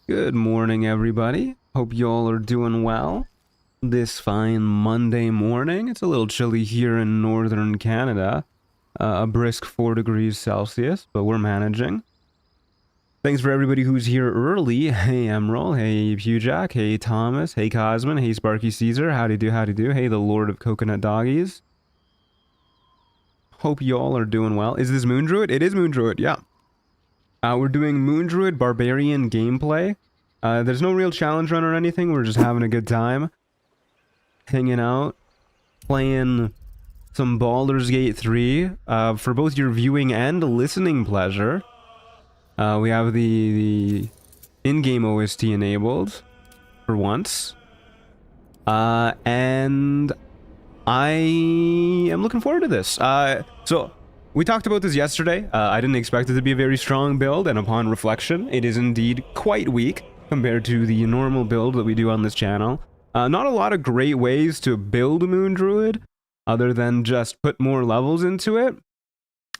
Good morning, everybody. Hope y'all are doing well this fine Monday morning. It's a little chilly here in northern Canada, a brisk 4 degrees Celsius, but we're managing. Thanks for everybody who's here early. Hey, Emerald. Hey, Pewjack. Hey, Thomas. Hey, Cosman. Hey, Sparky Caesar. Howdy do, howdy do. Hey, the Lord of Coconut Doggies. Hope y'all are doing well. Is this Moon Druid? It is Moon Druid, yeah. We're doing Moon Druid Barbarian gameplay. There's no real challenge run or anything. We're just having a good time. Hanging out. Playing some Baldur's Gate 3 for both your viewing and listening pleasure. We have the in-game OST enabled for once. And I am looking forward to this. So we talked about this yesterday. I didn't expect it to be a very strong build, and upon reflection, it is indeed quite weak compared to the normal build that we do on this channel. Not a lot of great ways to build Moon Druid, other than just put more levels into it,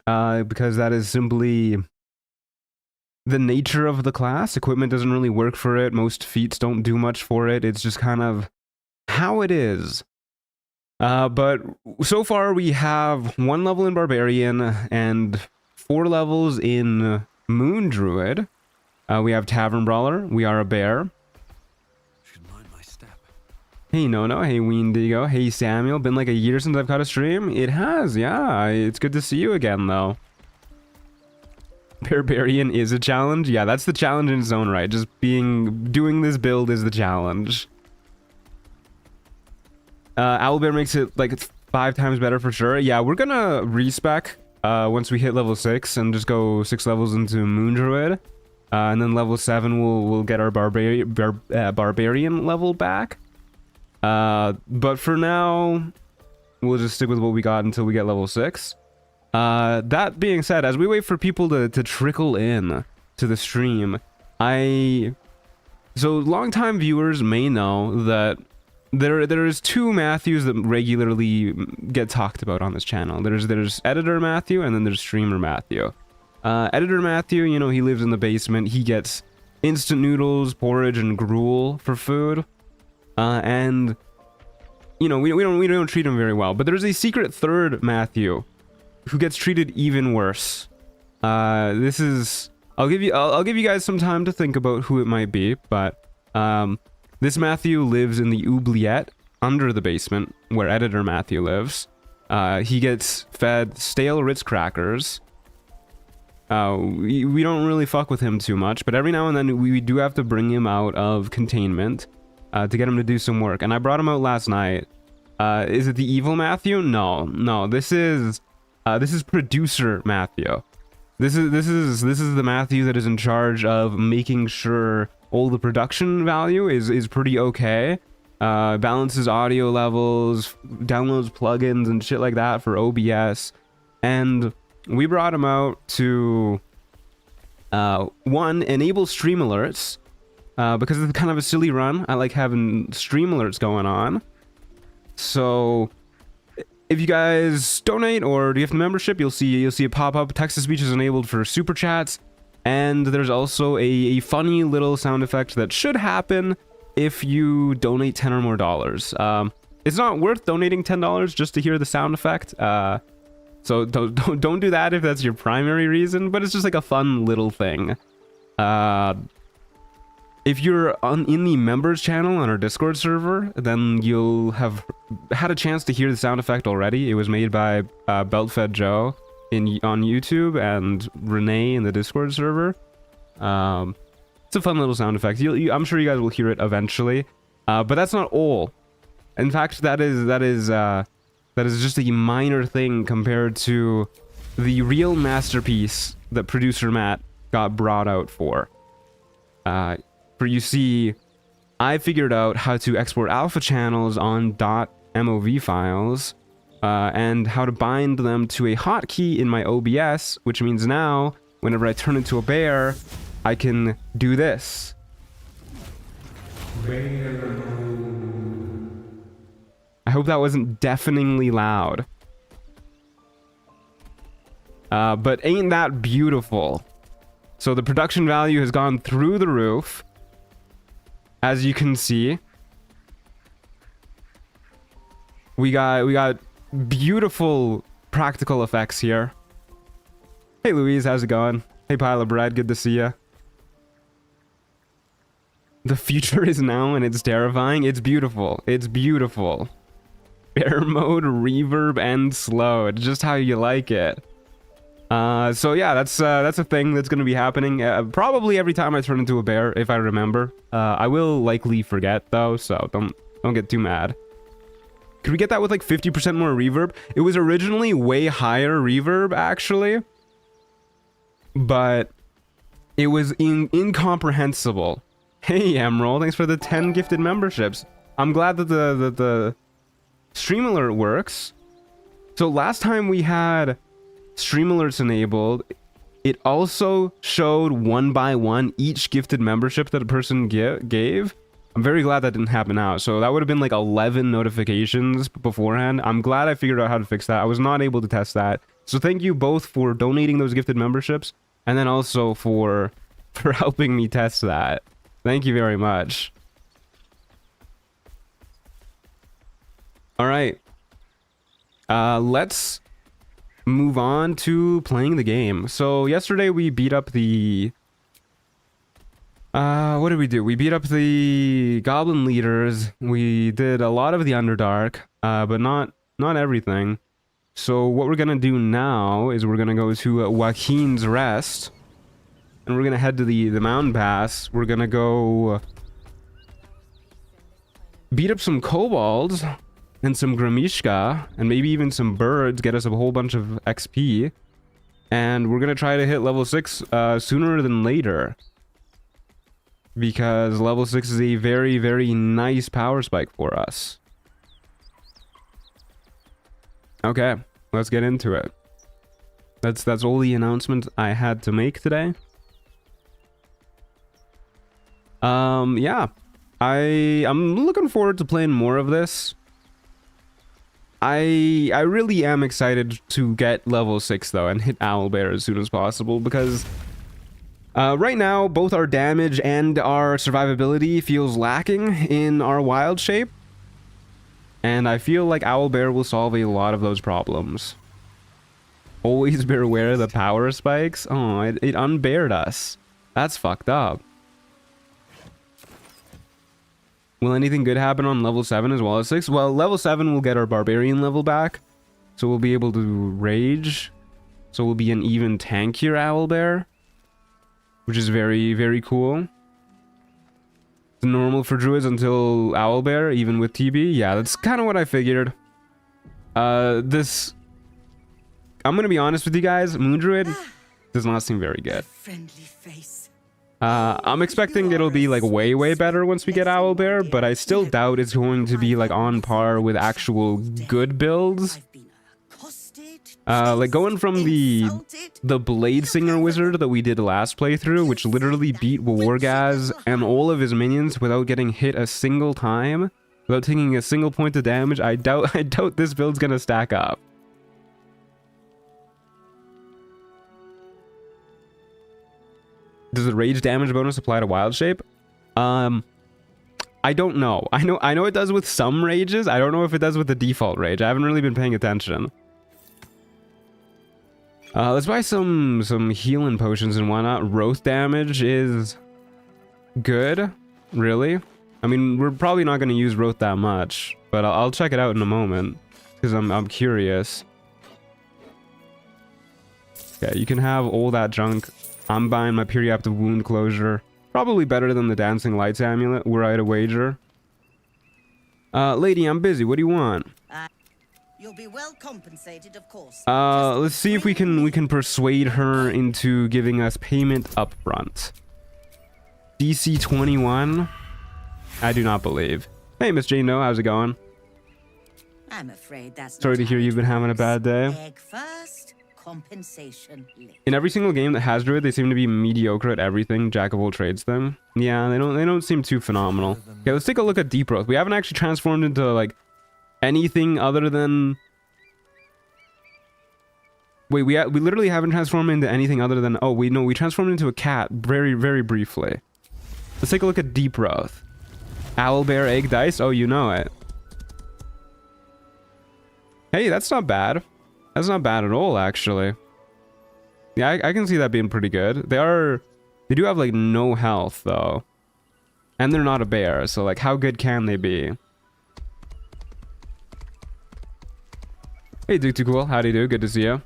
because that is simply the nature of the class. Equipment doesn't really work for it. Most feats don't do much for it. It's just kind of how it is. But so far we have 1 level in Barbarian and 4 levels in Moon Druid. We have Tavern Brawler. We are a bear. Should mind my step. Hey Nono. Hey Weendigo. Hey Samuel. Been like a year since I've caught a stream. It has, yeah. It's good to see you again though. Barbarian is a challenge. Yeah, that's the challenge in its own right. Just doing this build is the challenge. Owlbear makes it like 5 times better for sure. Yeah, we're gonna respec once we hit level 6 and just go 6 levels into Moon Druid. And then level 7 we'll get our barbarian level back. But for now, we'll just stick with what we got until we get level 6. That being said, as we wait for people to trickle in to the stream, so longtime viewers may know that there is 2 Matthews that regularly get talked about on this channel. There's Editor Matthew and then there's Streamer Matthew. Editor Matthew, you know, he lives in the basement. He gets instant noodles, porridge, and gruel for food. And you know, we don't treat him very well. But there's a secret third Matthew who gets treated even worse. I'll give you guys some time to think about who it might be, but this Matthew lives in the oubliette under the basement where Editor Matthew lives. He gets fed stale Ritz crackers. We don't really fuck with him too much, but every now and then we do have to bring him out of containment to get him to do some work. And I brought him out last night. Is it the evil Matthew? No. This is producer Matthew. This is the Matthew that is in charge of making sure all the production value is pretty okay. Balances audio levels, downloads plugins and shit like that for OBS. And we brought him out to 1, enable stream alerts, because it's kind of a silly run. I like having stream alerts going on. So if you guys donate or gift membership, you'll see a pop-up. Text-to-speech is enabled for super chats, and there's also a funny little sound effect that should happen if you donate $10 or more. It's not worth donating $10 just to hear the sound effect. So don't do that if that's your primary reason, but it's just like a fun little thing. If you're in the members channel on our Discord server, then you'll have had a chance to hear the sound effect already. It was made by Beltfed Joe on YouTube and Renee in the Discord server. It's a fun little sound effect. I'm sure you guys will hear it eventually, but that's not all. In fact, that is just a minor thing compared to the real masterpiece that producer Matt got brought out for. You see, I figured out how to export alpha channels on .mov files, and how to bind them to a hotkey in my OBS, which means now, whenever I turn into a bear, I can do this. I hope that wasn't deafeningly loud. But ain't that beautiful? So the production value has gone through the roof. as you can see, we got beautiful practical effects here. Hey Louise, how's it going? Hey Pile of Bread, good to see ya. The future is now and it's terrifying. It's beautiful. It's beautiful. Bear mode, reverb, and slow. It's just how you like it. So yeah, that's a thing that's gonna be happening probably every time I turn into a bear, if I remember. I will likely forget though, so don't get too mad. Could we get that with like 50% more reverb? It was originally way higher reverb actually, but it was incomprehensible. Hey Emerald, thanks for the 10 gifted memberships. I'm glad that the stream alert works. So last time we had stream alerts enabled, it also showed one by one each gifted membership that a person gave. I'm very glad that didn't happen now. So that would have been like 11 notifications beforehand. I'm glad I figured out how to fix that. I was not able to test that. So thank you both for donating those gifted memberships and then also for helping me test that. Thank you very much. All right. Let's move on to playing the game. So yesterday we beat up the... what did we do? We beat up the goblin leaders. We did a lot of the Underdark, but not everything. So what we're gonna do now is we're gonna go to Joaquin's Rest. And we're gonna head to the mountain pass. We're gonna go beat up some kobolds and some gramishka and maybe even some birds, get us a whole bunch of XP. And we're gonna try to hit level 6 sooner than later, because level 6 is a very, very nice power spike for us. Okay, let's get into it. That's all the announcements I had to make today. Yeah, I'm looking forward to playing more of this. I really am excited to get level 6 though and hit Owlbear as soon as possible, because right now both our damage and our survivability feels lacking in our wild shape, and I feel like Owlbear will solve a lot of those problems. Always beware the power spikes. Oh, it unbared us. That's fucked up. Will anything good happen on level 7 as well as 6? Well, level 7 will get our barbarian level back, so we'll be able to rage. So we'll be an even tankier Owlbear, which is very, very cool. It's normal for druids until Owlbear, even with TB. Yeah, that's kind of what I figured. I'm gonna be honest with you guys, Moon Druid does not seem very good. Friendly face. I'm expecting it'll be like way, way better once we get Owlbear, but I still doubt it's going to be like on par with actual good builds. Like going from the Blade Singer Wizard that we did last playthrough, which literally beat Wargaz and all of his minions without getting hit a single time, without taking a single point of damage. I doubt this build's gonna stack up. Does the rage damage bonus apply to wild shape? I don't know. I know it does with some rages. I don't know if it does with the default rage. I haven't really been paying attention. Let's buy some healing potions and whatnot. Wroth damage is good, really. I mean, we're probably not going to use Wroth that much, but I'll check it out in a moment because I'm curious. Okay, you can have all that junk. I'm buying my periaptive wound closure. Probably better than the dancing lights amulet, were I to wager. Lady, I'm busy. What do you want? You'll be well compensated, of course. Let's see if we can persuade her into giving us payment up front. DC 21? I do not believe. Hey, Miss Jane, how's it going? I'm afraid that's Sorry to hear you've been having a bad day. Egg first, compensation later. In every single game that has Druid, they seem to be mediocre at everything. Jack of all trades thing. Yeah, they don't seem too phenomenal. Okay, let's take a look at Deep Growth. We haven't actually transformed into like anything other than... Wait, we literally haven't transformed into anything other than... Oh, we transformed into a cat very, very briefly. Let's take a look at Deep Growth. Owlbear Egg Dice. Oh, you know it. Hey, that's not bad. That's not bad at all, actually. Yeah, I can see that being pretty good. They do have, like, no health, though. And they're not a bear, so, like, how good can they be? Hey, Duke Too Cool. Howdy do. Good to see you.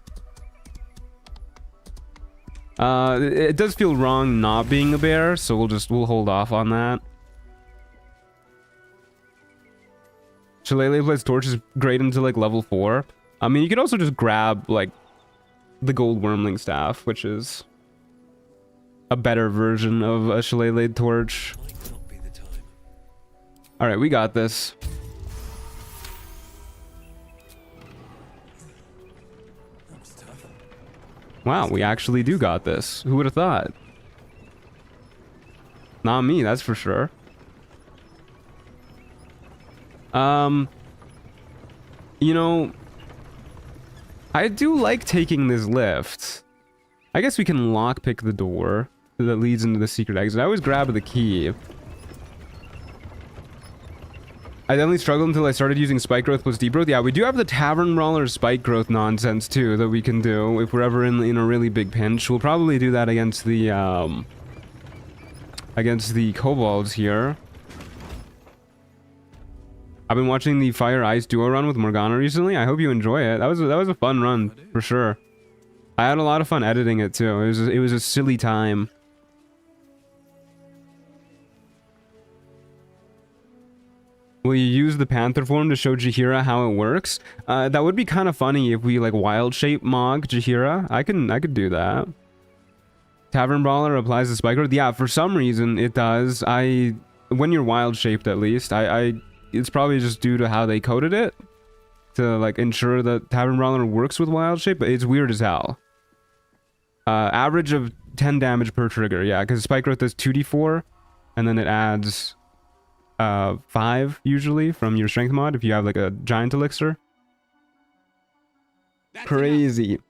It does feel wrong not being a bear, so we'll hold off on that. Shillelagh Blade's torch is great into, like, level 4. I mean, you could also just grab, like, the gold wormling staff, which is a better version of a Shillelagh torch. Alright, we got this. Wow, we actually do got this. Who would have thought? Not me, that's for sure. You know, I do like taking this lift. I guess we can lockpick the door that leads into the secret exit. I always grab the key. I definitely struggled until I started using spike growth plus deep growth. Yeah, we do have the Tavern Brawler spike growth nonsense too that we can do if we're ever in a really big pinch. We'll probably do that against the kobolds here. I've been watching the Fire Ice duo run with Morgana recently. I hope you enjoy it. That was a fun run for sure. I had a lot of fun editing it too. It was a silly time. Will you use the panther form to show Jaheira how it works? That would be kind of funny if we like wild shape Mog Jaheira. I could do that. Tavern Brawler applies the spike growth. Yeah, for some reason it does. When you're wild shaped at least, it's probably just due to how they coded it to like ensure that Tavern Brawler works with wild shape, but it's weird as hell. Average of 10 damage per trigger. Yeah, because spike growth does 2d4 and then it adds 5 usually from your strength mod if you have like a giant elixir. That's Crazy. enough.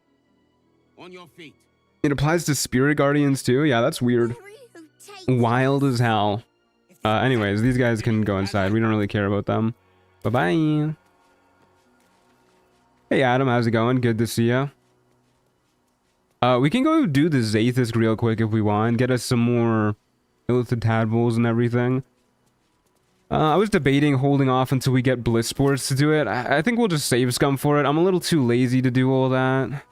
On your feet. It applies to spirit guardians too. Yeah, that's weird. Wild as hell. Anyways, these guys can go inside. We don't really care about them. Bye-bye. Hey Adam, how's it going? Good to see ya. We can go do the Zaith'isk real quick if we want. Get us some more illithid tadpoles and everything. I was debating holding off until we get Bliss Sports to do it. I think we'll just save scum for it. I'm a little too lazy to do all that.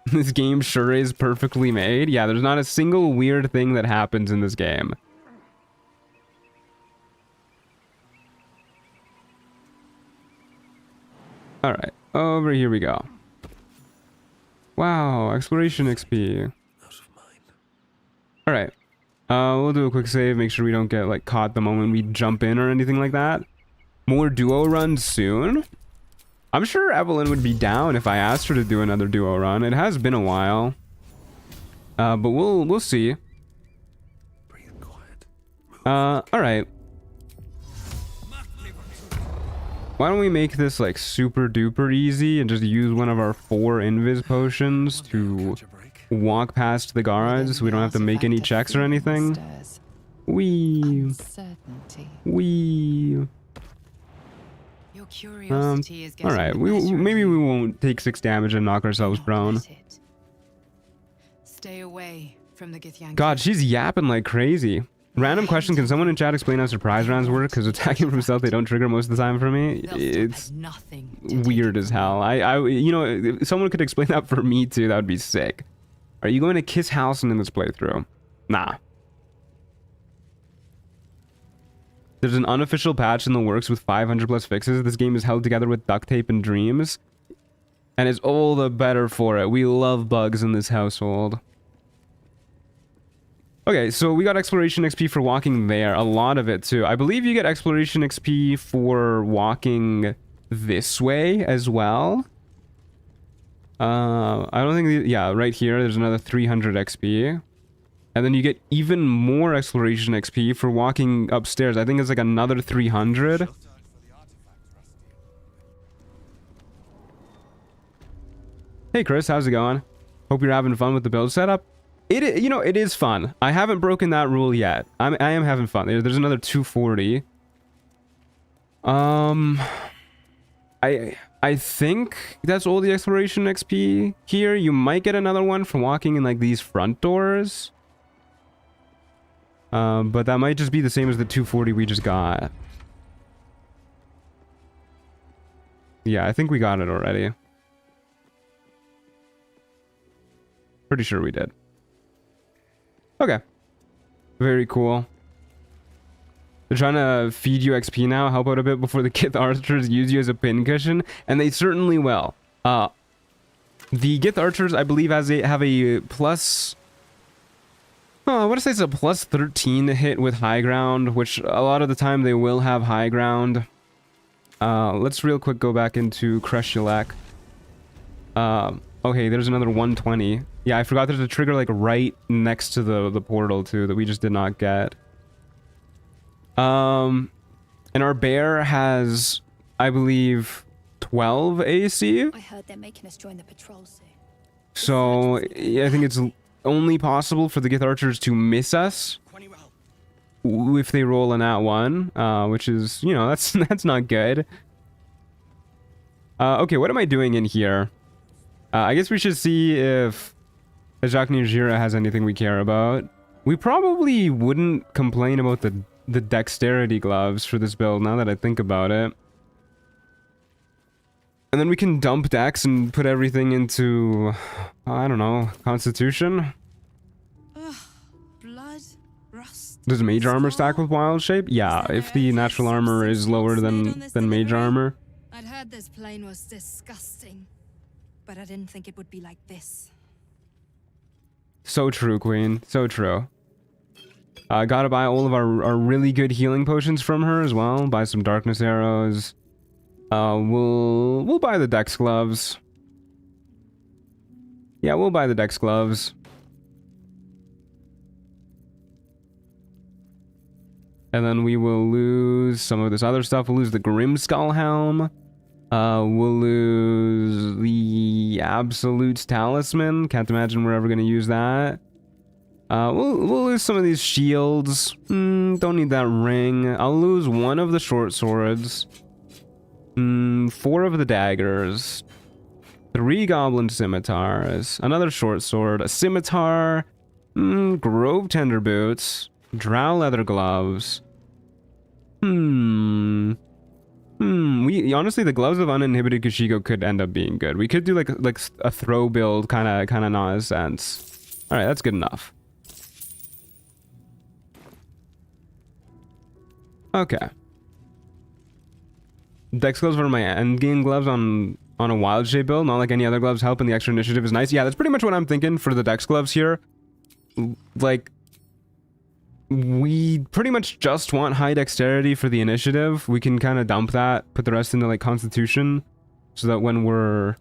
This game sure is perfectly made. Yeah, there's not a single weird thing that happens in this game. Alright, over here we go. Wow, exploration XP. Alright. We'll do a quick save, make sure we don't get like caught the moment we jump in or anything like that. More duo runs soon? I'm sure Evelyn would be down if I asked her to do another duo run. It has been a while. But we'll see. Alright. Why don't we make this like super duper easy and just use one of our 4 invis potions to walk past the guards so we don't have to make any checks or anything. Wee. Alright, maybe we won't take 6 damage and knock ourselves prone. Stay away from the Githyanki. God, she's yapping like crazy. Random question, can someone in chat explain how surprise rounds work? Because attacking from stealth, they don't trigger most of the time for me. It's weird as hell. You know, if someone could explain that for me too, that would be sick. Are you going to kiss Halcyon in this playthrough? Nah. There's an unofficial patch in the works with 500 plus fixes. This game is held together with duct tape and dreams. And it's all the better for it. We love bugs in this household. Okay, so we got exploration XP for walking there. A lot of it too. I believe you get exploration XP for walking this way as well. I don't think... yeah, right here, there's another 300 XP. And then you get even more exploration XP for walking upstairs. I think it's like another 300. Hey Chris, how's it going? Hope you're having fun with the build setup. You know, it is fun. I haven't broken that rule yet. I am having fun. There's another 240. I think that's all the exploration XP here. You might get another one for walking in like these front doors. But that might just be the same as the 240 we just got. Yeah, I think we got it already. Pretty sure we did. Okay. Very cool. They're trying to feed you XP now, help out a bit before the Gith archers use you as a pincushion, and they certainly will. The Gith archers, I believe, have a plus... Oh, I want to say it's a plus 13 to hit with high ground, which a lot of the time they will have high ground. Let's real quick go back into Kreshulek. Okay, there's another 120. Yeah, I forgot there's a trigger like right next to the portal too that we just did not get. And our bear has, I believe, 12 AC. I heard they're making us join the patrol soon. So yeah, I think it's only possible for the Gith archers to miss us if they roll a nat 1, which is, you know, that's not good. Okay, what am I doing in here? I guess we should see if Jacques Nijira has anything we care about. We probably wouldn't complain about the dexterity gloves for this build, now that I think about it. And then we can dump dex and put everything into, I don't know, Constitution? Blood, rust. Does mage armor stack with wild shape? Yeah, if the natural armor is lower than mage armor. I'd heard this plane was disgusting, but I didn't think it would be like this. So true, Queen. So true. Gotta buy all of our really good healing potions from her as well. Buy some darkness arrows. We'll buy the dex gloves. Yeah, we'll buy the dex gloves. And then we will lose some of this other stuff. We'll lose the Grimskull helm. We'll lose the Absolute's talisman. Can't imagine we're ever going to use that. We'll lose some of these shields. Don't need that ring. I'll lose one of the short swords. 4 of the daggers. 3 goblin scimitars. Another short sword. A scimitar. Grove tender boots. Drow leather gloves. We honestly, the gloves of uninhibited Kushiko could end up being good. We could do like a throw build kind of nonsense. All right, that's good enough. Okay. Dex gloves are my endgame gloves on a wild shape build, not like any other gloves help, and the extra initiative is nice. Yeah, that's pretty much what I'm thinking for the dex gloves here. Like, we pretty much just want high dexterity for the initiative. We can kind of dump that, put the rest into like constitution, so that when we're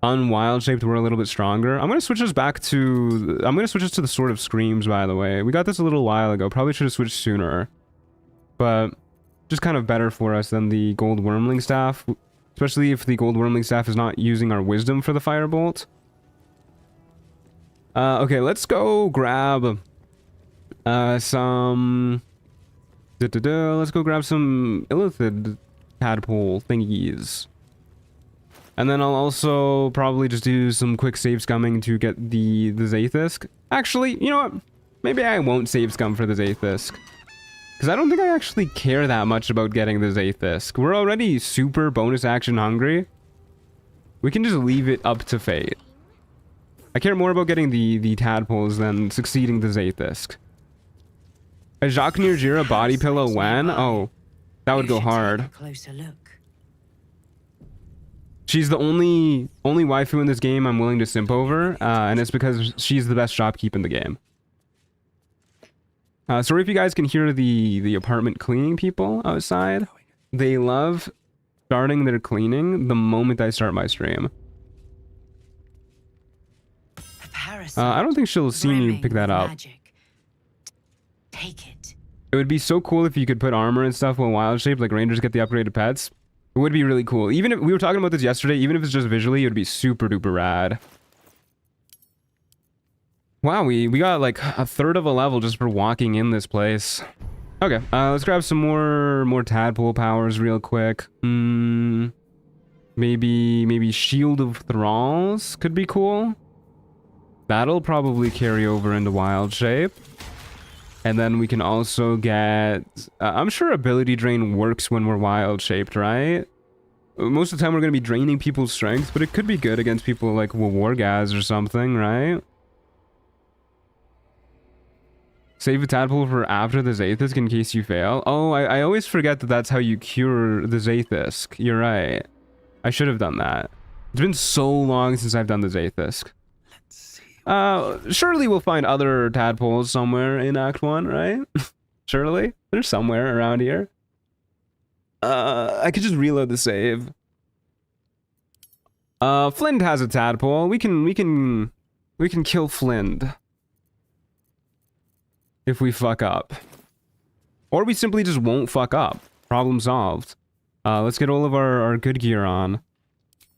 unwild shaped, we're a little bit stronger. I'm gonna switch us to the Sword of Screams, by the way. We got this a little while ago. Probably should have switched sooner, but just kind of better for us than the gold wormling staff, especially if the gold wormling staff is not using our wisdom for the firebolt. Okay, let's go grab some... Let's go grab some illithid tadpole thingies. And then I'll also probably just do some quick save scumming to get the Zaith'isk. Actually, you know what? Maybe I won't save scum for the Zaith'isk, because I don't think I actually care that much about getting the Zaith'isk. We're already super bonus action hungry. We can just leave it up to fate. I care more about getting the tadpoles than succeeding the Zaith'isk. A Jacques Nirjira body pillow when? Oh, that would go hard. Closer look. She's the only waifu in this game I'm willing to simp over, and it's because she's the best shopkeep in the game. Sorry if you guys can hear the apartment cleaning people outside. They love starting their cleaning the moment I start my stream. I don't think she'll see me pick that up. Magic. Take it. It would be so cool if you could put armor and stuff when wild shaped, like rangers get the upgraded pets. It would be really cool. Even if we were talking about this yesterday, even if it's just visually, it would be super duper rad. Wow, we got like a third of a level just for walking in this place. Okay, let's grab some more tadpole powers real quick. Maybe Shield of Thralls could be cool. That'll probably carry over into wild shape. And then we can also get... I'm sure ability drain works when we're wild shaped, right? Most of the time we're going to be draining people's strength, but it could be good against people like Wargaz or something, right? Save a tadpole for after the Zaith'isk in case you fail. Oh, I always forget that that's how you cure the Zaith'isk. You're right. I should have done that. It's been so long since I've done the Zaith'isk. Surely we'll find other tadpoles somewhere in Act 1, right? Surely. They're somewhere around here. I could just reload the save. Flind has a tadpole. We can kill Flind. If we fuck up. Or we simply just won't fuck up. Problem solved. Let's get all of our good gear on.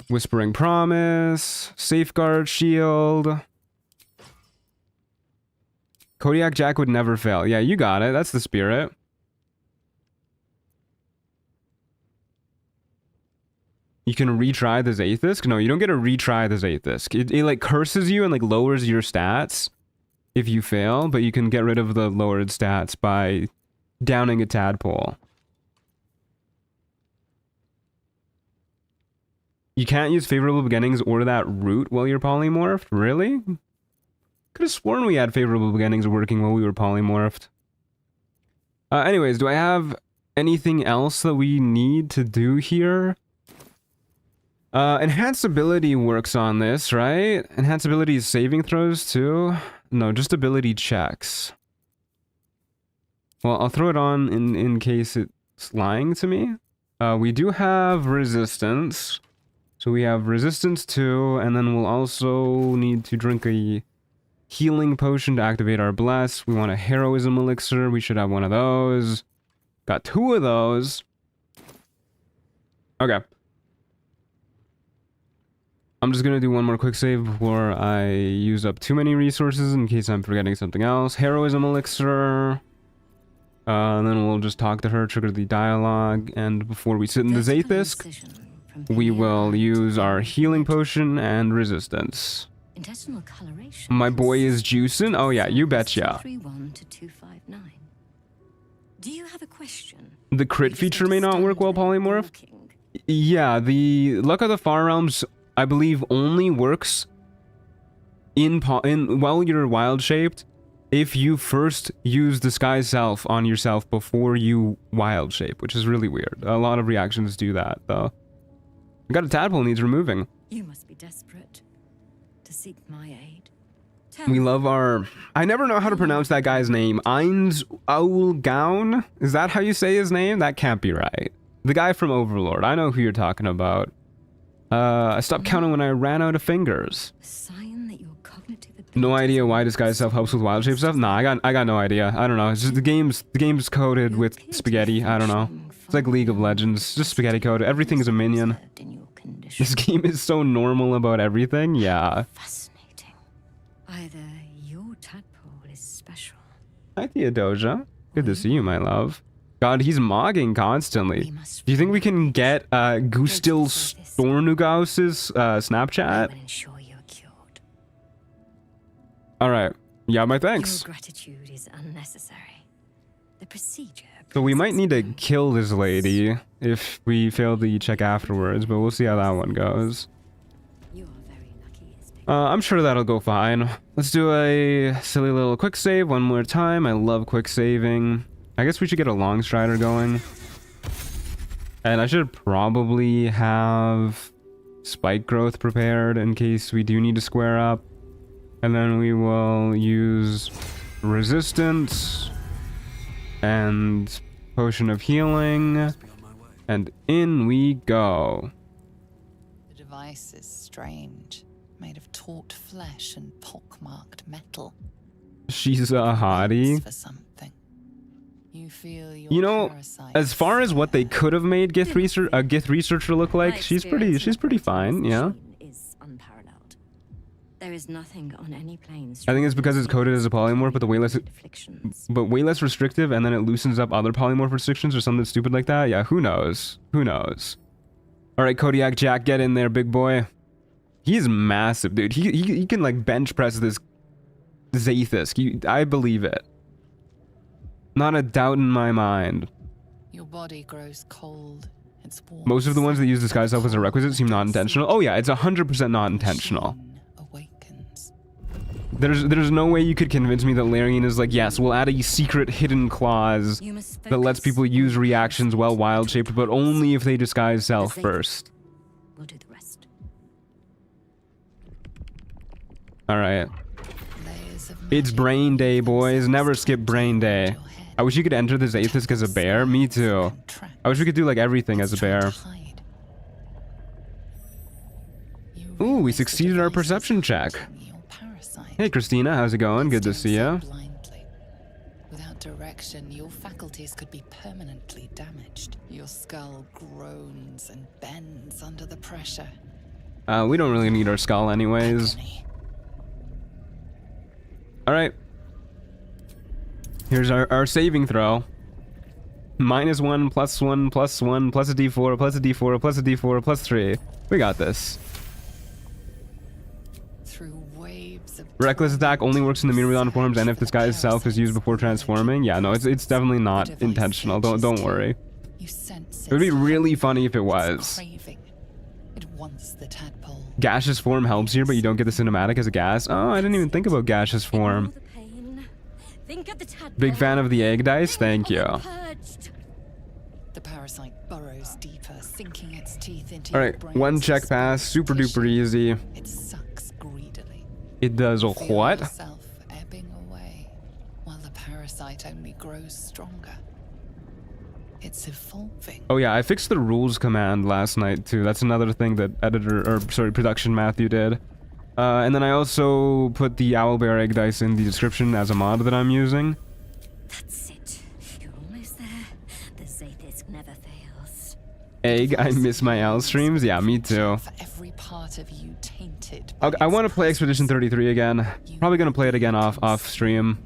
Whispering Promise. Safeguard Shield. Kodiak Jack would never fail. Yeah, you got it. That's the spirit. You can retry the Zaith'isk? No, you don't get to retry the Zaith'isk. It like curses you and like lowers your stats if you fail, but you can get rid of the lowered stats by downing a tadpole. You can't use favorable beginnings or that root while you're polymorphed? Really? Could have sworn we had favorable beginnings working while we were polymorphed. Anyways, do I have anything else that we need to do here? Enhanced ability works on this, right? Enhanced ability is saving throws too? No, just ability checks. Well, I'll throw it on in case it's lying to me. We do have resistance. So we have resistance 2, and then we'll also need to drink a healing potion to activate our bless. We want a heroism elixir. We should have one of those. Got 2 of those. Okay. I'm just gonna do one more quick save before I use up too many resources in case I'm forgetting something else. Heroism elixir. And then we'll just talk to her, trigger the dialogue, and before we sit in the Zaith'isk, we will use our healing potion and resistance. Intestinal coloration. My boy is juicing? Oh yeah, you betcha. 231 to 259. Do you have a question? The crit feature may not work while polymorphed? Yeah, the Luck of the Far Realms, I believe, only works while you're wild shaped if you first use Disguise Self on yourself before you wild shape, which is really weird. A lot of reactions do that, though. I got a tadpole needs removing. You must be desperate to seek my aid. We love our... I never know how to pronounce that guy's name. Eins Owlgown? Is that how you say his name? That can't be right. The guy from Overlord. I know who you're talking about. I stopped counting when I ran out of fingers. A sign that your cognitive No idea why Disguise Self helps with wild shape stuff? Nah, I got no idea. I don't know. It's just the game's coded with spaghetti. I don't know. It's like League of Legends. Just spaghetti coded. Everything is a minion. This game is so normal about everything. Yeah. Fascinating. Either your tadpole is special. Hi, Theodosia. Good to see you, my love. God, he's mogging constantly. Do you think we can get Gustil Stornugaus's Snapchat? I will ensure you are cured. Alright. Yeah, my thanks. Your gratitude is unnecessary. The procedure. So we might need to kill this lady if we fail the check afterwards, but we'll see how that one goes. You are very lucky, I'm sure that'll go fine. Let's do a silly little quick save one more time. I love quick saving. I guess we should get a long strider going. And I should probably have spike growth prepared in case we do need to square up. And then we will use resistance and potion of healing. And in we go. The device is strange, made of taut flesh and pockmarked metal. She's a hottie. For something. You feel your You know, as far as what they could have made a Gith researcher look like, she's pretty fine, yeah. Is unparalleled. There is nothing on any planes. I think it's because it's coded as a polymorph, but the way less restrictive, and then it loosens up other polymorph restrictions or something stupid like that. Yeah, who knows? Who knows? All right, Kodiak Jack, get in there, big boy. He's massive, dude. He can like bench press this Zaith'isk. I believe it. Not a doubt in my mind. Your body grows cold. It's warm. Most of the ones that use disguise self as a requisite seem not intentional. Oh yeah, it's 100% not intentional. Awakens. There's no way you could convince me that Larian is like, yes, we'll add a secret hidden clause that lets people use reactions while wild shaped, but only if they disguise self first. We'll do the rest. Alright. It's brain day, boys. Never skip brain day. I wish you could enter the Zaith'isk as a bear. Me too. I wish we could do like everything as a bear. Ooh, we succeeded our perception check. Hey Christina, how's it going? Good to see you. Without direction, your faculties could be permanently damaged. Your skull groans and bends under the pressure. We don't really need our skull anyways. Alright. Here's our saving throw. -1, +1, +1, plus a d4, plus a d4, plus a d4, plus 3. We got this. Through waves of Reckless attack only works in the Myrmidon forms and if disguise self is used before transforming. Yeah, no, it's definitely not intentional. Don't worry. You sense It would be really funny if it was. craving. It wants the tadpole. Gaseous form helps here, but you don't get the cinematic as a gas. Oh, I didn't even think about gaseous form. Ignore the pain. Think of the tadpole. Big fan of the egg dice, thank you. Purged. The parasite burrows deeper, sinking its teeth into Alright, your brain's one check pass, super duper easy. It sucks greedily. It does a Feel what? yourself ebbing away, while the parasite only grows stronger. It's evolving. Oh yeah, I fixed the rules command last night too. That's another thing that production Matthew did. And then I also put the Owlbear Egg Dice in the description as a mod that I'm using. That's it. You're almost there. The Zaith'isk never fails. Egg, I miss my owl streams. Yeah, me too. For every part of you tainted. I want to play Expedition 33 again. Probably gonna play it again off stream.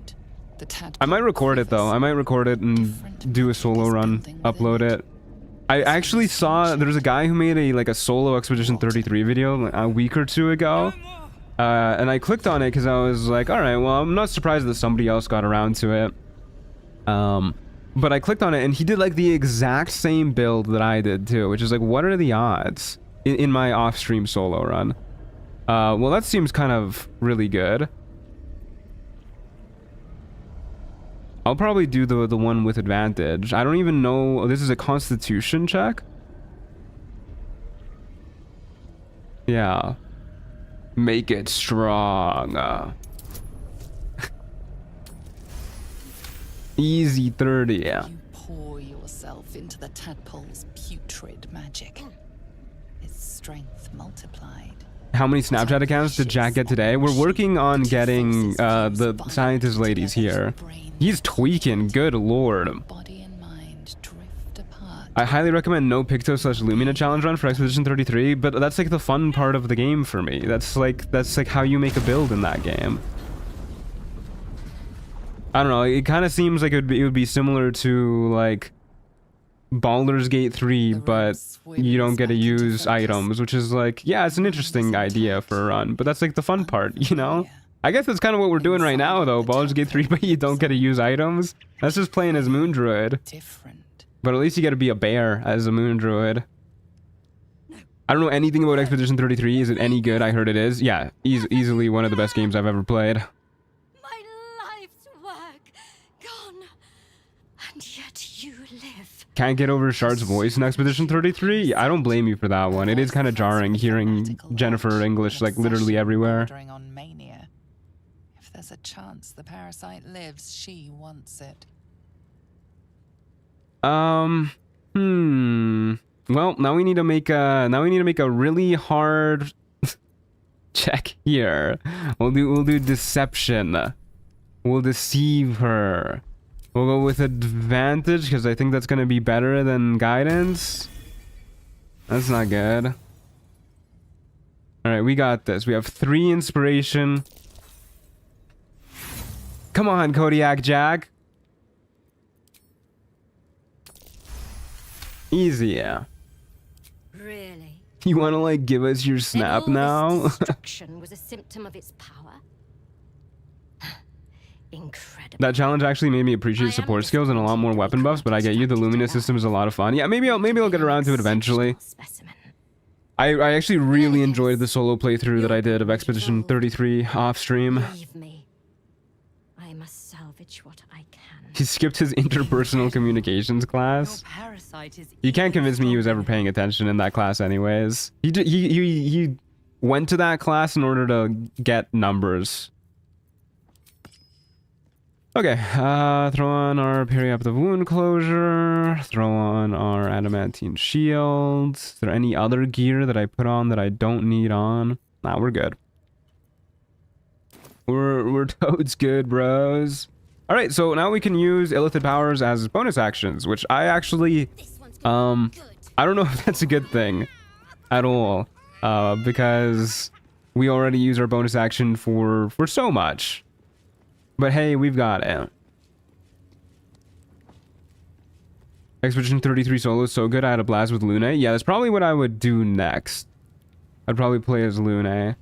I might record it though. I might record it and do a solo run, upload it. I actually saw there's a guy who made a solo Expedition 33 video a week or two ago. And I clicked on it because I was like, all right, well, I'm not surprised that somebody else got around to it. But I clicked on it and he did like the exact same build that I did too, which is like, what are the odds in my off-stream solo run? Well, that seems kind of really good. I'll probably do the one with advantage. I don't even know. Oh, this is a constitution check? Yeah. Make it strong. Easy 30, yeah. You pour yourself into the tadpole's putrid magic. Its strength multiplied. How many Snapchat accounts did Jack get today? We're working on getting the scientist ladies here. He's tweaking, good lord. Body and mind drift apart. I highly recommend no Picto/Lumina challenge run for Expedition 33, but that's like the fun part of the game for me. That's like how you make a build in that game. I don't know, it kind of seems like it would be similar to like Baldur's Gate 3, but you don't get to use items, which is like, yeah, it's an interesting idea for a run, but that's like the fun part, you know? I guess that's kind of what we're doing right now, though. Baldur's Gate 3, but you don't get to use items. That's just playing as Moon Druid. Different. But at least you get to be a bear as a Moon Druid. I don't know anything about Expedition 33. Is it any good? I heard it is. Yeah, easily one of the best games I've ever played. My life's work gone, and yet you live. Can't get over Shard's voice in Expedition 33? I don't blame you for that one. It is kind of jarring hearing Jennifer English like literally everywhere. Bordering on mania. If there's a chance the parasite lives, she wants it. Well, now we need to make a really hard check here. We'll do deception. We'll deceive her. We'll go with advantage because I think that's gonna be better than guidance. That's not good. All right, we got this. We have 3 inspiration. Come on, Kodiak Jack. Easy, yeah. Really? You want to like give us your snap Then all now? this destruction was a symptom of its power. Incredible. That challenge actually made me appreciate support skills and a lot more weapon buffs, but I get you. The Luminous system is a lot of fun. Yeah, maybe I'll get around to it eventually. Specimen. I actually really enjoyed the solo playthrough that I did of Expedition 33 off stream. Leave me. I must salvage what I can. He skipped his interpersonal communications class. You can't convince me he was ever paying attention in that class anyways. He went to that class in order to get numbers. Okay, throw on our periaptive wound closure, throw on our adamantine shield. Is there any other gear that I put on that I don't need on? Nah, we're good. We're toads good, bros. All right, so now we can use illithid powers as bonus actions, which I actually, I don't know if that's a good thing at all, because we already use our bonus action for so much. But hey, we've got it. Expedition 33 solo is so good. I had a blast with Lune. Yeah, that's probably what I would do next. I'd probably play as Lune.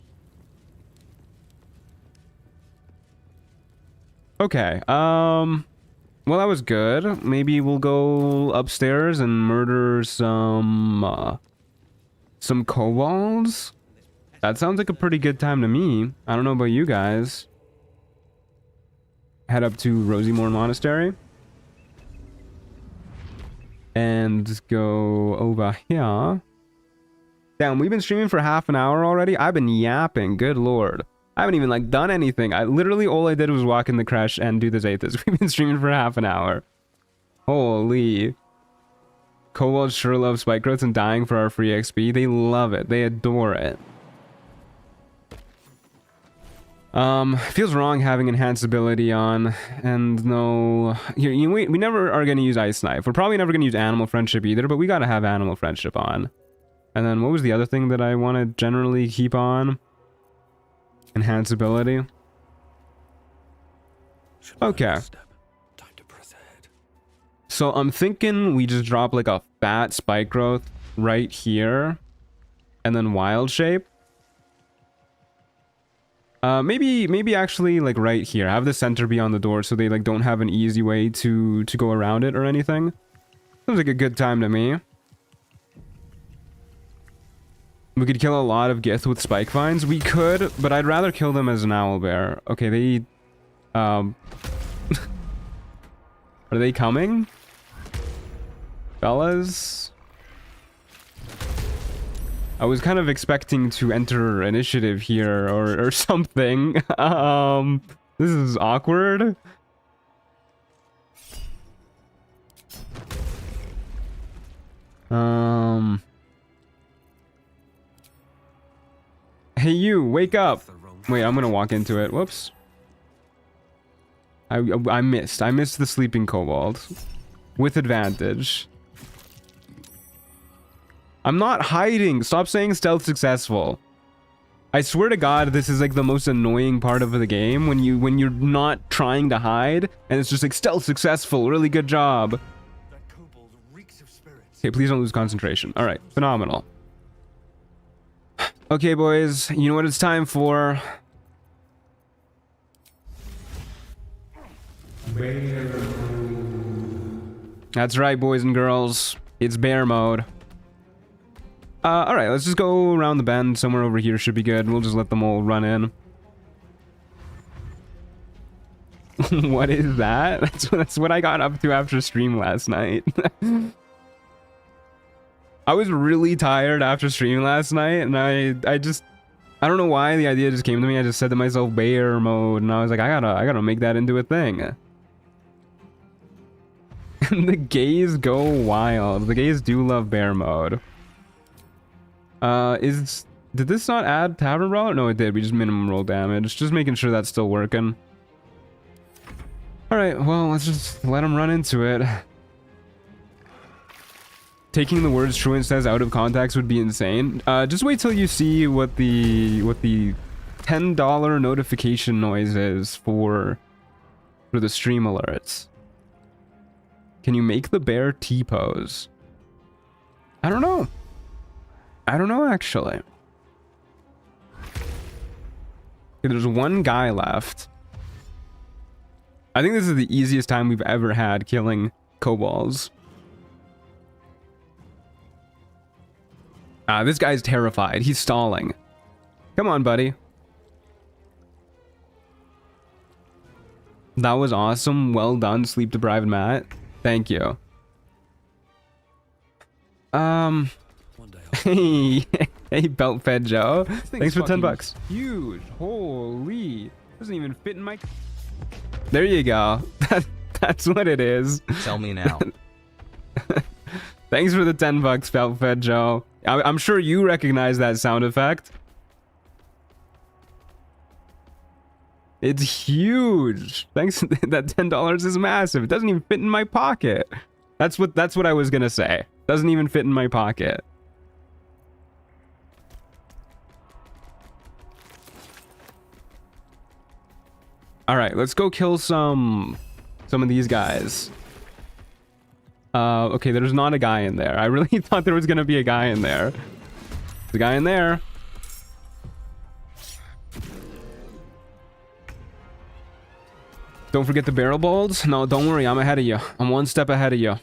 Okay. Well, that was good. Maybe we'll go upstairs and murder some kobolds. That sounds like a pretty good time to me. I don't know about you guys. Head up to Rosymore Monastery and go over here. Damn, we've been streaming for half an hour already. I've been yapping. Good lord, I haven't even like done anything. I literally all I did was walk in the crash and do the Zaith'isk. We've been streaming for half an hour. Holy. Kobolds sure love spike growths and dying for our free XP. They love it. They adore it. Feels wrong having enhanced ability on, and no, we never are going to use Ice Knife. We're probably never going to use Animal Friendship either, but we got to have Animal Friendship on. And then what was the other thing that I want to generally keep on? Enhanced ability. Okay. Time to press ahead. So I'm thinking we just drop like a fat spike growth right here, and then Wild Shape. Maybe actually like right here. Have the center be on the door so they like don't have an easy way to go around it or anything. Sounds like a good time to me. We could kill a lot of Gith with spike vines. We could, but I'd rather kill them as an owlbear. Okay, they are they coming? Fellas? I was kind of expecting to enter initiative here or something. This is awkward. Hey you, wake up. Wait, I'm gonna walk into it. Whoops. I missed the sleeping kobold. With advantage. I'm not hiding. Stop saying stealth successful. I swear to God, this is like the most annoying part of the game when you're not trying to hide and it's just like stealth successful. Really good job. That kobold reeks of spirits. Okay, please don't lose concentration. All right, phenomenal. Okay, boys, you know what it's time for. That's right, boys and girls. It's bear mode. Alright, let's just go around the bend. Somewhere over here should be good. We'll just let them all run in. What is that? That's what I got up to after stream last night. I was really tired after stream last night, and I don't know why the idea just came to me. I just said to myself, bear mode, and I was like, I gotta make that into a thing. And the gays go wild. The gays do love bear mode. Did this not add Tavern Brawler? No, it did. We just minimum roll damage. Just making sure that's still working. Alright, well, let's just let him run into it. taking the words truant says out of context would be insane. Just wait till you see what the $10 notification noise is for the stream alerts. Can you make the bear T-pose? I don't know. I don't know, actually. Okay, there's one guy left. I think this is the easiest time we've ever had killing kobolds. This guy's terrified. He's stalling. Come on, buddy. That was awesome. Well done, sleep deprived Matt. Thank you. One day I'll Hey, hey, belt fed Joe. Thanks for fucking $10. Huge. Holy. Doesn't even fit in my. There you go. That's what it is. Tell me now. Thanks for the $10, belt fed Joe. I'm sure you recognize that sound effect. It's huge. Thanks. That $10 is massive. It doesn't even fit in my pocket. That's what I was gonna say. Doesn't even fit in my pocket. All right, let's go kill some of these guys. Okay, there's not a guy in there. I really thought there was gonna be a guy in there. There's a guy in there. Don't forget the barrel bolts. No, don't worry. I'm ahead of you. I'm one step ahead of you.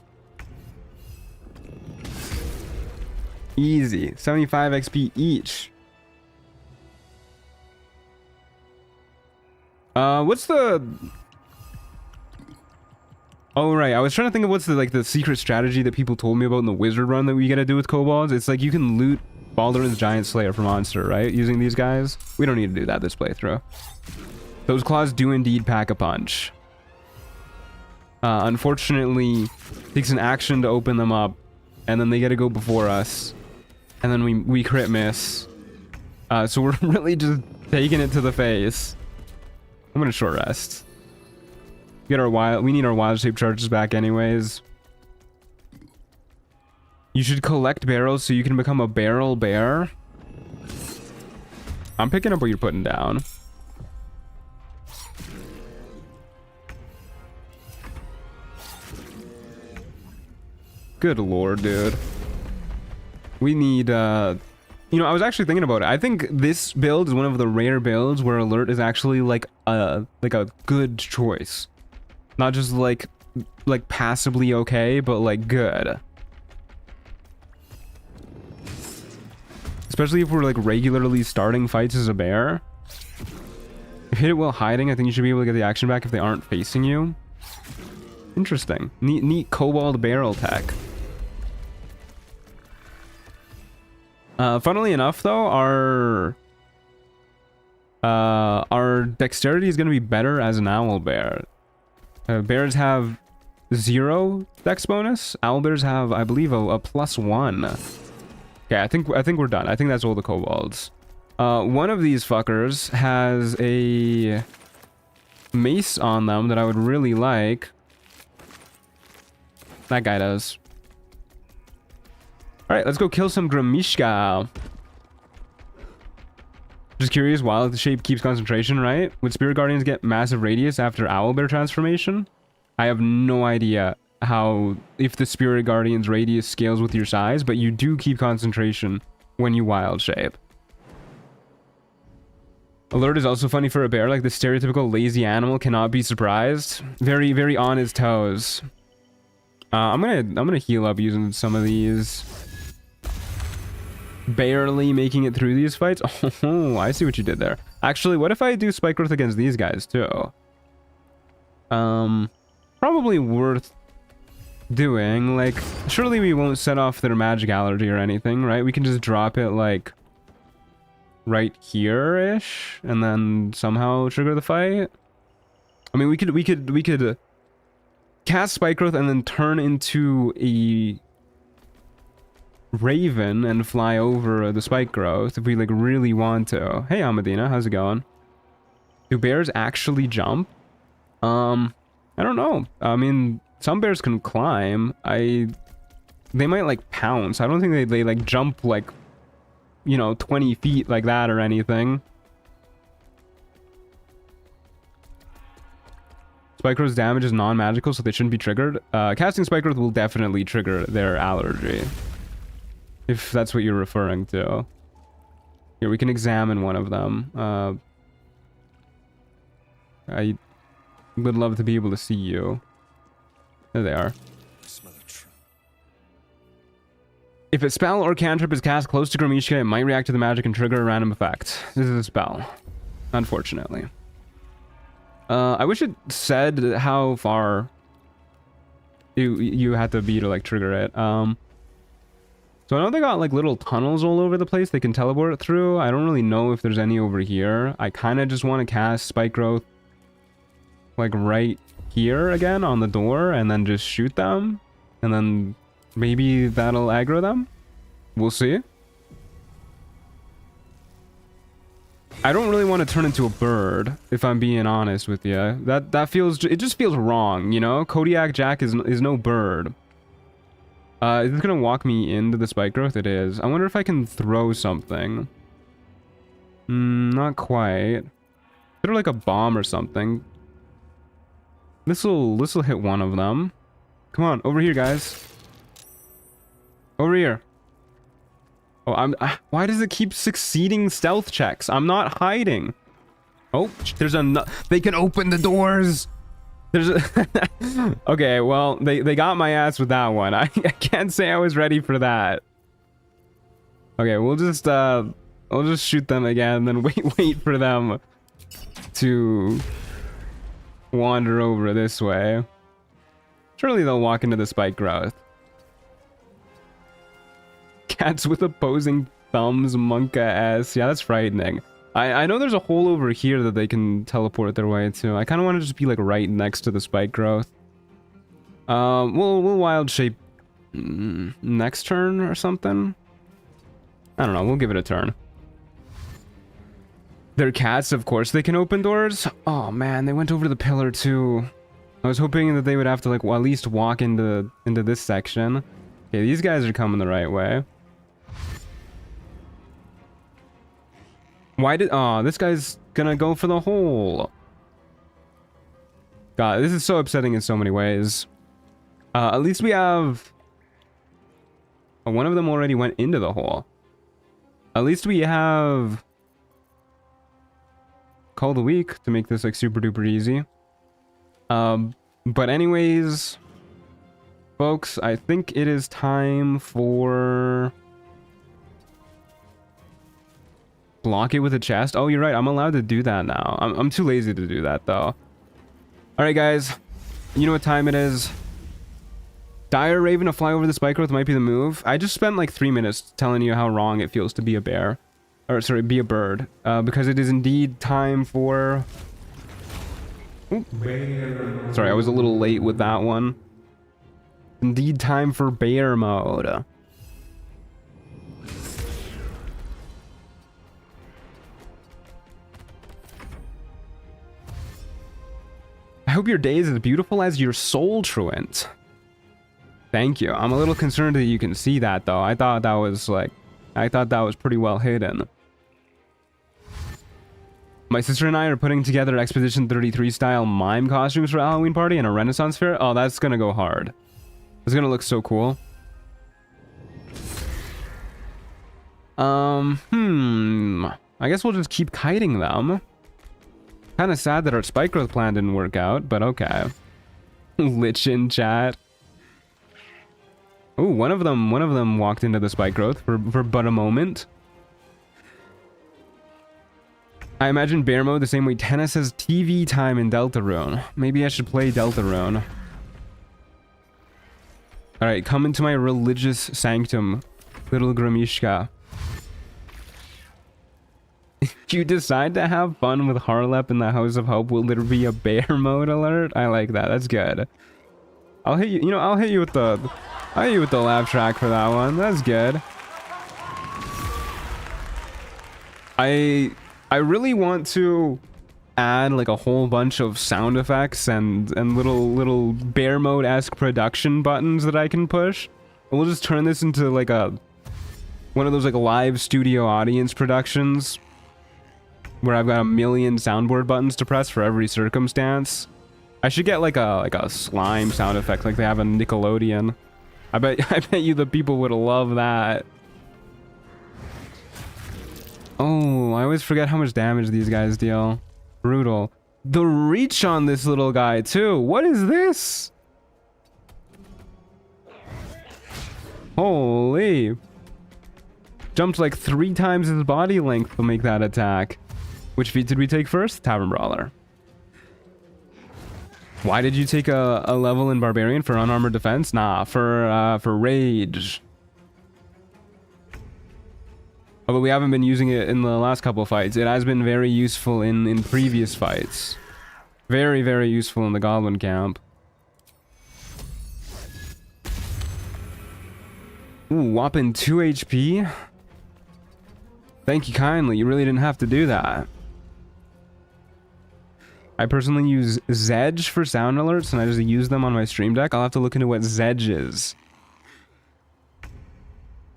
Easy. 75 XP each. What's the... Oh, right. I was trying to think of what's the secret strategy that people told me about in the wizard run that we gotta do with kobolds. It's like you can loot Baldur's Giant Slayer for monster, right? Using these guys. We don't need to do that this playthrough. Those claws do indeed pack a punch. Unfortunately, it takes an action to open them up, and then they gotta go before us. And then we crit miss. So we're really just taking it to the face. I'm gonna short rest. We need our wild shape charges back anyways. You should collect barrels so you can become a barrel bear. I'm picking up what you're putting down. Good lord, dude. We need, you know, I was actually thinking about it. I think this build is one of the rare builds where alert is actually like a good choice. Not just like passably okay, but like good. Especially if we're like regularly starting fights as a bear. If you hit it while hiding, I think you should be able to get the action back if they aren't facing you. Interesting. Neat kobold barrel tech. Funnily enough, though, our dexterity is going to be better as an owlbear. Bears have 0 dex bonus. Owlbears have, I believe, a +1. Okay, I think we're done. I think that's all the kobolds. One of these fuckers has a mace on them that I would really like. That guy does. Alright, let's go kill some Grimishka. Just curious, while the shape keeps concentration, right? Would Spirit Guardians get massive radius after Owlbear transformation? I have no idea if the Spirit Guardian's radius scales with your size, but you do keep concentration when you wild shape. Alert is also funny for a bear, like the stereotypical lazy animal cannot be surprised. Very, very on his toes. I'm gonna heal up using some of these. Barely making it through these fights. Oh, I see what you did there. Actually, what if I do spike growth against these guys too? Probably worth doing. Like, surely we won't set off their magic allergy or anything, right? We can just drop it like right here-ish, and then somehow trigger the fight. I mean, we could cast spike growth and then turn into a raven and fly over the spike growth if we like really want to. Hey Amadina, how's it going? Do bears actually jump? I don't know. I mean, some bears can climb. I they might like pounce. I don't think they like jump like, you know, 20 feet like that or anything. Spike growth's damage is non-magical, so they shouldn't be triggered. Casting Spike growth will definitely trigger their allergy, if that's what you're referring to. Here, we can examine one of them. I would love to be able to see you. There they are. If a spell or cantrip is cast close to Gramishka, it might react to the magic and trigger a random effect. This is a spell, unfortunately. I wish it said how far you had to be to like trigger it. So I know they got like little tunnels all over the place they can teleport through. I don't really know if there's any over here. I kind of just want to cast Spike Growth like right here again on the door and then just shoot them. And then maybe that'll aggro them. We'll see. I don't really want to turn into a bird, if I'm being honest with you. That feels, it just feels wrong, you know? Kodiak Jack is no bird. Is this gonna walk me into the Spike Growth? It is. I wonder if I can throw something. Not quite. Throw like a bomb or something. This'll hit one of them. Come on, over here, guys. Over here. Oh, why does it keep succeeding stealth checks? I'm not hiding. Oh, there's they can open the doors. There's a okay, well, they got my ass with that one. I can't say I was ready for that. Okay, we'll just shoot them again, and then wait for them to wander over this way. Surely they'll walk into the Spike Growth. Cats with opposing thumbs, Monka S. Yeah, that's frightening. I know there's a hole over here that they can teleport their way to. I kind of want to just be like right next to the Spike Growth. We'll wild shape next turn or something. I don't know. We'll give it a turn. They're cats, of course they can open doors. Oh man, they went over the pillar too. I was hoping that they would have to like at least walk into this section. Okay, these guys are coming the right way. Why did... Oh, this guy's gonna go for the hole. God, this is so upsetting in so many ways. At least we have... Oh, one of them already went into the hole. At least we have... Call the week to make this like super duper easy. But anyways... Folks, I think it is time for... Block it with a chest. Oh, you're right. I'm allowed to do that now. I'm too lazy to do that, though. Alright, guys. You know what time it is. Dire Raven to fly over the Spike Growth might be the move. I just spent like 3 minutes telling you how wrong it feels to be a bear. Or, sorry, be a bird. Because it is indeed time for... Ooh. Sorry, I was a little late with that one. Indeed time for bear mode. I hope your day is as beautiful as your soul truant. Thank you. I'm a little concerned that you can see that though. I thought that was pretty well hidden. My sister and I are putting together Expedition 33 style mime costumes for a Halloween party and a Renaissance fair. Oh, that's gonna go hard. It's gonna look so cool. I guess we'll just keep kiting them. Kind of sad that our Spike Growth plan didn't work out, but okay. Lich in chat. Ooh, one of them walked into the Spike Growth for but a moment. I imagine bear mode the same way tennis has TV time in Deltarune. Maybe I should play Deltarune. Alright, come into my religious sanctum, little Gramishka. If you decide to have fun with Harlep in the House of Hope, will there be a bear mode alert? I like that. That's good. I'll hit you. I'll hit you with the laugh track for that one. That's good. I really want to add like a whole bunch of sound effects and little bear mode-esque production buttons that I can push. We'll just turn this into like one of those like live studio audience productions where I've got a million soundboard buttons to press for every circumstance. I should get like a slime sound effect like they have on Nickelodeon. I bet you the people would love that. Oh, I always forget how much damage these guys deal. Brutal. The reach on this little guy too. What is this? Holy. Jumped like 3 times his body length to make that attack. Which feat did we take first? Tavern Brawler. Why did you take a level in Barbarian for unarmored defense? Nah, for rage. Although we haven't been using it in the last couple of fights. It has been very useful in previous fights. Very, very useful in the Goblin camp. Ooh, whopping 2 HP. Thank you kindly. You really didn't have to do that. I personally use Zedge for sound alerts, and I just use them on my stream deck. I'll have to look into what Zedge is.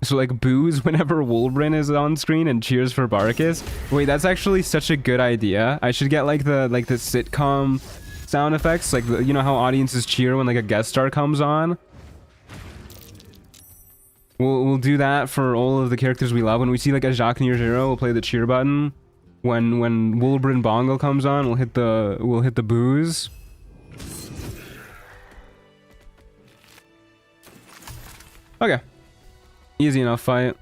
So like booze whenever Wolbryn is on screen and cheers for Barkus. Wait, that's actually such a good idea. I should get like the sitcom sound effects, like you know how audiences cheer when like a guest star comes on. We'll do that for all of the characters we love. When we see like a Jacques Near Zero, we'll play the cheer button. When Wolbryn Bongo comes on, we'll hit the booze. Okay. Easy enough fight.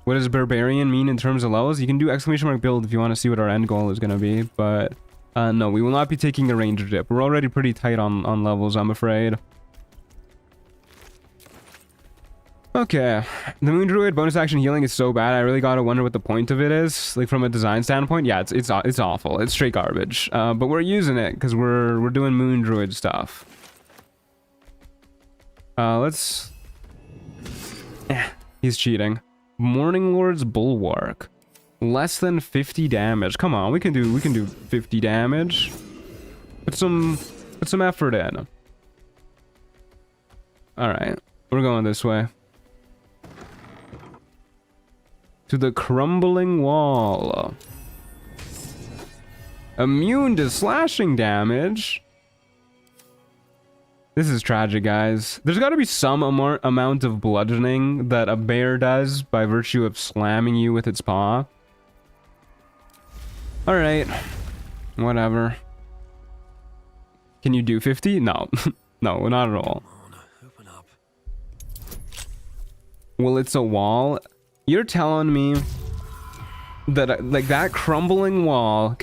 What does Barbarian mean in terms of levels? You can do exclamation mark build if you want to see what our end goal is going to be, but no, we will not be taking a ranger dip. We're already pretty tight on levels, I'm afraid. Okay, the Moon Druid bonus action healing is so bad. I really gotta wonder what the point of it is. Like from a design standpoint, yeah, it's awful. It's straight garbage. But we're using it because we're doing Moon Druid stuff. Let's. He's cheating. Morning Lord's Bulwark, less than 50 damage. Come on, we can do 50 damage. Put some effort in. All right, we're going this way. To the crumbling wall. Immune to slashing damage. This is tragic, guys. There's got to be some amount of bludgeoning that a bear does by virtue of slamming you with its paw. Alright. Whatever. Can you do 50? No. No, not at all. Open up. Well, it's a wall. You're telling me that like that crumbling wall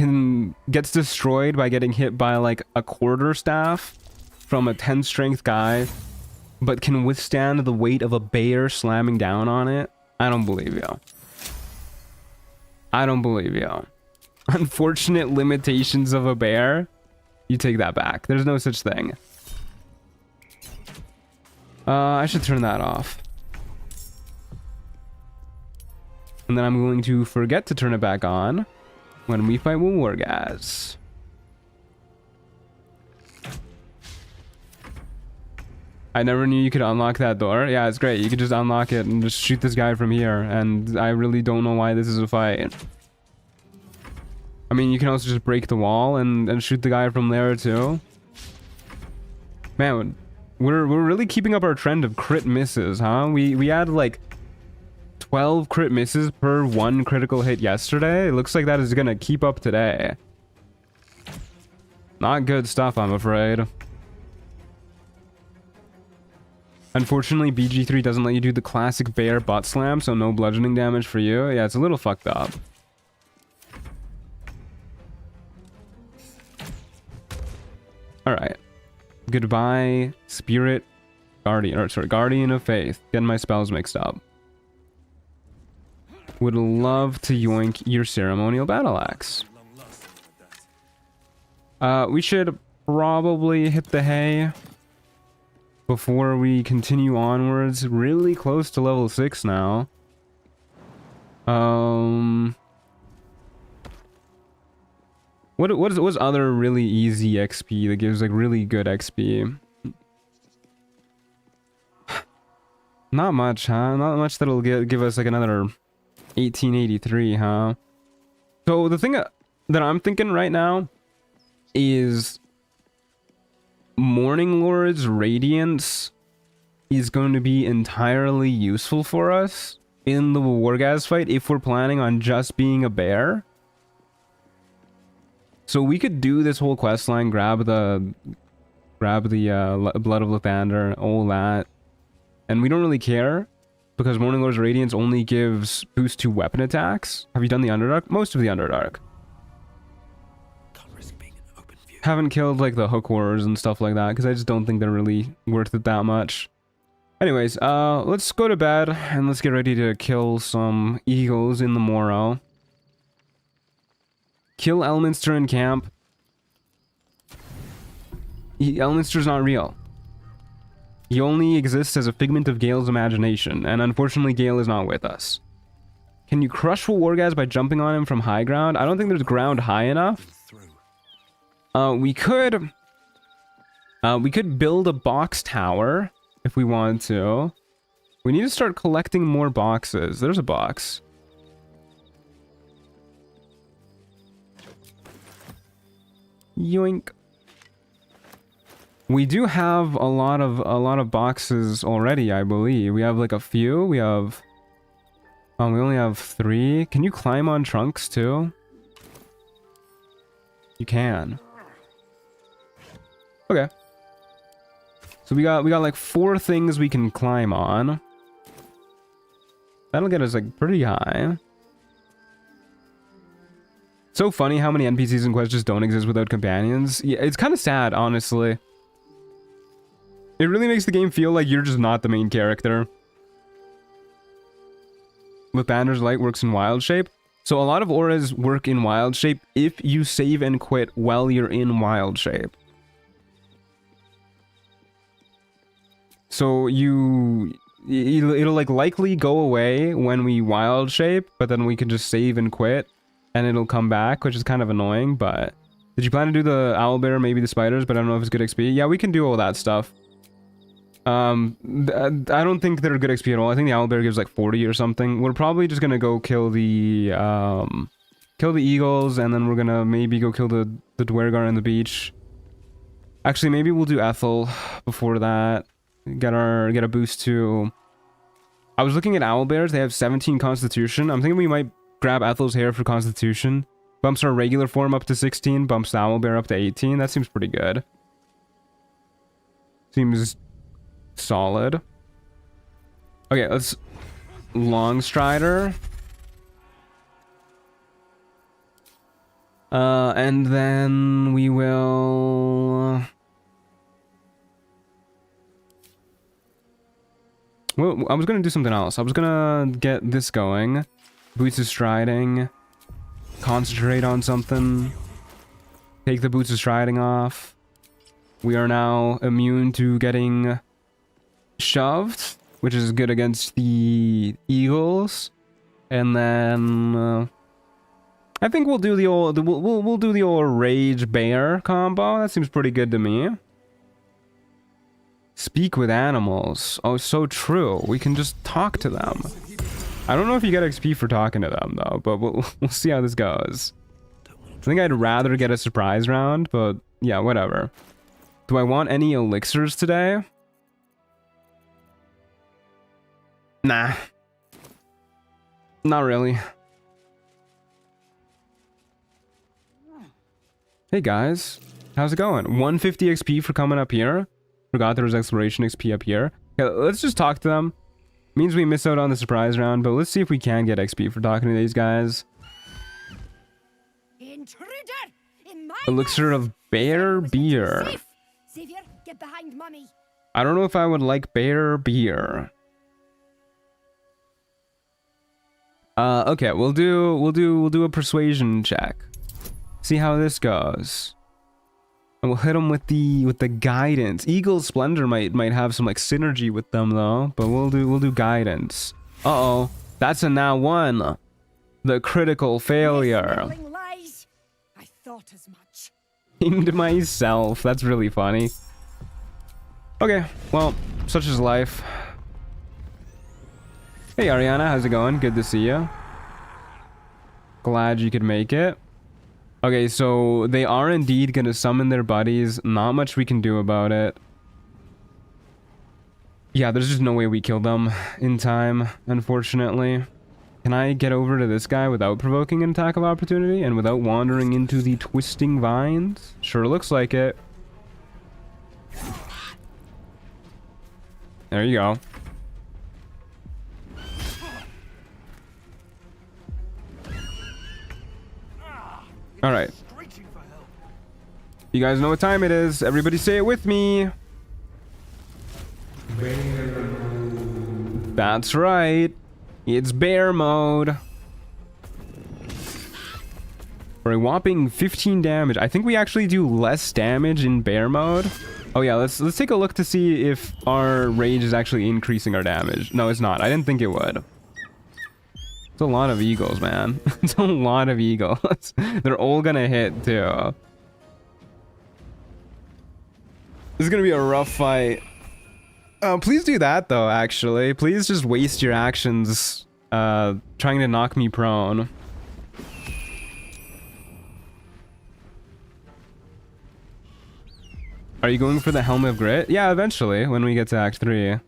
gets destroyed by getting hit by like a quarterstaff from a 10 strength guy, but can withstand the weight of a bear slamming down on it? I don't believe you. I don't believe you. Unfortunate limitations of a bear? You take that back. There's no such thing. I should turn that off. And then I'm going to forget to turn it back on when we fight Wargaz. I never knew you could unlock that door. Yeah, it's great. You could just unlock it and just shoot this guy from here. And I really don't know why this is a fight. I mean, you can also just break the wall and shoot the guy from there too. Man, we're really keeping up our trend of crit misses, huh? We had like 12 crit misses per 1 critical hit yesterday. It looks like that is gonna keep up today. Not good stuff, I'm afraid. Unfortunately, BG3 doesn't let you do the classic bear butt slam, so no bludgeoning damage for you. Yeah, it's a little fucked up. Alright. Goodbye, Spirit Guardian. Or, sorry, Guardian of Faith. Getting my spells mixed up. Would love to yoink your ceremonial battle axe. We should probably hit the hay before we continue onwards. Really close to level 6 now. What's other really easy XP that gives like really good XP? Not much, huh? Not much that'll give us like another 1883, huh? So the thing that I'm thinking right now is Morning Lord's Radiance is going to be entirely useful for us in the Wargaz fight if we're planning on just being a bear. So we could do this whole quest line, grab the Blood of Lathander, all that, and we don't really care because Morning Lord's Radiance only gives boost to weapon attacks. Have you done the Underdark? Most of the Underdark. Can't risk being in open view. Haven't killed like the hook wars and stuff like that because I just don't think they're really worth it that much. Anyways, let's go to bed and let's get ready to kill some eagles in the morrow. Kill Elminster in camp. Elminster's not real. He only exists as a figment of Gale's imagination, and unfortunately Gale is not with us. Can you crush Wargaz by jumping on him from high ground? I don't think there's ground high enough. We could build a box tower if we want to. We need to start collecting more boxes. There's a box. Yoink. We do have a lot of boxes already, I believe. We have like a few. We have we only have 3. Can you climb on trunks too? You can. Okay. So we got like 4 things we can climb on. That'll get us like pretty high. So funny how many NPCs in quests just don't exist without companions. Yeah, it's kind of sad, honestly. It really makes the game feel like you're just not the main character. Lathander's Light works in wild shape. So a lot of auras work in wild shape if you save and quit while you're in wild shape. So it'll like likely go away when we wild shape, but then we can just save and quit and it'll come back, which is kind of annoying. But did you plan to do the owlbear, maybe the spiders, but I don't know if it's good XP? Yeah, we can do all that stuff. I don't think they're good XP at all. I think the owlbear gives like 40 or something. We're probably just gonna go kill the eagles, and then we're gonna maybe go kill the dwergar on the beach. Actually, maybe we'll do Ethel before that. Get a boost to... I was looking at owlbears. They have 17 constitution. I'm thinking we might grab Ethel's hair for constitution. Bumps our regular form up to 16. Bumps the owlbear up to 18. That seems pretty good. Seems solid. Okay, let's... Longstrider. And then we will... Well, I was gonna do something else. I was gonna get this going. Boots of Striding. Concentrate on something. Take the Boots of Striding off. We are now immune to getting shoved, which is good against the eagles. And then I think we'll do the old we'll do the old Rage Bear combo. That seems pretty good to me. Speak with animals. Oh, so true. We can just talk to them. I don't know if you get XP for talking to them, though, but we'll see how this goes. I think I'd rather get a surprise round, but yeah, whatever. Do I want any elixirs today? Nah. Not really. Hey guys, how's it going? 150 XP for coming up here. Forgot there was exploration XP up here. Okay, let's just talk to them. Means we miss out on the surprise round, but let's see if we can get XP for talking to these guys. Intruder! In my Elixir of Bear Beer. Savior, get behind Mummy. I don't know if I would like Bear Beer. Okay, we'll do a persuasion check. See how this goes. And we'll hit them with the guidance. Eagle Splendor might have some like synergy with them though, but we'll do guidance. Uh-oh. That's a now 1. The critical failure. Lies. I thought as much. Named myself. That's really funny. Okay, well, such is life. Hey Ariana, how's it going? Good to see you. Glad you could make it. Okay, so they are indeed gonna summon their buddies. Not much we can do about it. Yeah, there's just no way we kill them in time, unfortunately. Can I get over to this guy without provoking an attack of opportunity and without wandering into the twisting vines? Sure looks like it. There you go. All right. You guys know what time it is. Everybody say it with me. That's right. It's bear mode. For a whopping 15 damage. I think we actually do less damage in bear mode. Oh yeah, let's take a look to see if our rage is actually increasing our damage. No, it's not. I didn't think it would. It's a lot of eagles, man. It's a lot of eagles. They're all gonna hit too. This is gonna be a rough fight. Please do that though, actually. Please just waste your actions trying to knock me prone. Are you going for the Helm of Grit? Yeah, eventually, when we get to Act 3.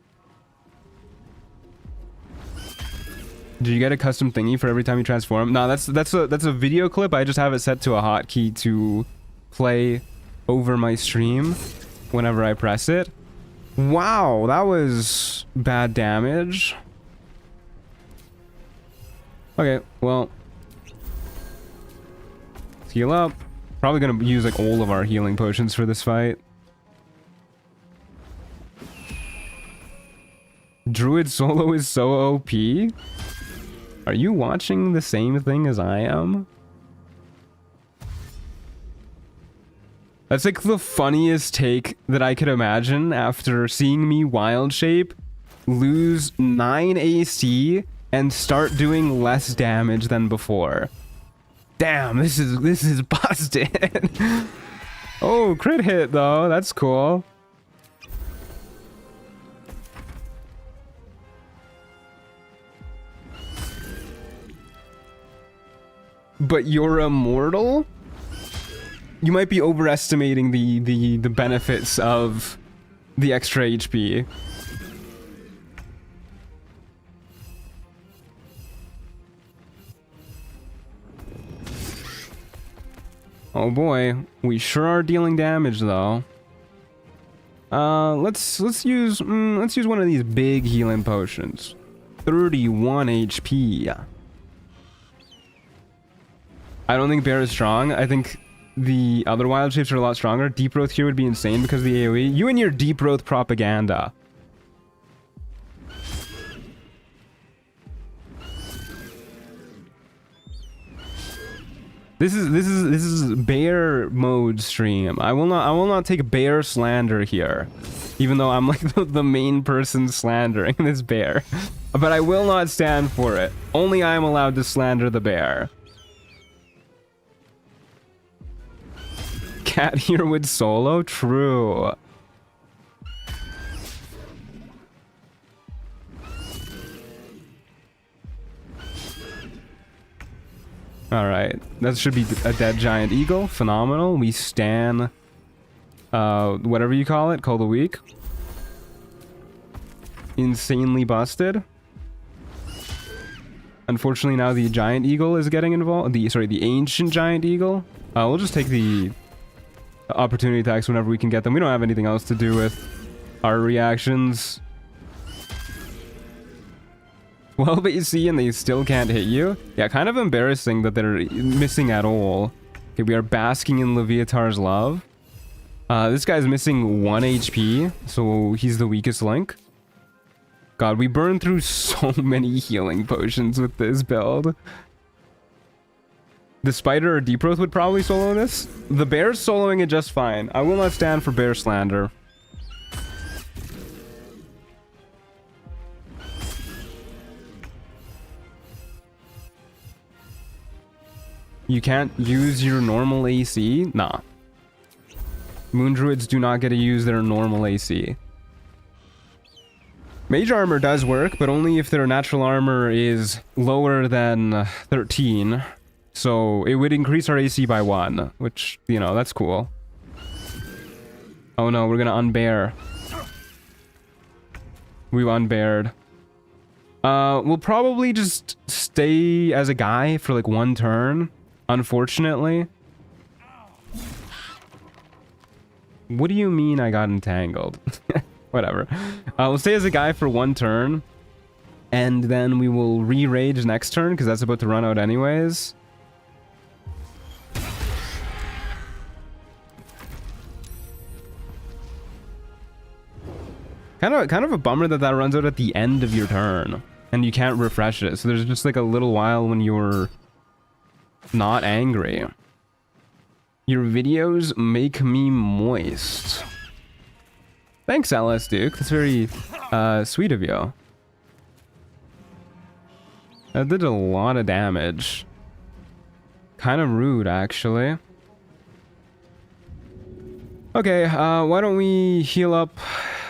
Do you get a custom thingy for every time you transform? No, that's a video clip. I just have it set to a hotkey to play over my stream whenever I press it. Wow, that was bad damage. Okay, well, let's heal up. Probably gonna use like all of our healing potions for this fight. Druid solo is so OP. Are you watching the same thing as I am? That's like the funniest take that I could imagine after seeing me wild shape, lose 9 AC, and start doing less damage than before. Damn, this is busted. Oh, crit hit though. That's cool. But you're immortal? You might be overestimating the benefits of the extra HP. Oh boy, we sure are dealing damage though. Let's use one of these big healing potions. 31 HP. I don't think bear is strong. I think the other wild shapes are a lot stronger. Deep growth here would be insane because of the AoE. You and your deep growth propaganda. This is bear mode stream. I will not take bear slander here, even though I'm like the main person slandering this bear. But I will not stand for it. Only I am allowed to slander the bear. Cat here would solo? True. Alright, that should be a dead giant eagle. Phenomenal. We stan whatever you call it, the week. Insanely busted. Unfortunately now the giant eagle is getting involved. The ancient giant eagle. We'll just take the opportunity attacks whenever we can get them. We don't have anything else to do with our reactions. 12 AC and they still can't hit you? Yeah, kind of embarrassing that they're missing at all. Okay, we are basking in Leviatar's love. This guy's missing 1 HP, so he's the weakest link. God, we burned through so many healing potions with this build. The spider or deep growth would probably solo this. The bear's soloing it just fine. I will not stand for bear slander. You can't use your normal AC? Nah. Moon Druids do not get to use their normal AC. Mage armor does work, but only if their natural armor is lower than 13. So it would increase our AC by 1, which, you know, that's cool. Oh no, we're gonna unbear. We've unbeared. We'll probably just stay as a guy for like 1 turn, unfortunately. What do you mean I got entangled? Whatever. We'll stay as a guy for 1 turn, and then we will re-rage next turn, because that's about to run out anyways. Kind of a bummer that that runs out at the end of your turn, and you can't refresh it. So there's just like a little while when you're not angry. Your videos make me moist. Thanks, LS Duke. That's very sweet of you. That did a lot of damage. Kind of rude, actually. Okay, why don't we heal up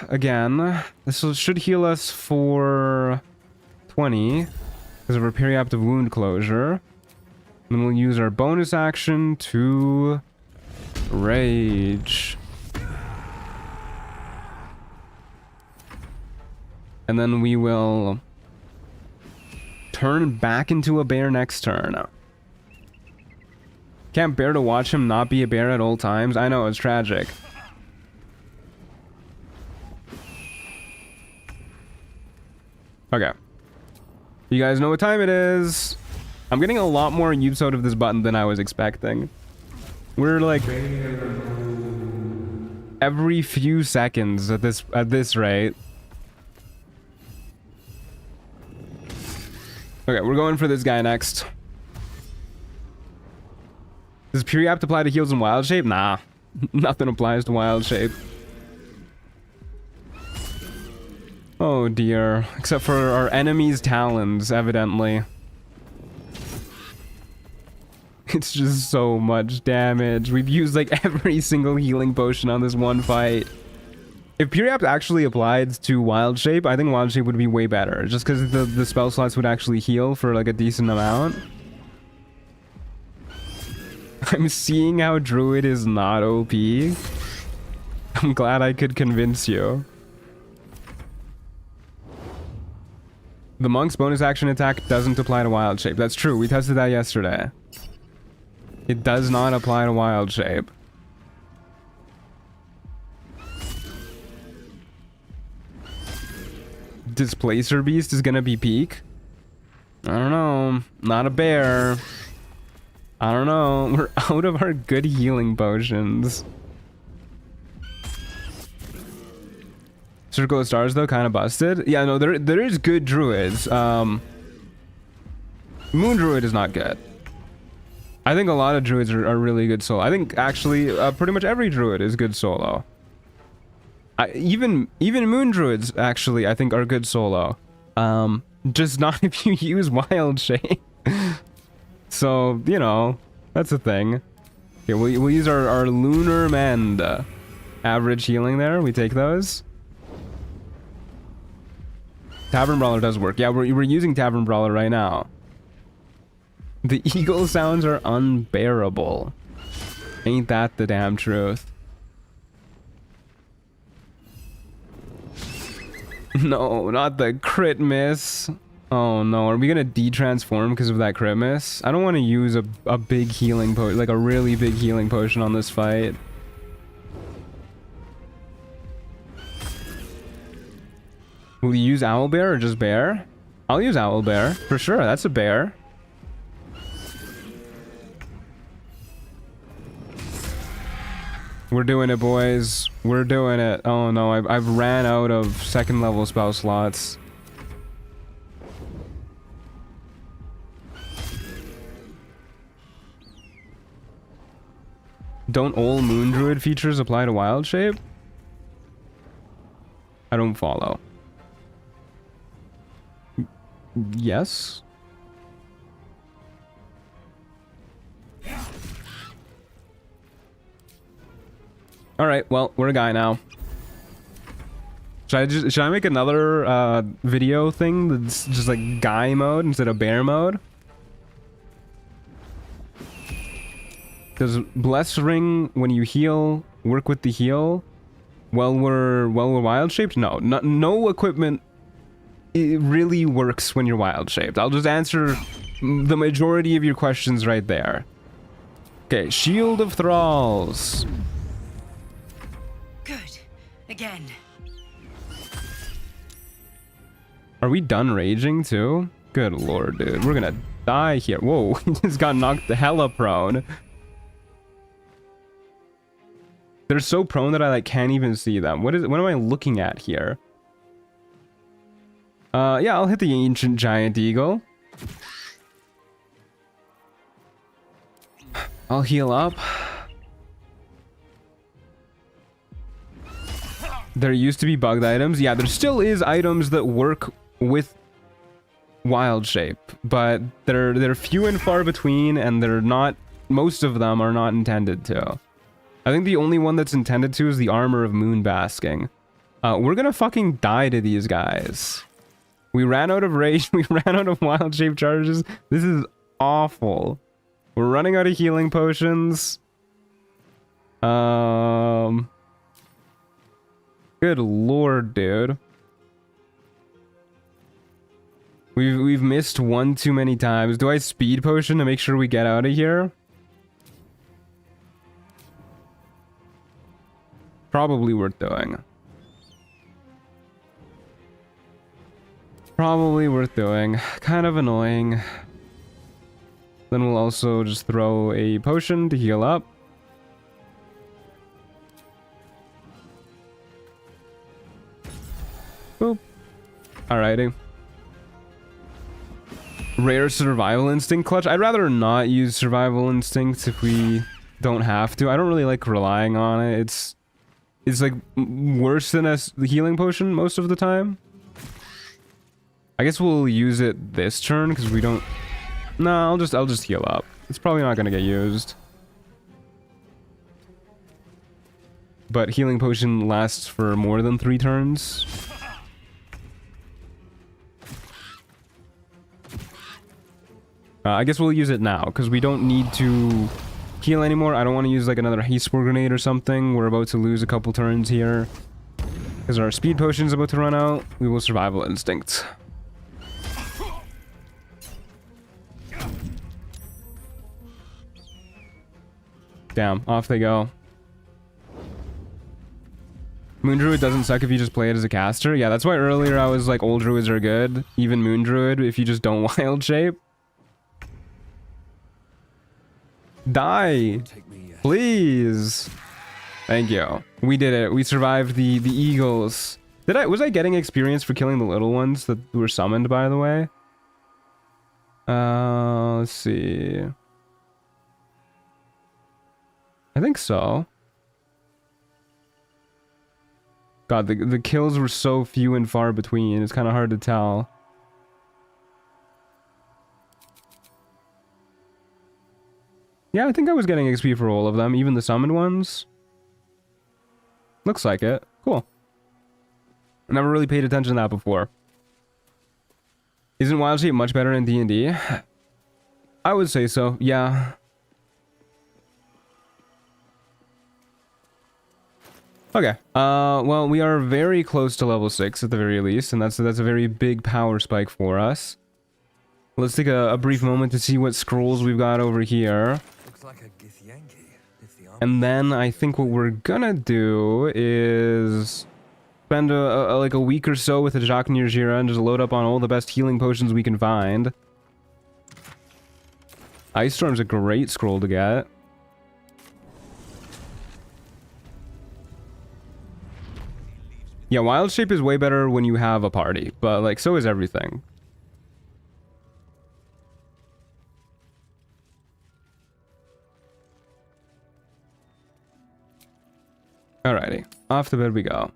again? This should heal us for 20 because of our periaptive wound closure. Then we'll use our bonus action to rage. And then we will turn back into a bear next turn. Can't bear to watch him not be a bear at all times. I know, it's tragic. Okay. You guys know what time it is. I'm getting a lot more use out of this button than I was expecting. We're like every few seconds at this rate. Okay, we're going for this guy next. Does Periapt apply to heals in Wild Shape? Nah. Nothing applies to Wild Shape. Oh dear. Except for our enemy's talons, evidently. It's just so much damage. We've used like every single healing potion on this one fight. If Periapt actually applied to Wild Shape, I think Wild Shape would be way better. Just because the spell slots would actually heal for like a decent amount. I'm seeing how Druid is not OP. I'm glad I could convince you. The Monk's bonus action attack doesn't apply to Wild Shape. That's true, we tested that yesterday. It does not apply to Wild Shape. Displacer Beast is gonna be peak? I don't know. Not a bear. I don't know. We're out of our good healing potions. Circle of Stars though, kind of busted. Yeah, no, there is good druids. Moon Druid is not good. I think a lot of druids are really good solo. I think actually pretty much every druid is good solo. Even Moon Druids actually I think are good solo. Just not if you use Wild Shape. So, you know, that's a thing. Okay, we'll use our Lunar Mend. Average healing there, we take those. Tavern Brawler does work. Yeah, we're using Tavern Brawler right now. The eagle sounds are unbearable. Ain't that the damn truth? No, not the crit miss. Oh no, are we gonna de-transform because of that crit miss? I don't want to use a big healing potion, like a really big healing potion on this fight. Will you use Owlbear or just bear? I'll use Owlbear, for sure, that's a bear. We're doing it, boys. We're doing it. Oh no, I've ran out of 2nd level spell slots. Don't all Moon Druid features apply to Wild Shape? I don't follow. Yes? All right, well, we're a guy now. Should I make another video thing that's just like guy mode instead of bear mode? Does Bless Ring when you heal work with the heal? While we're wild shaped? No equipment. It really works when you're wild shaped. I'll just answer the majority of your questions right there. Okay, Shield of Thralls. Good. Again. Are we done raging too? Good lord, dude. We're gonna die here. Whoa, he just got knocked the hella prone. They're so prone that I like can't even see them. What am I looking at here? Yeah, I'll hit the ancient giant eagle. I'll heal up. There used to be bugged items. Yeah, there still is items that work with wild shape, but they're few and far between, and they're not. Most of them are not intended to. I think the only one that's intended to is the armor of moon basking. We're gonna fucking die to these guys. We ran out of rage. We ran out of wild shape charges. This is awful. We're running out of healing potions. Good lord, dude. We've missed one too many times. Do I speed potion to make sure we get out of here? Probably worth doing. Probably worth doing. Kind of annoying. Then we'll also just throw a potion to heal up. Boop. Alrighty. Rare survival instinct clutch. I'd rather not use survival instincts if we don't have to. I don't really like relying on it. It's like worse than the healing potion most of the time. I guess we'll use it this turn because we don't. No, I'll just heal up. It's probably not gonna get used. But healing potion lasts for more than 3 turns. I guess we'll use it now because we don't need to heal anymore. I don't want to use like another haste spore grenade or something. We're about to lose a couple turns here because our speed potion's about to run out. We will survival instinct. Damn, off they go. Moon Druid doesn't suck if you just play it as a caster. Yeah, that's why earlier I was like, old druids are good. Even Moon Druid if you just don't wild shape. Die, please. Thank you. We did it. We survived the eagles. Was I getting experience for killing the little ones that were summoned, by the way? Let's see. I think so. God, the kills were so few and far between. It's kind of hard to tell. Yeah, I think I was getting XP for all of them, even the summoned ones. Looks like it. Cool. I never really paid attention to that before. Isn't Wild Shape much better in D&D? I would say so, yeah. Okay. Well, we are very close to level 6 at the very least, and that's a very big power spike for us. Let's take a brief moment to see what scrolls we've got over here. Looks like a Githyanki. And then I think what we're gonna do is spend like a week or so with the Jacques Nirjira and just load up on all the best healing potions we can find. Ice Storm's a great scroll to get. Yeah, Wild Shape is way better when you have a party, but like so is everything. Alrighty, off to bed we go.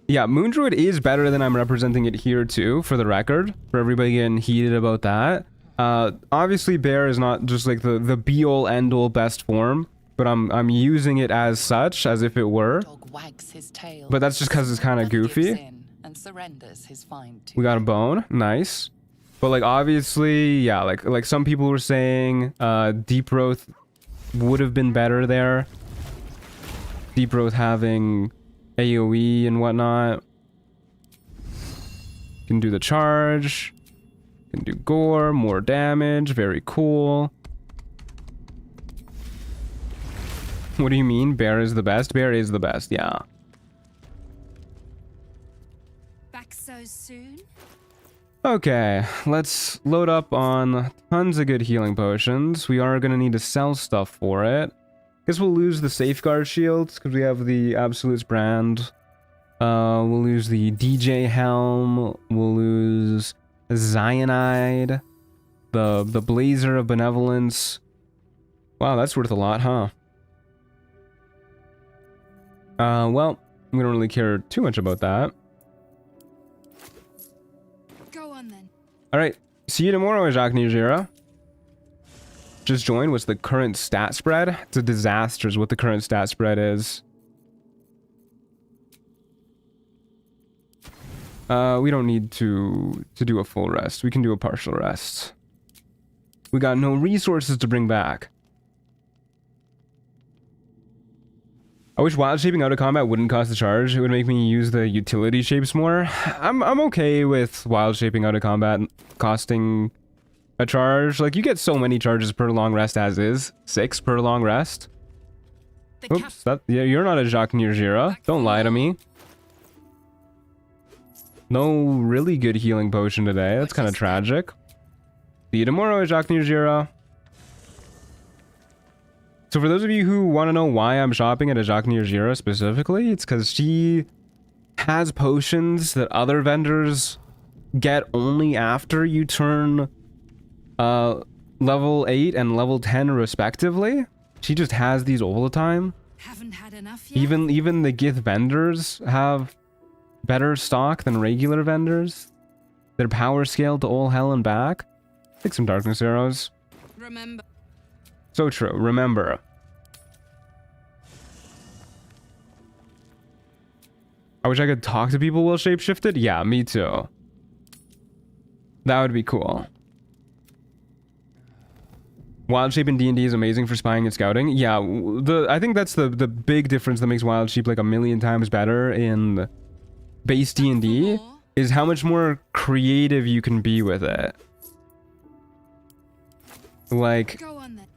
Yeah, Moon Druid is better than I'm representing it here too, for the record. For everybody getting heated about that. Obviously bear is not just like the be-all end-all best form, but I'm using it as such, as if it were. Dog wags his tail. But that's just because it's kind of Gives goofy. in and surrenders his fine tooth. We got a bone, nice. But like obviously, yeah, like some people were saying, deep growth would have been better there. Deep growth having AoE and whatnot. Can do the charge. Can do gore, more damage, very cool. What do you mean? Bear is the best? Bear is the best, yeah. Back so soon? Okay, let's load up on tons of good healing potions. We are gonna need to sell stuff for it. Guess we'll lose the safeguard shields because we have the Absolute's brand. We'll lose the DJ helm. We'll lose Cyanide. The Blazer of Benevolence. Wow, that's worth a lot, huh? Well, we don't really care too much about that. Go on then. Alright, see you tomorrow, Jacques Nijira. Just joined. What's the current stat spread? It's a disaster is what the current stat spread is. We don't need to do a full rest. We can do a partial rest. We got no resources to bring back. I wish wild shaping out of combat wouldn't cost a charge. It would make me use the utility shapes more. I'm okay with wild shaping out of combat costing a charge. Like, you get so many charges per long rest as is. 6 per long rest. Oops, yeah, you're not a Jacques Nirjira. Don't lie to me. No really good healing potion today. That's kind of tragic. See you tomorrow, Jacques Nirjira. So for those of you who want to know why I'm shopping at a Jacques Nirjira specifically, it's because she has potions that other vendors get only after you turn level 8 and level 10 respectively. She just has these all the time. Haven't had enough yet? Even the Gith vendors have better stock than regular vendors. Their power scaled to all hell and back. Take some darkness arrows. Remember. So true. Remember. I wish I could talk to people while shapeshifted. Yeah, me too. That would be cool. Wild Shape in D&D is amazing for spying and scouting. Yeah, I think that's the big difference that makes Wild Shape like a million times better in base D&D is how much more creative you can be with it. Like, Go on then.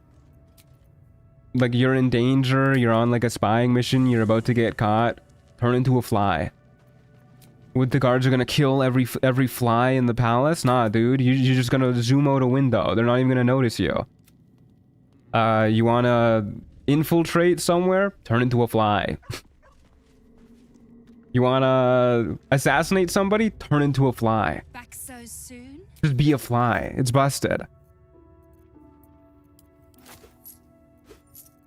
like you're in danger, you're on like a spying mission, you're about to get caught, turn into a fly. What, the guards are gonna kill every fly in the palace? Nah, dude, you're just gonna zoom out a window. They're not even gonna notice you. You wanna infiltrate somewhere? Turn into a fly. You wanna assassinate somebody? Turn into a fly. Back so soon? Just be a fly. It's busted.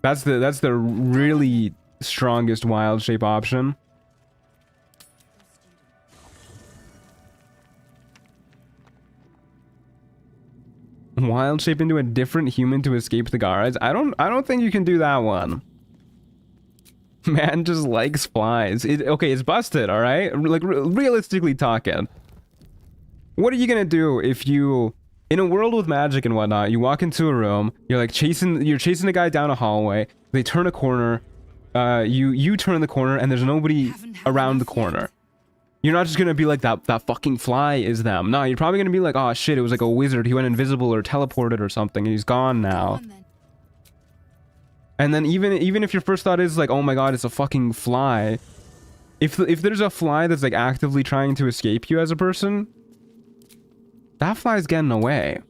That's the really strongest wild shape option. Wild shape into a different human to escape the guards. I don't think you can do that one. Man just likes flies. Okay, it's busted, all right? Like, realistically talking. What are you gonna do if you, in a world with magic and whatnot, you walk into a room, you're chasing a guy down a hallway, they turn a corner, you turn the corner, and there's nobody around the corner. You're not just gonna be like, that fucking fly is them. No, you're probably gonna be like, oh shit, it was like a wizard, he went invisible or teleported or something, and he's gone now. And then even if your first thought is like, oh my god, it's a fucking fly, if there's a fly that's like actively trying to escape you as a person, that fly's getting away.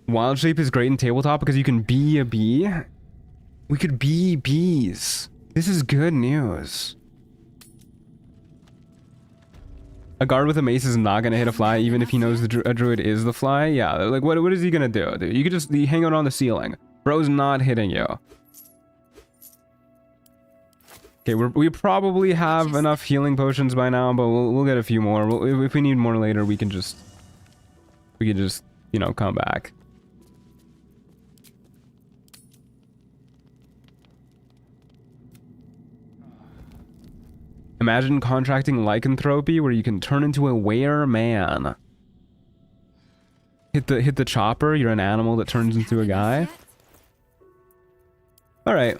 Wild shape is great in tabletop because you can be a bee. We could be bees. This is good news. A guard with a mace is not gonna hit a fly even if he knows a druid is the fly. Yeah, like what is he gonna do? Dude, you could just hang out on the ceiling. Bro's not hitting you. Okay, we probably have enough healing potions by now, but we'll get a few more. If we need more later, we can just you know, come back. Imagine contracting lycanthropy where you can turn into a were-man. Hit the chopper, you're an animal that turns into a guy. Alright.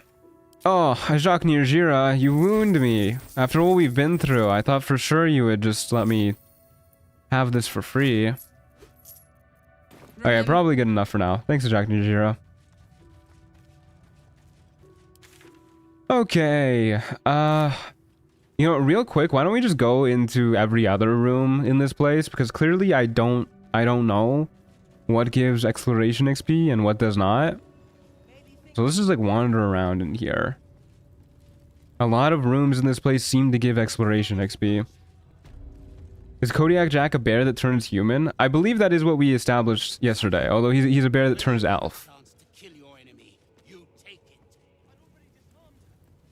Oh, Jacques Nirjira, you wound me. After all we've been through, I thought for sure you would just let me have this for free. Okay, probably good enough for now. Thanks, Jacques Nirjira. Okay, you know, real quick, why don't we just go into every other room in this place? Because clearly I don't know what gives exploration XP and what does not. So let's just like wander around in here. A lot of rooms in this place seem to give exploration XP. Is Kodiak Jack a bear that turns human? I believe that is what we established yesterday, although he's a bear that turns elf.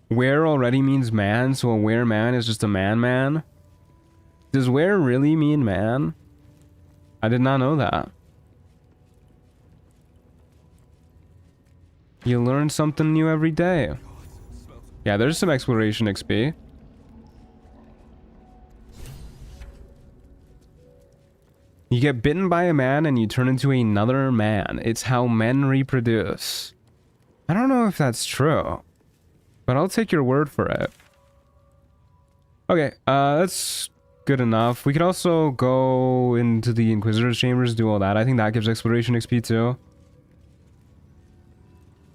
Were already means man, so a were man is just a man. Does were really mean man? I did not know that. You learn something new every day. Yeah, there's some exploration XP. You get bitten by a man and you turn into another man. It's how men reproduce. I don't know if that's true, but I'll take your word for it. Okay, that's good enough. We could also go into the Inquisitor's Chambers, do all that. I think that gives exploration XP too.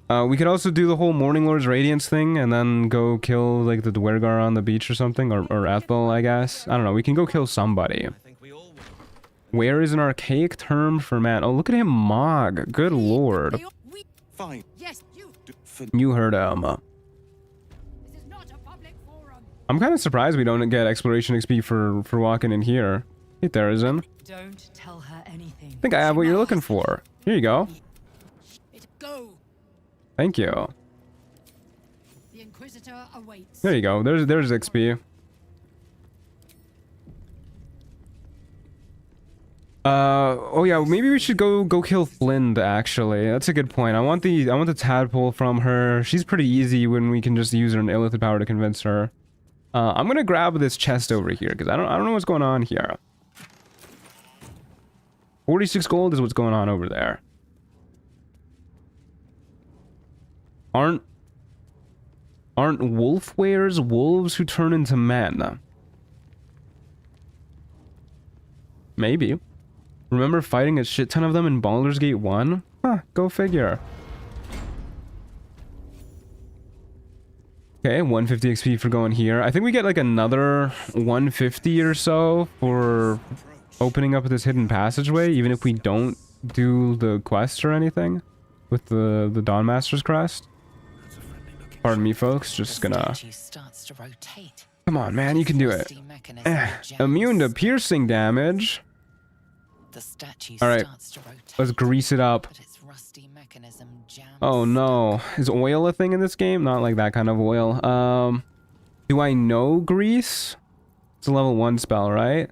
We could also do the whole Morning Lord's Radiance thing and then go kill like the Dwergar on the beach or something, or Ethel, I guess. I don't know, we can go kill somebody. Where is an archaic term for man? Oh, look at him mog. Good lord. Fine. Yes, You heard him. this is not a public forum. I'm kind of surprised we don't get exploration XP for walking in here. Hey, there is him. Don't tell her anything. I think I have what you're looking for. Here you go. Go. Thank you. The Inquisitor awaits. There you go. There's XP. Oh yeah, maybe we should go kill Flind, actually. That's a good point. I want the tadpole from her. She's pretty easy when we can just use her Illithid power to convince her. I'm gonna grab this chest over here because I don't know what's going on here. 46 gold is what's going on over there. Aren't wolf wares wolves who turn into men? Maybe. Remember fighting a shit ton of them in Baldur's Gate 1? Huh, go figure. Okay, 150 XP for going here. I think we get like another 150 or so for opening up this hidden passageway, even if we don't do the quest or anything with the Dawnmaster's crest. Pardon me, folks. Just gonna... Come on, man. You can do it. Immune to piercing damage. Alright. Let's grease it up. Oh, no. Is oil a thing in this game? Not like that kind of oil. Do I know grease? It's a level 1 spell, right?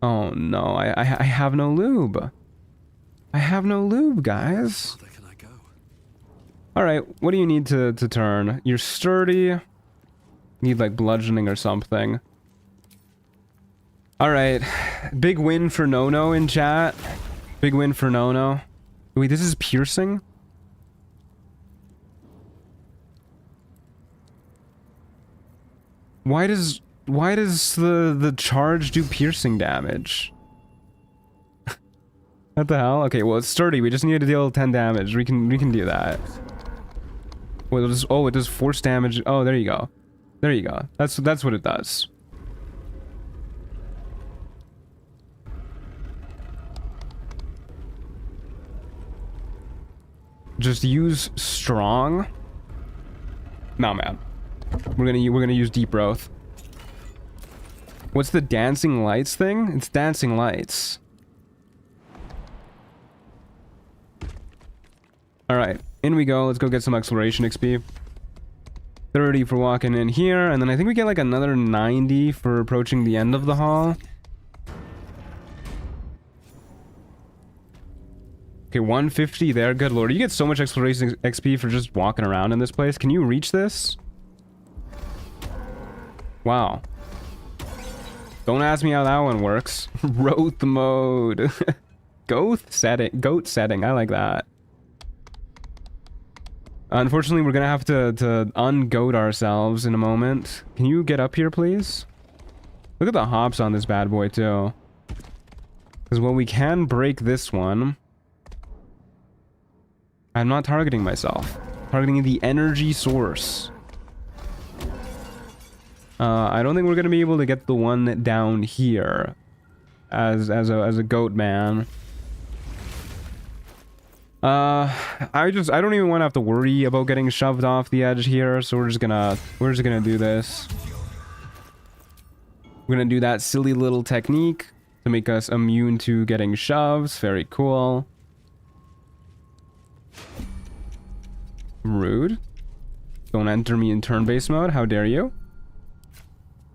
Oh, no. I have no lube. I have no lube, guys. Alright, what do you need to turn? You're sturdy. Need like bludgeoning or something. Alright. Big win for Nono in chat. Big win for Nono. Wait, this is piercing? Why does the charge do piercing damage? What the hell? Okay, well it's sturdy. We just need to deal 10 damage. We can do that. Well, it does force damage. Oh, there you go. There you go. That's what it does. Just use strong. Nah, man. We're gonna use deep growth. What's the dancing lights thing? It's dancing lights. All right. In we go. Let's go get some exploration XP. 30 for walking in here, and then I think we get like another 90 for approaching the end of the hall. Okay, 150 there. Good lord, you get so much exploration XP for just walking around in this place. Can you reach this? Wow. Don't ask me how that one works. Roth mode. Goat setting. I like that. Unfortunately, we're gonna have to ungoat ourselves in a moment. Can you get up here, please? Look at the hops on this bad boy, too. Because, well, we can break this one. I'm not targeting myself. Targeting the energy source. I don't think we're gonna be able to get the one down here as a goat man. I don't even want to have to worry about getting shoved off the edge here, so we're just gonna do this. We're gonna do that silly little technique to make us immune to getting shoves. Very cool. Rude. Don't enter me in turn-based mode. How dare you?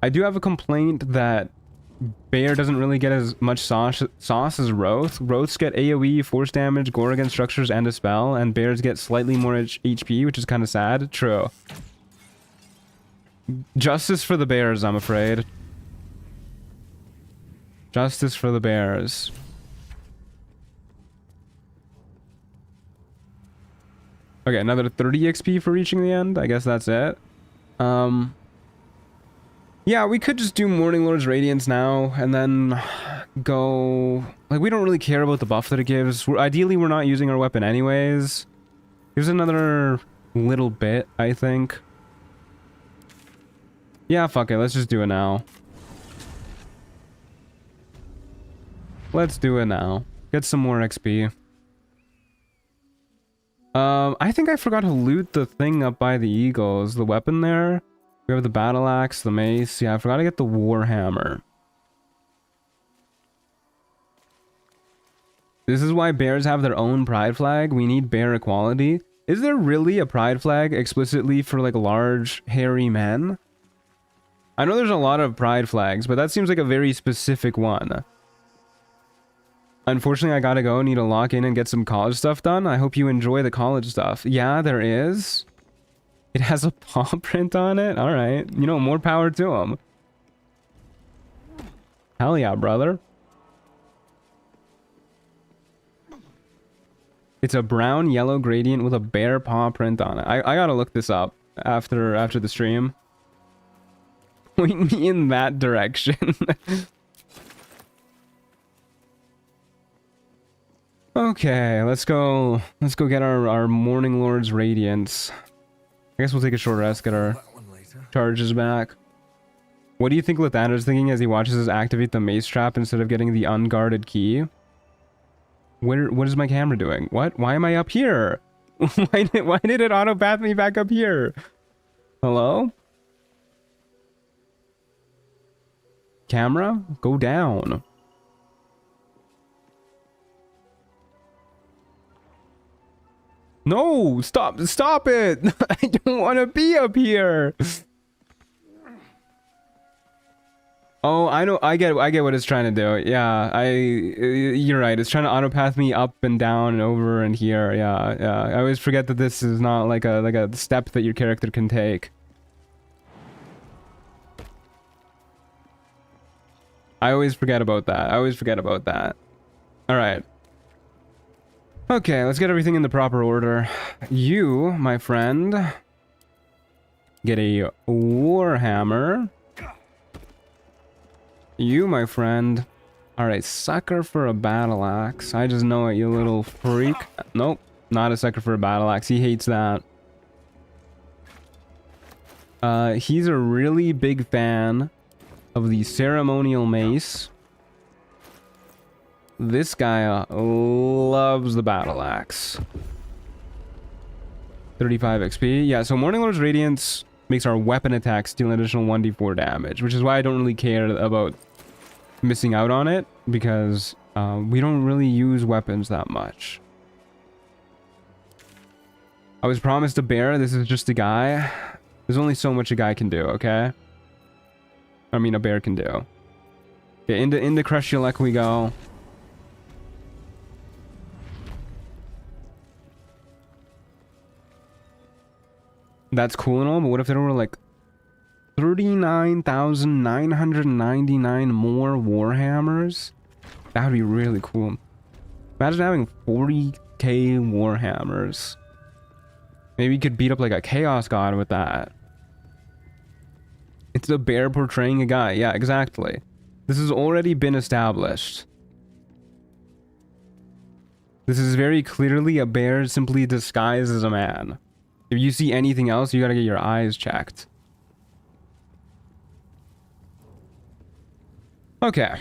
I do have a complaint that Bear doesn't really get as much sauce as Roth. Roths get AoE, force damage, gore against structures, and a spell, and Bears get slightly more HP, which is kind of sad. True. Justice for the Bears, I'm afraid. Justice for the Bears. Okay, another 30 XP for reaching the end. I guess that's it. Yeah, we could just do Morning Lord's Radiance now, and then go... Like, we don't really care about the buff that it gives. Ideally, we're not using our weapon anyways. Here's another little bit, I think. Yeah, fuck it. Let's just do it now. Let's do it now. Get some more XP. I think I forgot to loot the thing up by the eagles. The weapon there. We have the battle axe, the mace. Yeah, I forgot to get the warhammer. This is why bears have their own pride flag. We need bear equality. Is there really a pride flag explicitly for like large, hairy men? I know there's a lot of pride flags, but that seems like a very specific one. Unfortunately, I gotta go. Need to lock in and get some college stuff done. I hope you enjoy the college stuff. Yeah, there is. It has a paw print on it? Alright. You know, more power to him. Hell yeah, brother. It's a brown yellow gradient with a bear paw print on it. I gotta look this up after the stream. Point me in that direction. Okay, let's go get our Morning Lord's Radiance. I guess we'll take a short rest, get our charges back. What do you think Lathander's thinking as he watches us activate the mace trap instead of getting the unguarded key? What is my camera doing? What? Why am I up here? Why did it auto-path me back up here? Hello? Camera? Go down. No! Stop it! I don't want to be up here! Oh, I know, I get what it's trying to do. Yeah, you're right. It's trying to auto-path me up and down and over and here. Yeah. I always forget that this is not like a step that your character can take. I always forget about that. Alright. Okay, let's get everything in the proper order. You, my friend, get a warhammer. You, my friend, are a sucker for a battle axe. I just know it, you little freak. Nope, not a sucker for a battle axe. He hates that. He's a really big fan of the ceremonial mace. This guy loves the battle axe. 35 XP. Yeah, so Morning Lord's Radiance makes our weapon attacks deal an additional 1d4 damage, which is why I don't really care about missing out on it, because we don't really use weapons that much. I was promised a bear. This is just a guy. There's only so much a guy can do, okay? I mean, a bear can do. Okay, into Kreshulek we go. That's cool and all, but what if there were like 39,999 more Warhammers? That would be really cool. Imagine having 40k Warhammers. Maybe you could beat up like a Chaos God with that. It's a bear portraying a guy. Yeah, exactly. This has already been established. This is very clearly a bear simply disguised as a man. If you see anything else, you gotta get your eyes checked. Okay,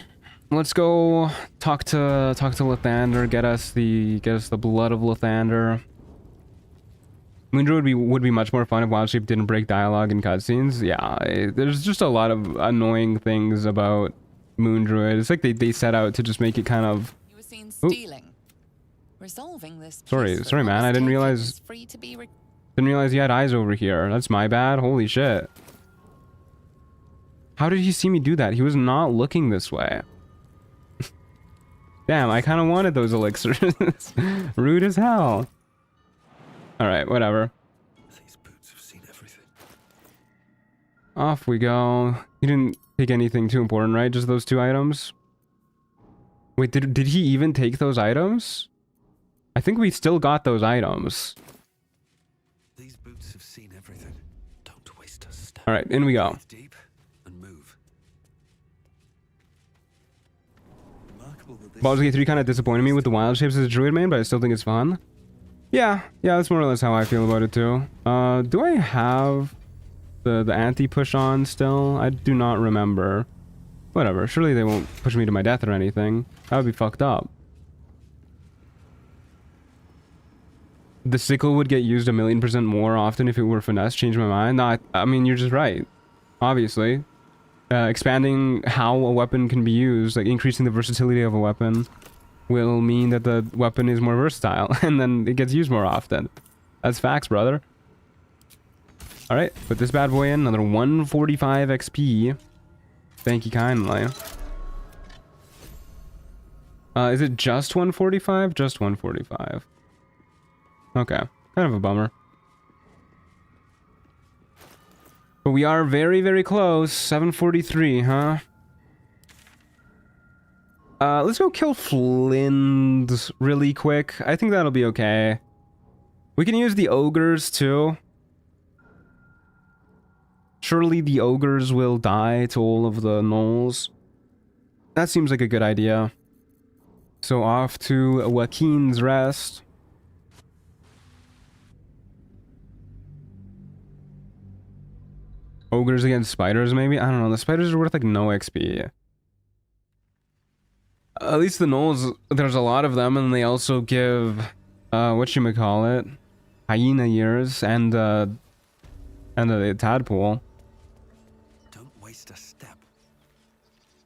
let's go talk to Lathander. Get us the blood of Lathander. Moondruid would be much more fun if Wildshape didn't break dialogue and cutscenes. Yeah, there's just a lot of annoying things about Moondruid. It's like they set out to just make it kind of. You were seen stealing. Resolving this. Sorry, man. I didn't realize. Didn't realize you had eyes over here. That's my bad. Holy shit. How did he see me do that? He was not looking this way. Damn, I kind of wanted those elixirs. Rude as hell. Alright, whatever. These boots have seen everything. Off we go. He didn't take anything too important, right? Just those 2 items? Wait, did he even take those items? I think we still got those items. These boots have seen everything. Don't waste a step. Alright, in we go. Breathe deep and move. Remarkable that this Baldur's Gate 3 kind of disappointed me with the wild shapes as a druid main, but I still think it's fun. Yeah, that's more or less how I feel about it too. Do I have the anti-push on still? I do not remember. Whatever, surely they won't push me to my death or anything. That would be fucked up. The sickle would get used 1,000,000% more often if it were finesse. Change my mind. No, I mean, you're just right. Obviously. Expanding how a weapon can be used, like increasing the versatility of a weapon, will mean that the weapon is more versatile, and then it gets used more often. That's facts, brother. Alright, put this bad boy in. Another 145 XP. Thank you kindly. Is it just 145? Just 145. Okay, kind of a bummer. But we are very, very close. 743, huh? Let's go kill Flind really quick. I think that'll be okay. We can use the ogres too. Surely the ogres will die to all of the gnolls. That seems like a good idea. So off to Joaquin's Rest. Ogres against spiders, maybe? I don't know. The spiders are worth like no XP. At least the gnolls, there's a lot of them, and they also give, whatchamacallit, hyena ears, and the tadpole. Don't waste a step.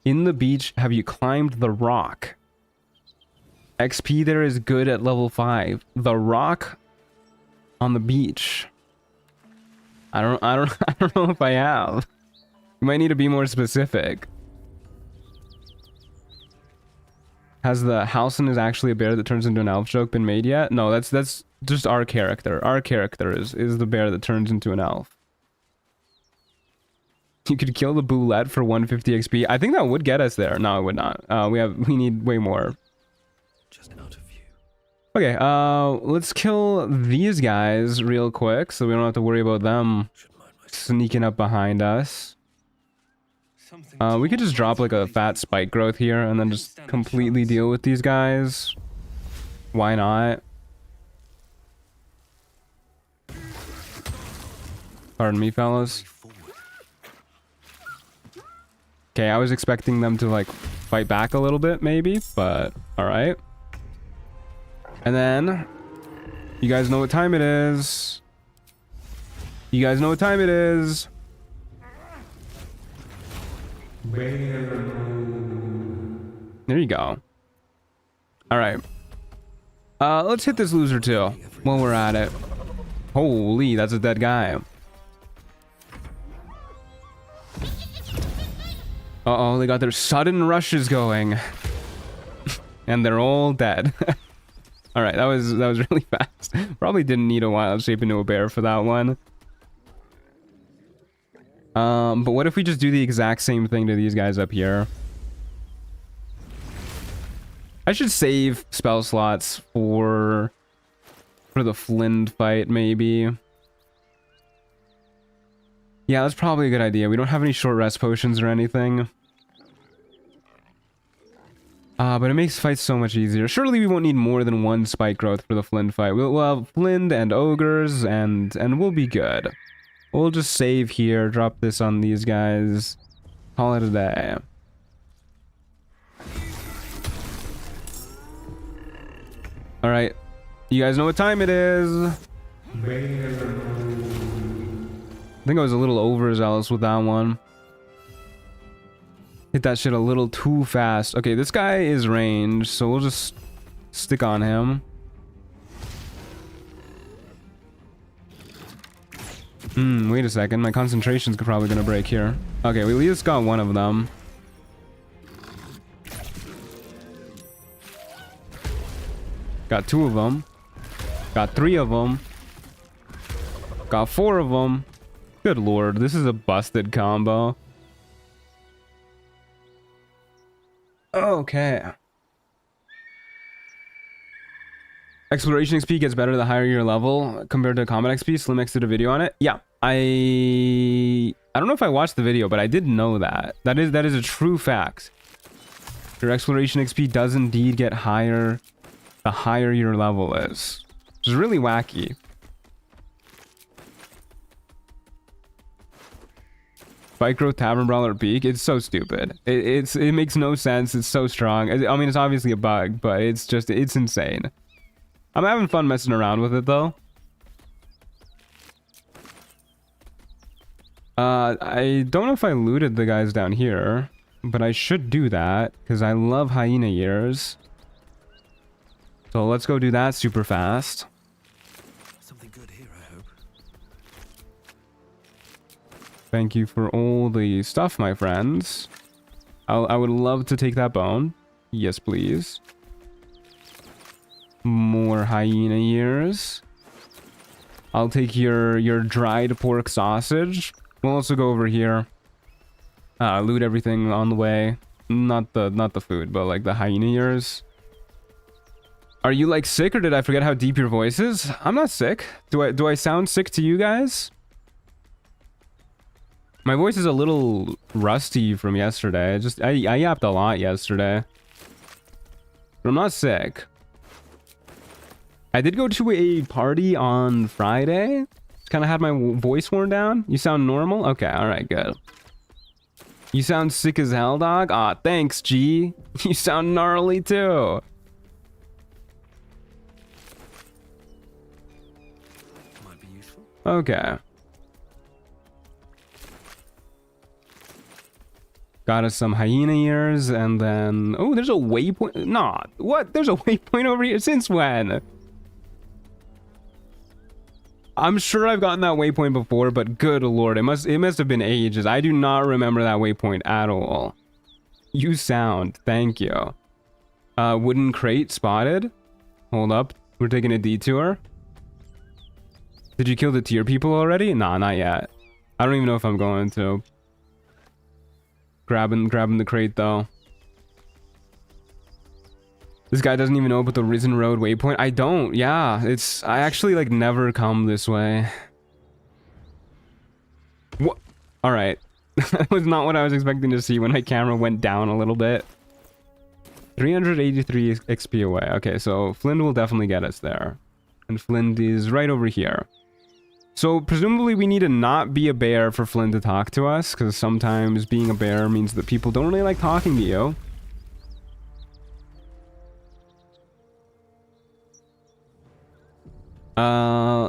In the beach, have you climbed the rock? XP there is good at level 5. The rock on the beach. I don't know if I have. You might need to be more specific. Has the Halcyon is actually a bear that turns into an elf joke been made yet? No, that's just our character. Our character is the bear that turns into an elf. You could kill the Boulette for 150 XP. I think that would get us there. No, it would not. We need way more. Just out of view. Okay, let's kill these guys real quick so we don't have to worry about them sneaking up behind us. We could just drop like a fat spike growth here and then just completely deal with these guys. Why not? Pardon me, fellas. Okay, I was expecting them to like fight back a little bit maybe, but alright. And then, you guys know what time it is. You guys know what time it is. There you go. Alright. Let's hit this loser too, while we're at it. Holy, that's a dead guy. Uh-oh, they got their sudden rushes going. And they're all dead. Alright, that was really fast. Probably didn't need a wild shape into a bear for that one. But what if we just do the exact same thing to these guys up here? I should save spell slots for the Flind fight, maybe. Yeah, that's probably a good idea. We don't have any short rest potions or anything. But it makes fights so much easier. Surely we won't need more than one spike growth for the Flind fight. We'll have Flind and ogres, and we'll be good. We'll just save here, drop this on these guys, call it a day. Alright, you guys know what time it is. I think I was a little overzealous with that one. Hit that shit a little too fast. Okay, this guy is ranged, so we'll just stick on him. Wait a second. My concentration's probably gonna break here. Okay, we at least got one of them. Got two of them. Got three of them. Got four of them. Good lord, this is a busted combo. Okay. Exploration XP gets better the higher your level compared to combat XP. Slim X did a video on it. Yeah, I don't know if I watched the video, but I did know that. That is a true fact. Your exploration XP does indeed get higher the higher your level is. Which is really wacky. Spike growth tavern brawler peak. It's so stupid. It makes no sense. It's so strong. I mean, it's obviously a bug, but it's insane. I'm having fun messing around with it though. I don't know if I looted the guys down here, but I should do that because I love hyena ears. So let's go do that super fast. Something good here, I hope. Thank you for all the stuff, my friends. I would love to take that bone. Yes, please. More hyena ears. I'll take your dried pork sausage. We'll also go over here. Loot everything on the way. Not the food, but like the hyena ears. Are you like sick, or did I forget how deep your voice is? I'm not sick. Do I sound sick to you guys? My voice is a little rusty from yesterday. I yapped a lot yesterday. But I'm not sick. I did go to a party on Friday. Kind of had my voice worn down. You sound normal? Okay, alright, good. You sound sick as hell, dog? Aw, thanks, G. You sound gnarly too. Might be useful. Okay. Got us some hyena ears, and then... Oh, there's a waypoint. Nah, what? There's a waypoint over here? Since when? I'm sure I've gotten that waypoint before, but good lord, it must have been ages. I do not remember that waypoint at all. You sound. Thank you. Wooden crate spotted. Hold up. We're taking a detour. Did you kill the tier people already? Nah, not yet. I don't even know if I'm going to. Grabbing the crate though. This guy doesn't even know about the Risen Road waypoint. I don't. Yeah, I actually like never come this way. What? All right. That was not what I was expecting to see when my camera went down a little bit. 383 XP away. Okay, so Flind will definitely get us there. And Flind is right over here. So presumably we need to not be a bear for Flind to talk to us, because sometimes being a bear means that people don't really like talking to you.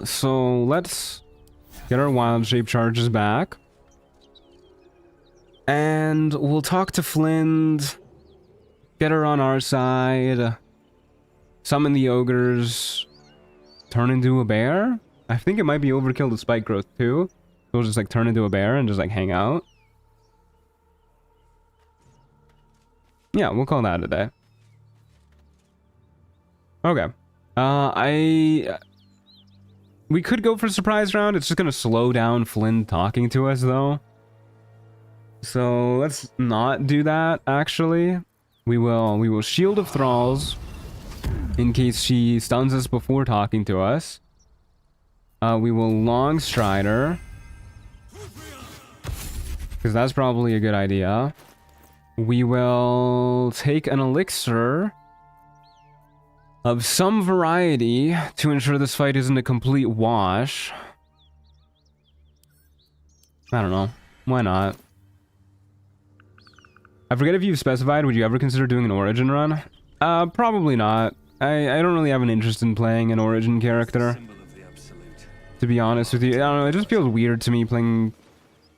So let's get our wild shape charges back. And we'll talk to Flind. Get her on our side. Summon the ogres. Turn into a bear? I think it might be overkill to spike growth too. We'll just like turn into a bear and just like hang out. Yeah, we'll call that a day. Okay. We could go for a surprise round. It's just gonna slow down Flind talking to us, though. So let's not do that. Actually, we will Shield of Thralls in case she stuns us before talking to us. We will Long Strider because that's probably a good idea. We will take an elixir of some variety to ensure this fight isn't a complete wash. I don't know. Why not? I forget if you've specified, would you ever consider doing an origin run? Probably not. I don't really have an interest in playing an origin character. To be honest with you, I don't know, it just feels weird to me playing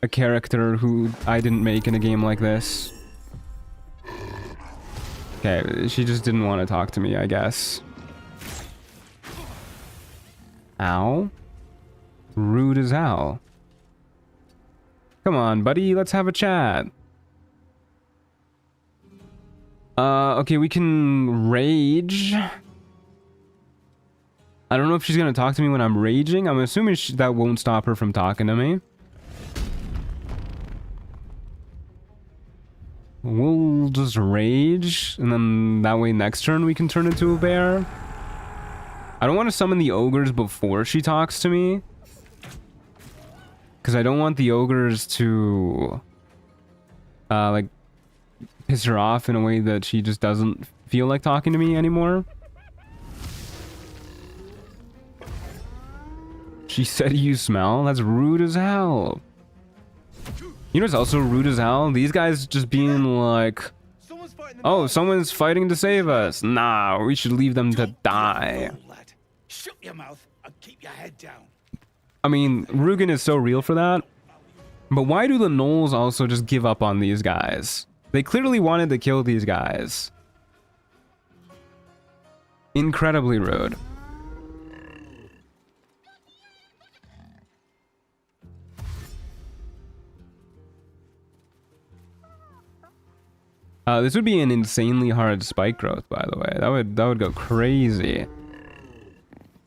a character who I didn't make in a game like this. Okay, she just didn't want to talk to me, I guess. Ow. Rude as hell. Come on, buddy, let's have a chat. Okay, we can rage. I don't know if she's gonna talk to me when I'm raging. I'm assuming that won't stop her from talking to me. We'll just rage, and then that way next turn we can turn into a bear. I don't want to summon the ogres before she talks to me, because I don't want the ogres to like piss her off in a way that she just doesn't feel like talking to me anymore. She said you smell? That's rude as hell. You know what's also rude as hell? These guys just being like, oh, someone's fighting to save us. Nah, we should leave them to die. Shut your mouth and keep your head down. I mean, Rugen is so real for that. But why do the gnolls also just give up on these guys? They clearly wanted to kill these guys. Incredibly rude. This would be an insanely hard spike growth, by the way. That would go crazy.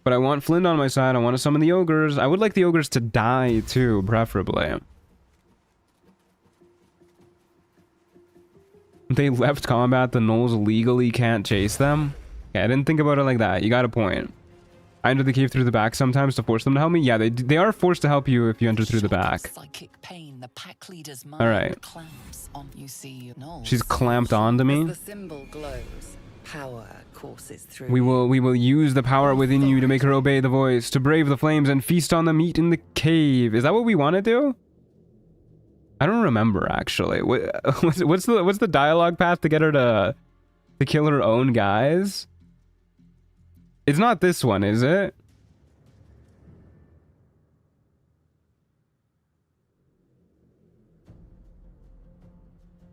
But I want Flind on my side. I want to summon the ogres. I would like the ogres to die too, preferably. They left combat. The gnolls legally can't chase them. Okay, I didn't think about it like that. You got a point. I enter the cave through the back sometimes to force them to help me. Yeah, they are forced to help you if you enter through the back. Psychic pain, the pack leader's mind all right. clamps on. You see, gnolls. She's clamped onto me. The symbol glows. Power courses through. We will use the power within you to make her obey the voice, to brave the flames and feast on the meat in the cave. Is that what we want to do? I don't remember actually. What's the dialogue path to get her to kill her own guys? It's not this one, is it?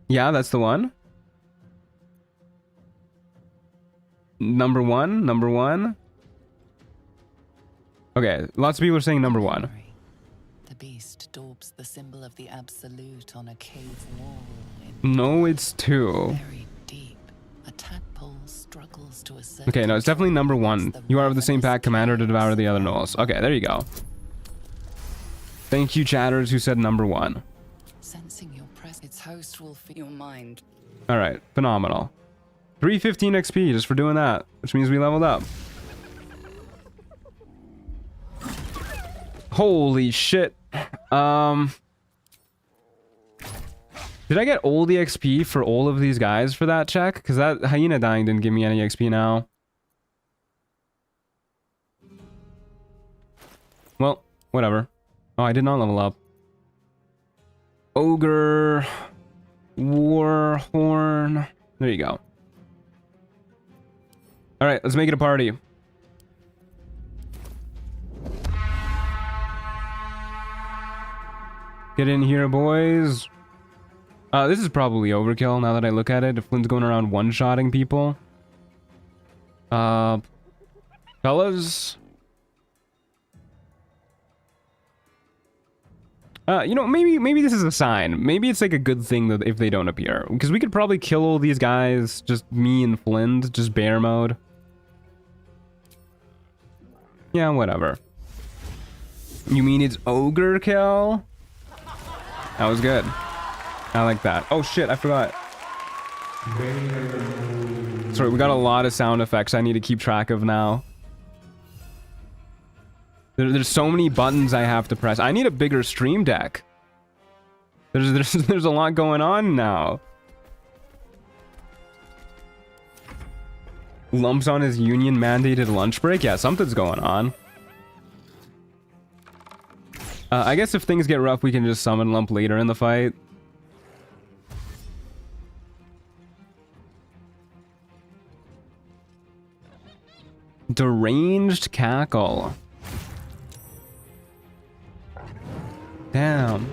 Yeah, that's the one. Number one. Okay, lots of people are saying number one. The beast daubs the symbol of the absolute on a cave wall. No, it's two. Very deep. A tadpole struggles to assert. Okay, no, it's definitely number one. You are of the same pack, commander to devour the other gnolls. Okay, there you go. Thank you, chatters, who said number one. Sensing your presence, its host will feel your mind. All right, phenomenal. 315 XP just for doing that, which means we leveled up. Holy shit. Did I get all the XP for all of these guys for that check? Because that hyena dying didn't give me any XP now. Well, whatever. Oh, I did not level up. Ogre. Warhorn. There you go. Alright, let's make it a party. Get in here, boys. This is probably overkill now that I look at it. If Flint's going around one-shotting people. Fellas. You know, maybe this is a sign. Maybe it's like a good thing that if they don't appear, because we could probably kill all these guys, just me and Flind, just bear mode. Yeah, whatever. You mean it's ogre kill? That was good. I like that. Oh shit, I forgot. Sorry, we got a lot of sound effects I need to keep track of now. There's so many buttons I have to press. I need a bigger stream deck. There's a lot going on now. Lumps on his union mandated lunch break? Yeah, something's going on. I guess if things get rough, we can just summon Lump later in the fight. Deranged cackle. Damn.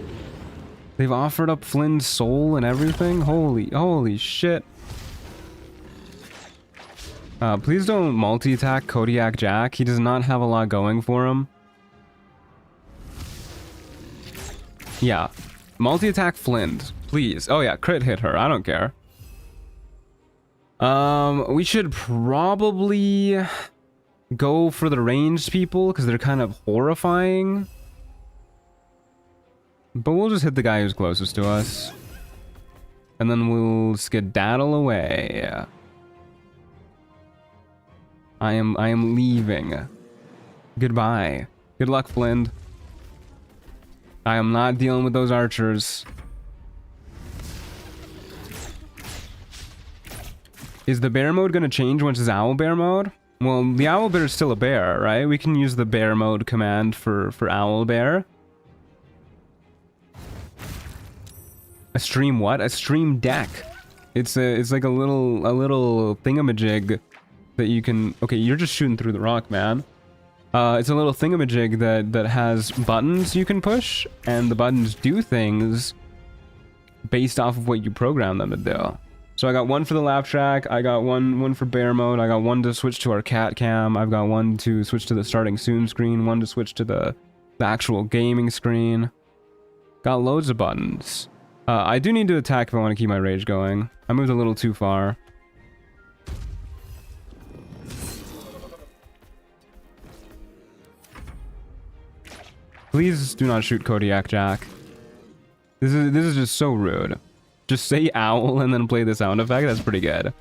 They've offered up Flind's soul and everything? Holy shit. Please don't multi-attack Kodiak Jack. He does not have a lot going for him. Yeah. Multi-attack Flind, please. Oh yeah, crit hit her. I don't care. We should probably go for the ranged people because they're kind of horrifying. But we'll just hit the guy who's closest to us. And then we'll skedaddle away. I am leaving. Goodbye. Good luck, Flind. I am not dealing with those archers. Is the bear mode gonna change once it's Owlbear mode? Well, the Owlbear is still a bear, right? We can use the bear mode command for Owlbear. A stream what? A stream deck. It's like a little thingamajig that you can. Okay, you're just shooting through the rock, man. It's a little thingamajig that has buttons you can push, and the buttons do things based off of what you program them to do. So I got one for the laugh track, I got one for bear mode, I got one to switch to our cat cam, I've got one to switch to the starting soon screen, one to switch to the actual gaming screen. Got loads of buttons. I do need to attack if I want to keep my rage going. I moved a little too far. Please do not shoot Kodiak Jack. This is just so rude. Just say owl and then play the sound effect. That's pretty good.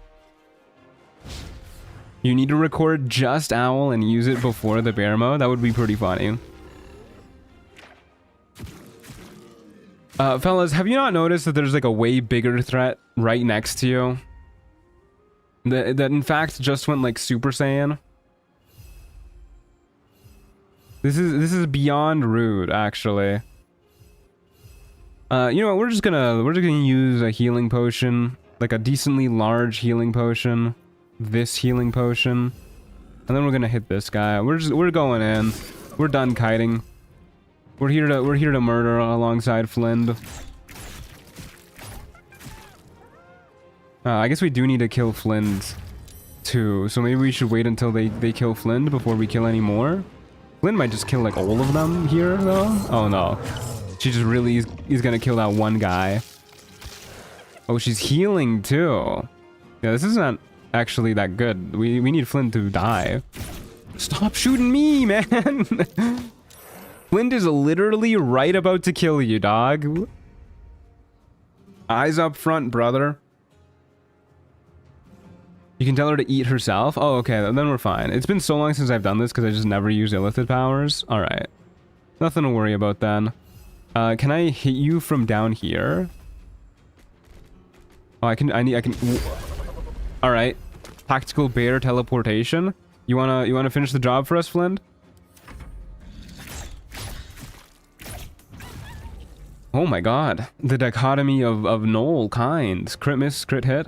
You need to record just owl and use it before the bear mode. That would be pretty funny. Fellas, have you not noticed that there's like a way bigger threat right next to you? That in fact just went like Super Saiyan? This is beyond rude, actually. You know what? We're just gonna use a healing potion, like a decently large healing potion, this healing potion, and then we're gonna hit this guy. We're going in. We're done kiting. We're here to murder alongside Flind. I guess we do need to kill Flind too, so maybe we should wait until they kill Flind before we kill any more. Flind might just kill like all of them here though. Oh no. She just really is gonna kill that one guy. Oh, she's healing too. Yeah, this isn't actually that good. We need Flind to die. Stop shooting me, man! Flind is literally right about to kill you, dog. Eyes up front, brother. You can tell her to eat herself? Oh, okay, then we're fine. It's been so long since I've done this because I just never use illithid powers. Alright. Nothing to worry about then. Can I hit you from down here? Oh, I can. Alright. Tactical bear teleportation. You wanna finish the job for us, Flind? Oh my god. The dichotomy of gnoll kinds. Crit miss, crit hit.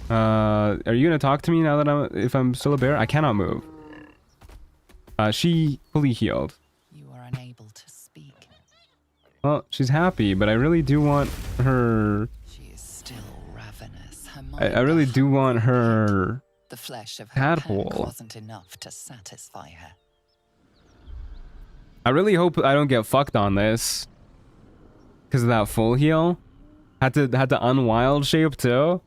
Are you gonna talk to me now that if I'm still a bear? I cannot move. She fully healed. You are unable to speak. Well, she's happy, but I really do want her. She is still ravenous. Her I really do want her. The flesh of her tadpole pen wasn't enough to satisfy her. I really hope I don't get fucked on this. Because of that full heal. Had to unwild shape too.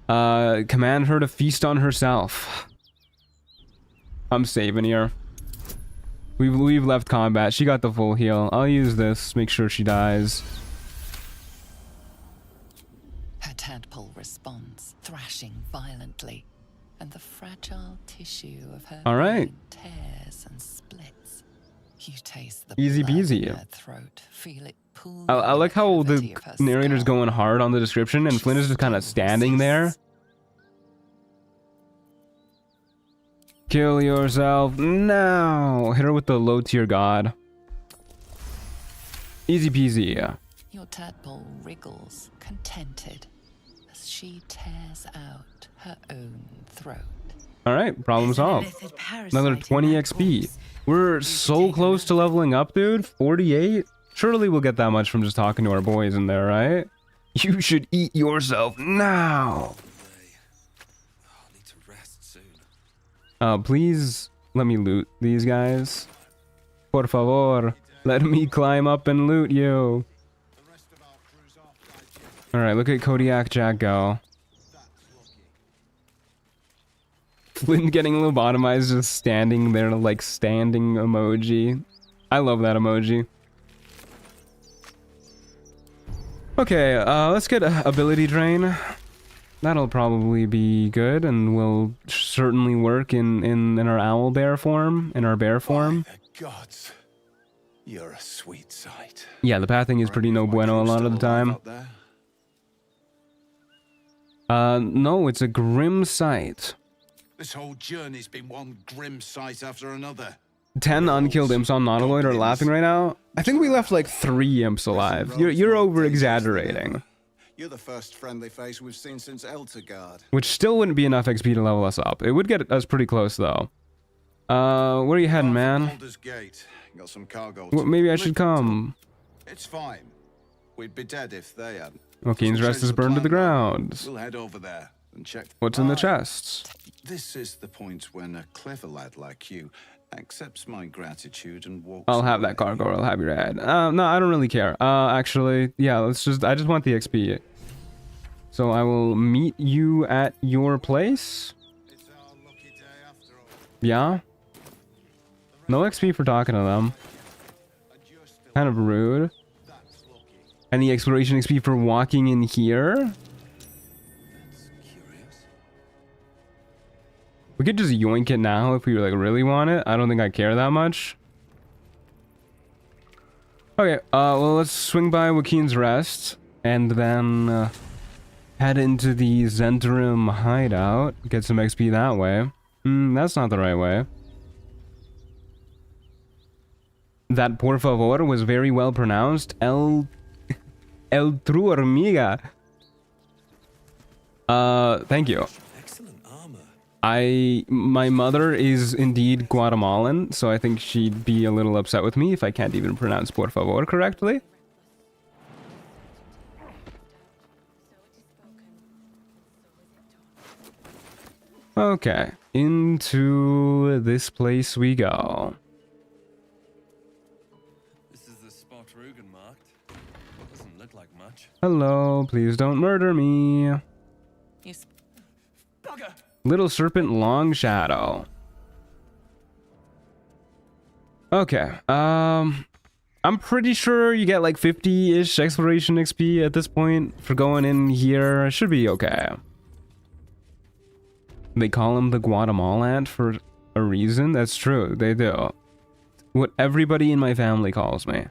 Command her to feast on herself. I'm saving here. We've left combat. She got the full heal. I'll use this. Make sure she dies. Her tadpole responds, thrashing violently, and the fragile tissue of her Alright. tears and splits. You taste the Easy blood peasy. in her throat, feel it pool I like how the narrator's skull. going hard on the description and Flind is just kind of standing there. Kill yourself now. Hit her with the low tier god. Easy peasy. Your tadpole wriggles, contented, as she tears out her own throat. Alright, problem solved. Another 20 XP. We're so close to leveling up, dude. 48? Surely we'll get that much from just talking to our boys in there, right? You should eat yourself now. I need to rest soon. Please let me loot these guys. Por favor, let me climb up and loot you. Alright, look at Kodiak Jack go. Flynn getting lobotomized, just standing there like standing emoji. I love that emoji. Okay, let's get ability drain. That'll probably be good and will certainly work in our owlbear form, in our bear form. By the gods, you're a sweet sight. Yeah, the pathing is pretty no bueno a lot of the time. No, it's a grim sight. This whole journey's been one grim sight after another. 10 unkilled imps on Nautiloid are laughing right now. I think we left like 3 imps alive. You're over exaggerating. You're the first friendly face we've seen since Eltergard. Which still wouldn't be enough XP to level us up. It would get us pretty close though. Where are you heading, man? Baldur's Gate. Got some cargo. Well, maybe I should come. It's fine. We'd be dead if they hadn't. Joaquin's rest is burned to the ground. We'll head over there and check. What's in the chests? This is the point when a clever lad like you accepts my gratitude and walks. I'll have that cargo. I'll have your head. No, I don't really care. Actually, yeah. I just want the XP. So I will meet you at your place. It's our lucky day after all. Yeah. No XP for talking to them. Kind of rude. That's lucky. Any exploration XP for walking in here? That's curious. We could just yoink it now if we like really want it. I don't think I care that much. Okay, well let's swing by Joaquin's rest and then head into the Zentrum hideout. Get some XP that way. That's not the right way. That por favor was very well pronounced. El true hormiga. Thank you. Excellent armor. My mother is indeed Guatemalan, so I think she'd be a little upset with me if I can't even pronounce por favor correctly. Okay, into this place we go. This is the spot Rugen marked. Doesn't look like much. Hello, please don't murder me. Bugger! Little serpent, long shadow. Okay, I'm pretty sure you get like 50-ish exploration XP at this point for going in here. It should be okay. They call him the Guatemalan for a reason. That's true, they do. What everybody in my family calls me.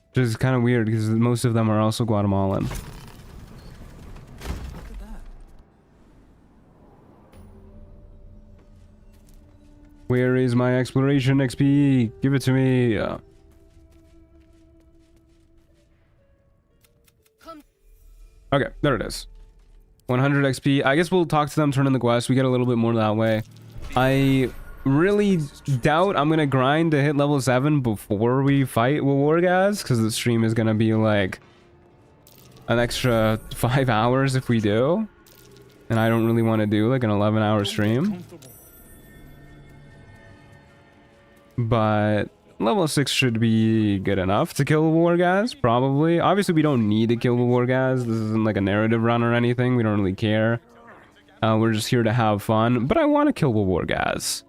Which is kind of weird because most of them are also Guatemalan. Where is my exploration XP? Give it to me. Okay, there it is. 100 XP. I guess we'll talk to them, turn in the quest. We get a little bit more that way. I really doubt I'm gonna grind to hit level 7 before we fight with Wargaz, because the stream is gonna be like an extra 5 hours if we do. And I don't really want to do like an 11-hour stream. but level 6 should be good enough to kill the war guys, probably. Obviously, we don't need to kill the war guys. This isn't like a narrative run or anything. We don't really care. We're just here to have fun, but I want to kill the war guys.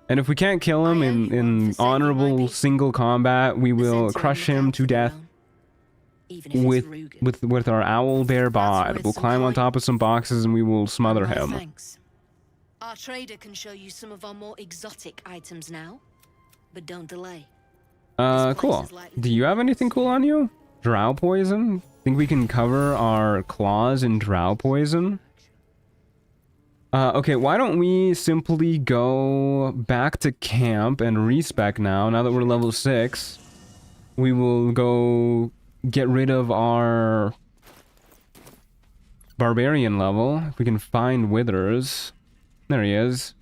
And if we can't kill him in honorable single combat, we will crush him to death with our owlbear bod. We'll climb on top of some boxes and we will smother him. Thanks. Our trader can show you some of our more exotic items now, but don't delay. Cool. Do you have anything cool on you? Drow poison? Think we can cover our claws in drow poison? Okay, why don't we simply go back to camp and respec now that we're level 6. We will go get rid of our barbarian level. If we can find Withers. There he is.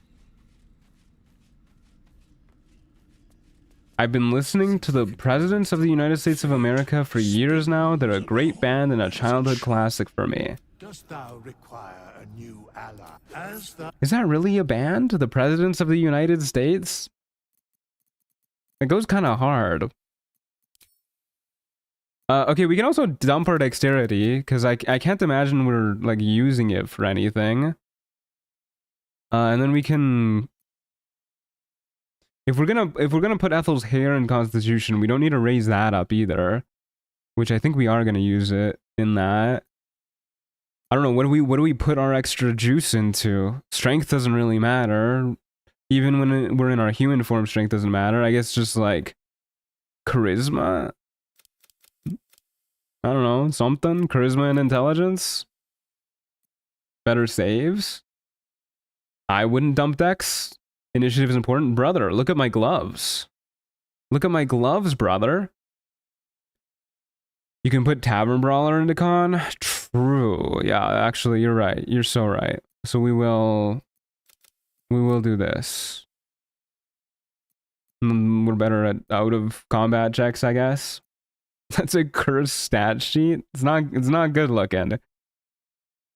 I've been listening to the Presidents of the United States of America for years now. They're a great band and a childhood classic for me. Dost thou require a new ally? Is that really a band? The Presidents of the United States? It goes kind of hard. Okay, we can also dump our dexterity, because I can't imagine we're, like, using it for anything. And then we can... If we're gonna put Ethel's hair in Constitution, we don't need to raise that up either. Which I think we are gonna use it in that. I don't know, what do we put our extra juice into? Strength doesn't really matter. Even when we're in our human form, strength doesn't matter. I guess just like charisma? I don't know, something? Charisma and intelligence? Better saves? I wouldn't dump dex. Initiative is important. Brother, look at my gloves. Look at my gloves, brother. You can put Tavern Brawler into con? True. Yeah, actually, you're right. You're so right. So we will do this. We're better at out of combat checks, I guess. That's a cursed stat sheet. It's not good looking.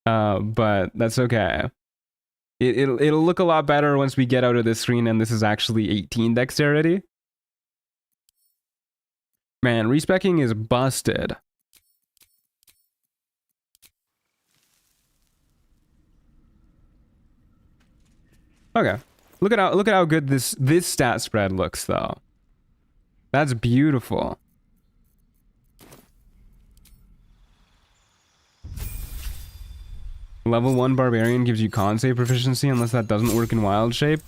But that's okay. It'll look a lot better once we get out of this screen and this is actually 18 dexterity. Man, respecking is busted. Okay. Look at how good this stat spread looks though. That's beautiful. Level 1 Barbarian gives you con save proficiency unless that doesn't work in wild shape.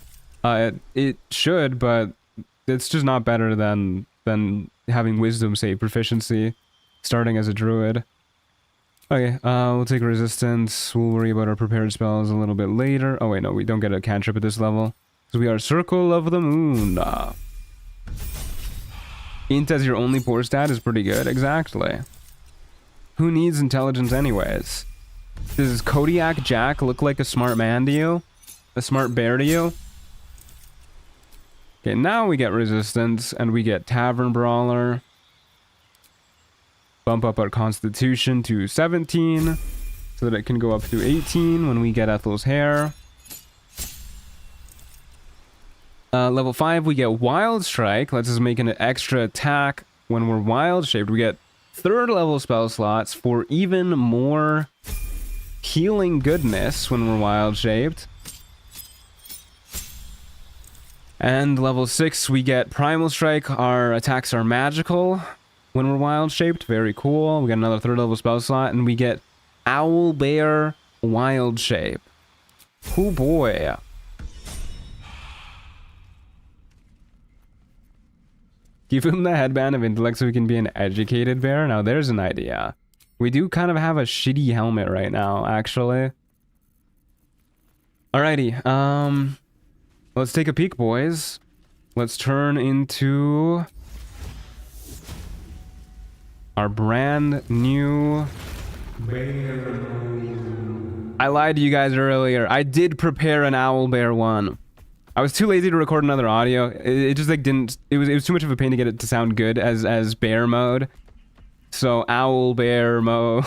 It should, but it's just not better than having wisdom save proficiency starting as a druid. Okay, we'll take resistance. We'll worry about our prepared spells a little bit later. Oh wait, no, we don't get a cantrip at this level. So we are Circle of the Moon. Int as your only poor stat is pretty good, exactly. Who needs intelligence anyways? Does Kodiak Jack look like a smart man to you? A smart bear to you? Okay, now we get resistance, and we get Tavern Brawler. Bump up our Constitution to 17, so that it can go up to 18 when we get Ethel's hair. Level 5, we get Wild Strike. Lets us make an extra attack when we're wild shaped. We get 3rd level spell slots for even more healing goodness when we're wild shaped. And level 6, we get Primal Strike. Our attacks are magical when we're wild shaped. Very cool. We get another 3rd level spell slot, and we get Owlbear Wild Shape. Oh boy. Give him the headband of intellect so he can be an educated bear. Now there's an idea. We do kind of have a shitty helmet right now, actually. Alrighty, let's take a peek, boys. Let's turn into our brand new... I lied to you guys earlier. I did prepare an Owlbear one. I was too lazy to record another audio. It just like didn't... It was too much of a pain to get it to sound good as bear mode. So Owlbear mode.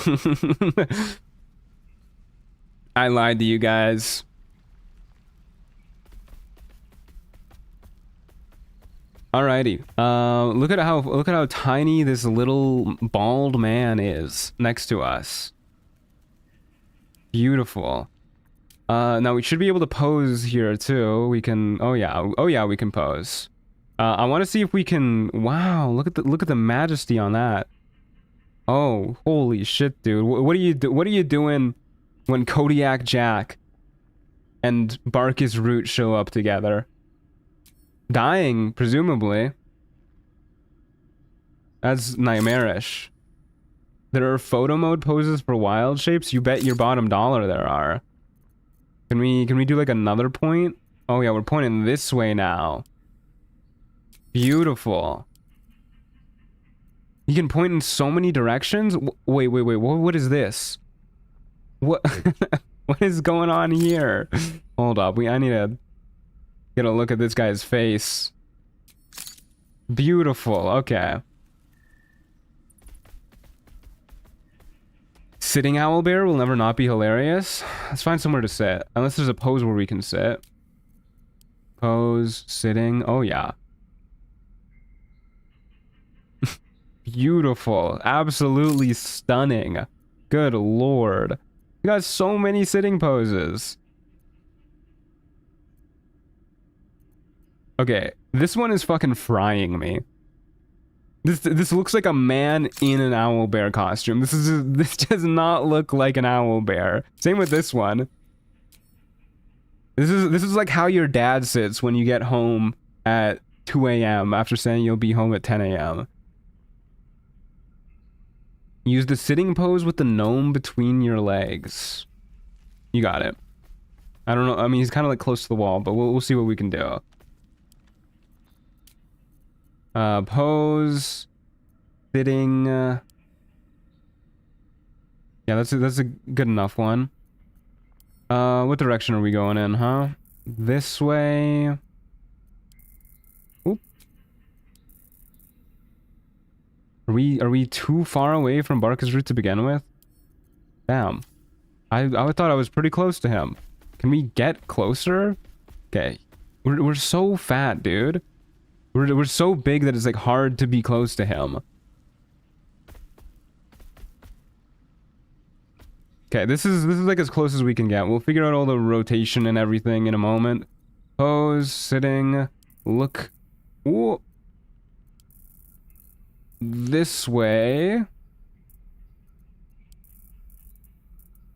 I lied to you guys. Alrighty. Look at how tiny this little bald man is next to us. Beautiful. Now we should be able to pose here too. We can. Oh yeah, we can pose. I want to see if we can. Wow, look at the majesty on that. Oh, holy shit, dude. What are you doing when Kodiak Jack and Barkus Root show up together? Dying, presumably. That's nightmarish. There are photo mode poses for wild shapes. You bet your bottom dollar there are. Can we do like another point? Oh yeah, we're pointing this way now. Beautiful. You can point in so many directions. Wait. What is this? What? What is going on here? Hold up. I need to get a look at this guy's face. Beautiful. Okay. Sitting owlbear will never not be hilarious. Let's find somewhere to sit. Unless there's a pose where we can sit. Pose, sitting. Oh yeah. Beautiful. Absolutely stunning. Good lord. You got so many sitting poses. Okay, this one is fucking frying me. This looks like a man in an owlbear costume. This does not look like an owlbear. Same with this one. This is like how your dad sits when you get home at 2 a.m. after saying you'll be home at 10 a.m. Use the sitting pose with the gnome between your legs. You got it. I don't know. I mean, he's kind of like close to the wall, but we'll see what we can do. Pose. Sitting. Yeah, that's a good enough one. What direction are we going in, huh? This way. Oop. Are we too far away from Barkus Root to begin with? Damn. I thought I was pretty close to him. Can we get closer? Okay. We're so fat, dude. We're so big that it's like hard to be close to him. Okay, this is like as close as we can get. We'll figure out all the rotation and everything in a moment. Pose, sitting, look. Ooh. This way.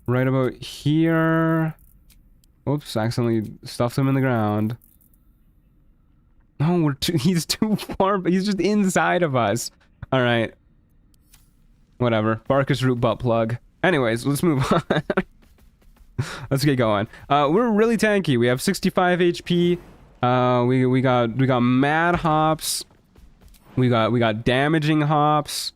Right about here. Oops, accidentally stuffed him in the ground. No, he's too far. He's just inside of us. All right. Whatever. Barkus Root butt plug. Anyways, let's move on. Let's get going. We're really tanky. We have 65 HP. We got mad hops. We got damaging hops.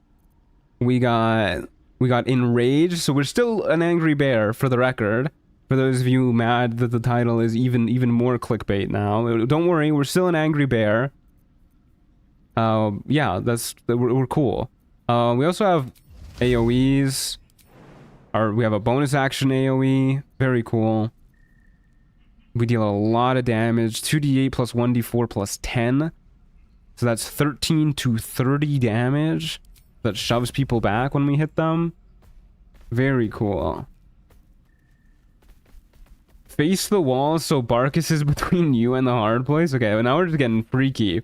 We got enraged. So we're still an angry bear, for the record. For those of you mad that the title is even more clickbait now, don't worry, we're still an angry bear. Yeah, we're cool. We also have AoEs. We have a bonus action AoE. Very cool. We deal a lot of damage. 2d8 plus 1d4 plus 10. So that's 13 to 30 damage. That shoves people back when we hit them. Very cool. Face the wall so Barkus is between you and the hard place. Okay, well now we're just getting freaky.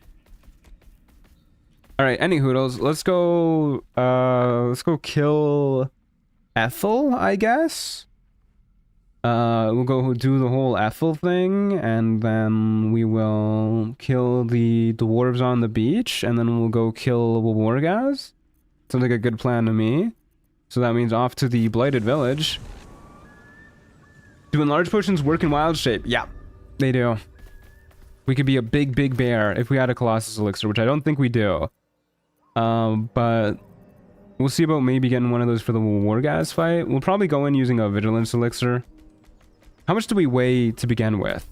Alright, any hoodles. Let's go kill Ethel, I guess. We'll go do the whole Ethel thing, and then we will kill the dwarves on the beach, and then we'll go kill Wargaz. Sounds like a good plan to me. So that means off to the Blighted Village. Do enlarged potions work in wild shape? Yeah, they do. We could be a big bear if we had a Colossus Elixir, which I don't think we do. But we'll see about maybe getting one of those for the Wargaz fight. We'll probably go in using a Vigilance Elixir. How much do we weigh to begin with?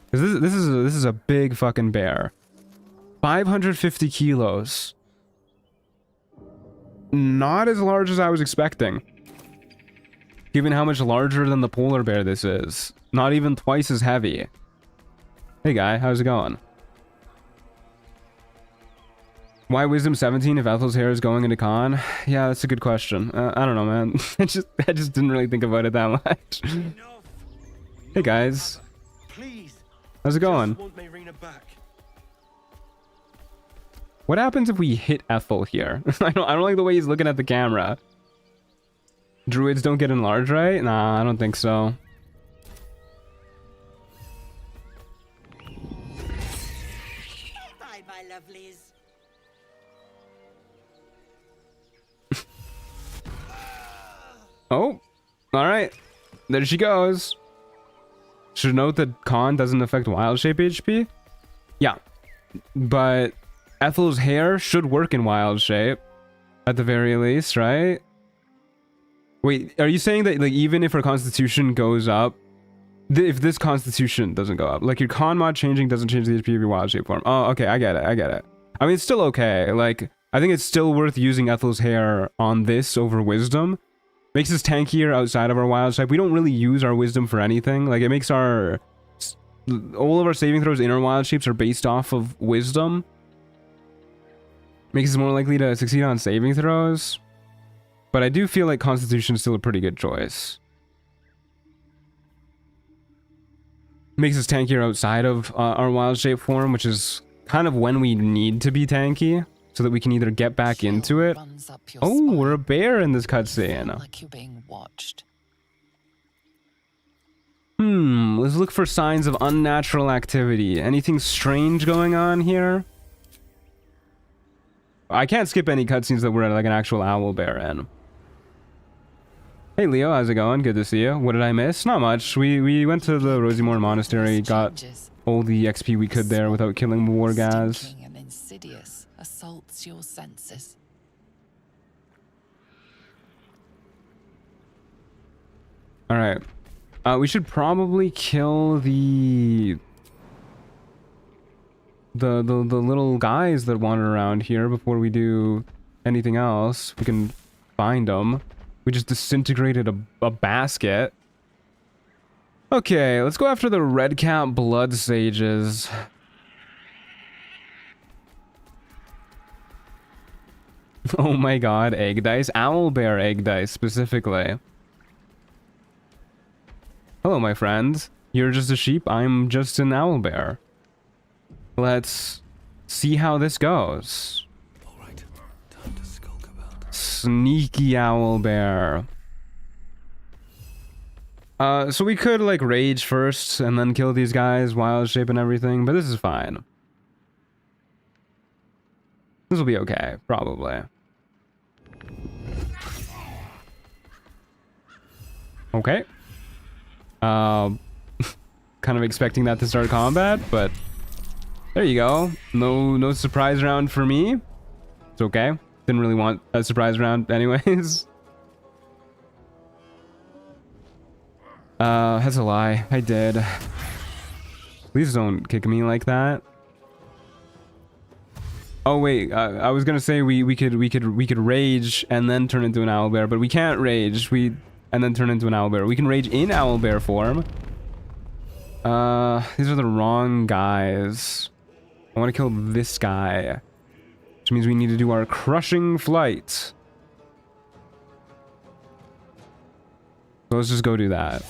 Because this is a big fucking bear. 550 kilos. Not as large as I was expecting. Given how much larger than the polar bear this is. Not even twice as heavy. Hey guy, how's it going? Why wisdom 17 if Ethel's hair is going into con? Yeah, that's a good question. I don't know, man. I just didn't really think about it that much. Hey guys, Please. how's it going? Want Mayrina back. What happens if we hit Ethel here? I don't like the way he's looking at the camera. Druids don't get enlarged, right? Nah, I don't think so. Bye, my lovelies. Oh, alright. There she goes. Should note that con doesn't affect wild shape HP. Yeah, but Ethel's hair should work in wild shape. At the very least, right? Wait, are you saying that like even if her constitution goes up, if this constitution doesn't go up, like your con mod changing doesn't change the HP of your wild shape form? Oh, okay, I get it. I mean, it's still okay. Like, I think it's still worth using Ethel's hair on this over wisdom. Makes us tankier outside of our wild shape. We don't really use our wisdom for anything. Like, it makes all of our saving throws in our wild shapes are based off of wisdom. Makes us more likely to succeed on saving throws. But I do feel like Constitution is still a pretty good choice. Makes us tankier outside of our wild shape form, which is kind of when we need to be tanky, so that we can either get back into it. Oh, we're a bear in this cutscene. Like you're being watched. Let's look for signs of unnatural activity. Anything strange going on here? I can't skip any cutscenes that we're at like an actual owlbear in. Hey Leo, how's it going? Good to see you. What did I miss? Not much. We went to the Rosymore Monastery, got all the XP we could there without killing Wargaz. Stinking and insidious assaults your senses. All right. We should probably kill the little guys that wander around here before we do anything else. We can find them. We just disintegrated a basket. Okay, let's go after the red cap blood sages. Oh my god, egg dice. Owlbear egg dice specifically. Hello, my friend. You're just a sheep. I'm just an owlbear. Let's see how this goes. Alright, time to skulk about. Sneaky owlbear. So we could like rage first and then kill these guys, wild shape and everything, but this is fine. This will be okay, probably. Okay. Kind of expecting that to start combat, but there you go. No surprise round for me. It's okay. Didn't really want a surprise round anyways. That's a lie. I did. Please don't kick me like that. Oh wait, I was gonna say we could rage and then turn into an owlbear, but we can't rage and then turn into an owlbear. We can rage in owlbear form. These are the wrong guys. I want to kill this guy, which means we need to do our crushing flight. So let's just go do that.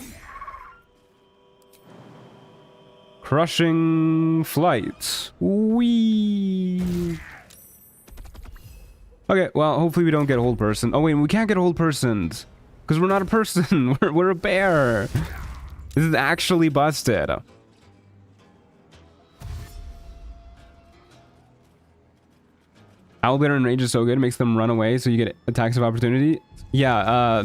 Crushing flight. Whee! Okay, well, hopefully we don't get hold person. Oh wait, we can't get hold persons because we're not a person. we're a bear. This is actually busted. Owlbear and rage is so good, it makes them run away, so you get attacks of opportunity. Yeah,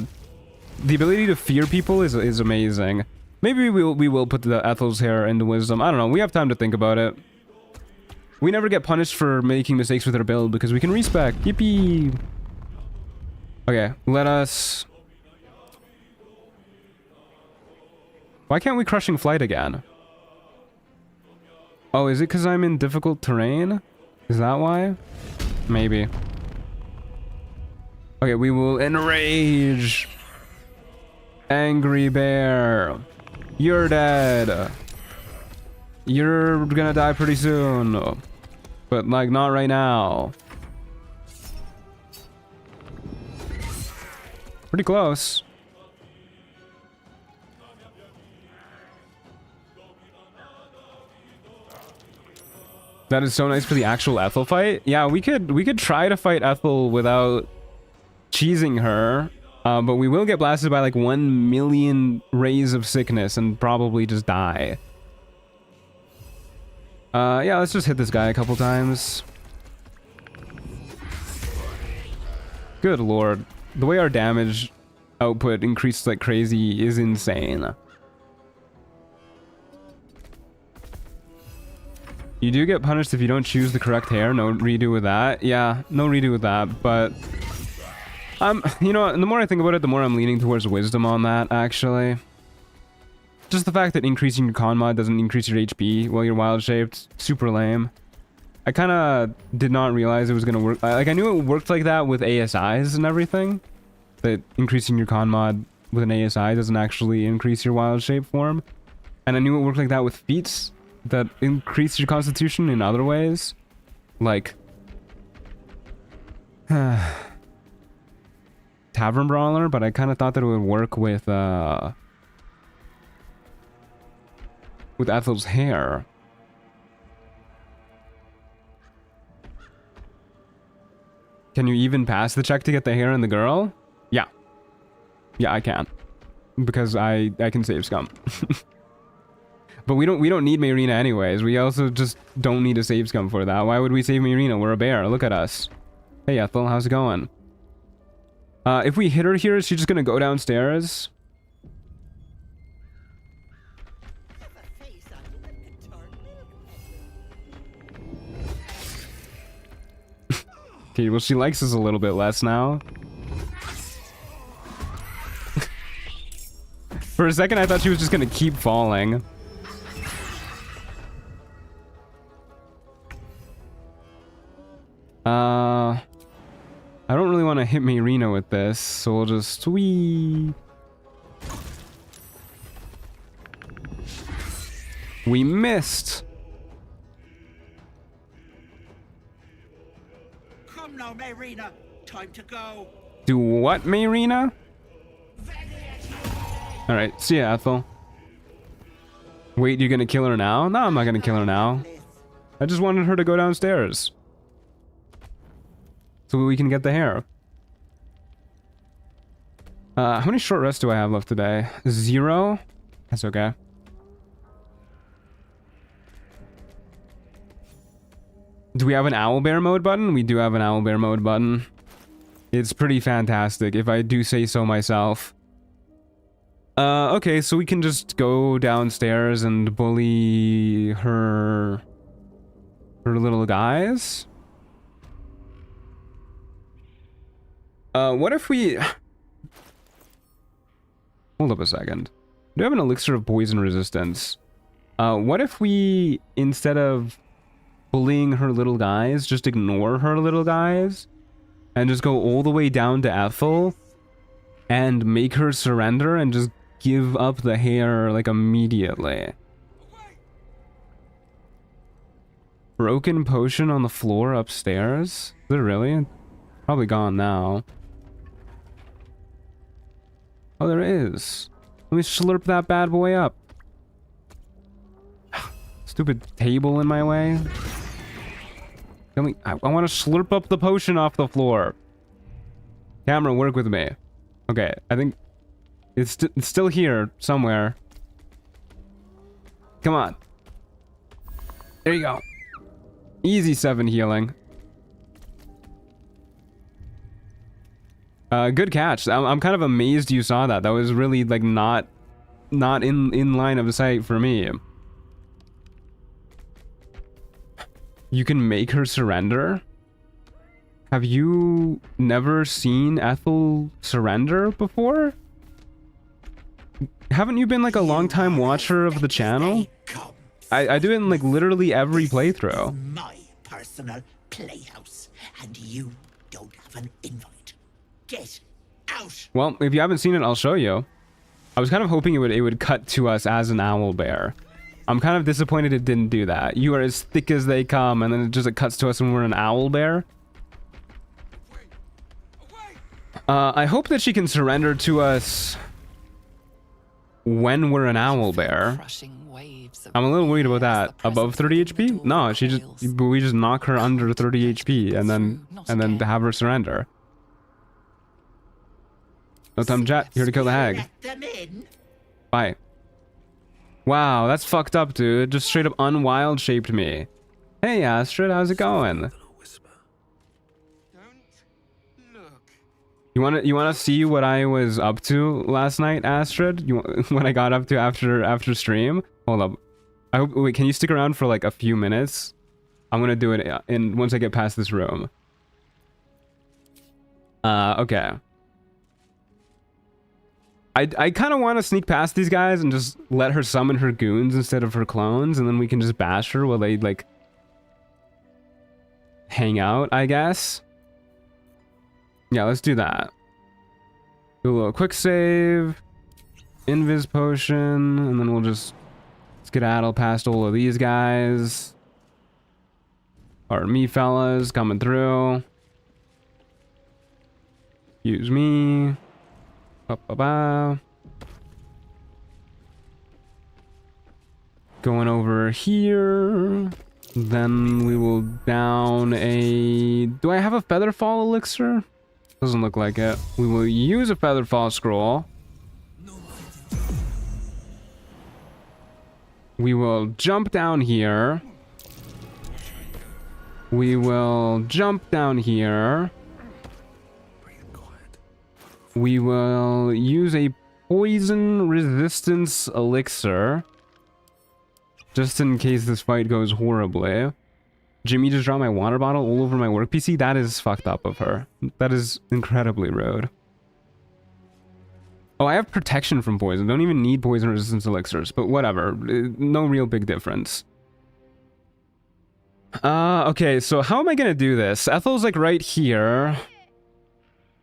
the ability to fear people is amazing. Maybe we will put the Ethel's hair into wisdom. I don't know. We have time to think about it. We never get punished for making mistakes with our build because we can respec. Yippee! Okay, let us. Why can't we crushing flight again? Oh, is it because I'm in difficult terrain? Is that why? Maybe. Okay, we will enrage. Angry bear. You're dead. You're gonna die pretty soon. But like not right now. Pretty close. That is so nice for the actual Ethel fight. Yeah, we could try to fight Ethel without cheesing her, but we will get blasted by like 1 million rays of sickness and probably just die. Yeah, let's just hit this guy a couple times. Good lord. The way our damage output increases like crazy is insane. You do get punished if you don't choose the correct hair. No redo with that. Yeah, no redo with that. But you know, the more I think about it, the more I'm leaning towards wisdom on that, actually. Just the fact that increasing your con mod doesn't increase your HP while you're wild shaped, super lame. I kind of did not realize it was going to work. Like, I knew it worked like that with ASIs and everything. That increasing your con mod with an ASI doesn't actually increase your wild shape form. And I knew it worked like that with feats that increase your constitution in other ways. Like Tavern Brawler, but I kind of thought that it would work with Ethel's hair. Can you even pass the check to get the hair and the girl? Yeah. Yeah, I can. Because I can save scum. But we don't need Mayrina anyways. We also just don't need a save scum for that. Why would we save Mayrina? We're a bear. Look at us. Hey Ethel, how's it going? If we hit her here, is she just gonna go downstairs? Okay, well, she likes us a little bit less now. For a second, I thought she was just gonna keep falling. I don't really want to hit Mayrina with this, so we'll just We missed. Come now, Mayrina. Time to go. Do what, Mayrina? Alright, see ya, Ethel. Wait, you're gonna kill her now? No, I'm not gonna kill her now. I just wanted her to go downstairs. So we can get the hair. How many short rests do I have left today? 0? That's okay. Do we have an Owlbear mode button? We do have an Owlbear mode button. It's pretty fantastic, if I do say so myself. Okay, so we can just go downstairs and bully her little guys. What if we... Hold up a second. Do I have an elixir of poison resistance? What if we, instead of bullying her little guys, just ignore her little guys? And just go all the way down to Ethel? And make her surrender and just give up the hair, like, immediately. Broken potion on the floor upstairs? Is it really? Probably gone now. Oh, there is. Let me slurp that bad boy up. Stupid table in my way. I want to slurp up the potion off the floor. Camera, work with me. Okay, I think it's still here somewhere. Come on. There you go. Easy 7 healing. Good catch. I'm kind of amazed you saw that. That was really like not in line of sight for me. You can make her surrender? Have you never seen Ethel surrender before? Haven't you been like a long-time watcher of the channel? I do it in like literally every playthrough. My personal playhouse, and you don't have an invite. Get out. Well, if you haven't seen it, I'll show you. I was kind of hoping it would cut to us as an owlbear. I'm kind of disappointed it didn't do that. You are as thick as they come, and then it cuts to us when we're an owlbear. I hope that she can surrender to us when we're an owlbear. Crushing waves of I'm a little worried about air as that. the Above presence 30 of the HP? No, she just fails. we just knock her under 30 HP and then have her surrender. No time chat. Here to kill the hag. Let them in. Bye. Wow, that's fucked up, dude. Just straight up unwild shaped me. Hey, Astrid, how's it going? You wanna see what I was up to last night, Astrid? What I got up to after stream? Hold up. Wait, can you stick around for like a few minutes? I'm gonna do it once I get past this room. Okay. I kind of want to sneak past these guys and just let her summon her goons instead of her clones, and then we can just bash her while they like hang out, I guess. Yeah, let's do that. Do a little quick save, invis potion, and then we'll just skedaddle past all of these guys. Or me fellas coming through. Use me. Ba-ba-ba. Going over here. Then we will down a... Do I have a Featherfall elixir? Doesn't look like it. We will use a Featherfall scroll. We will jump down here. We will jump down here. We will use a poison resistance elixir. Just in case this fight goes horribly. Jimmy just dropped my water bottle all over my work PC. That is fucked up of her. That is incredibly rude. Oh, I have protection from poison. Don't even need poison resistance elixirs, but whatever. No real big difference. Okay, so how am I gonna do this? Ethel's like right here.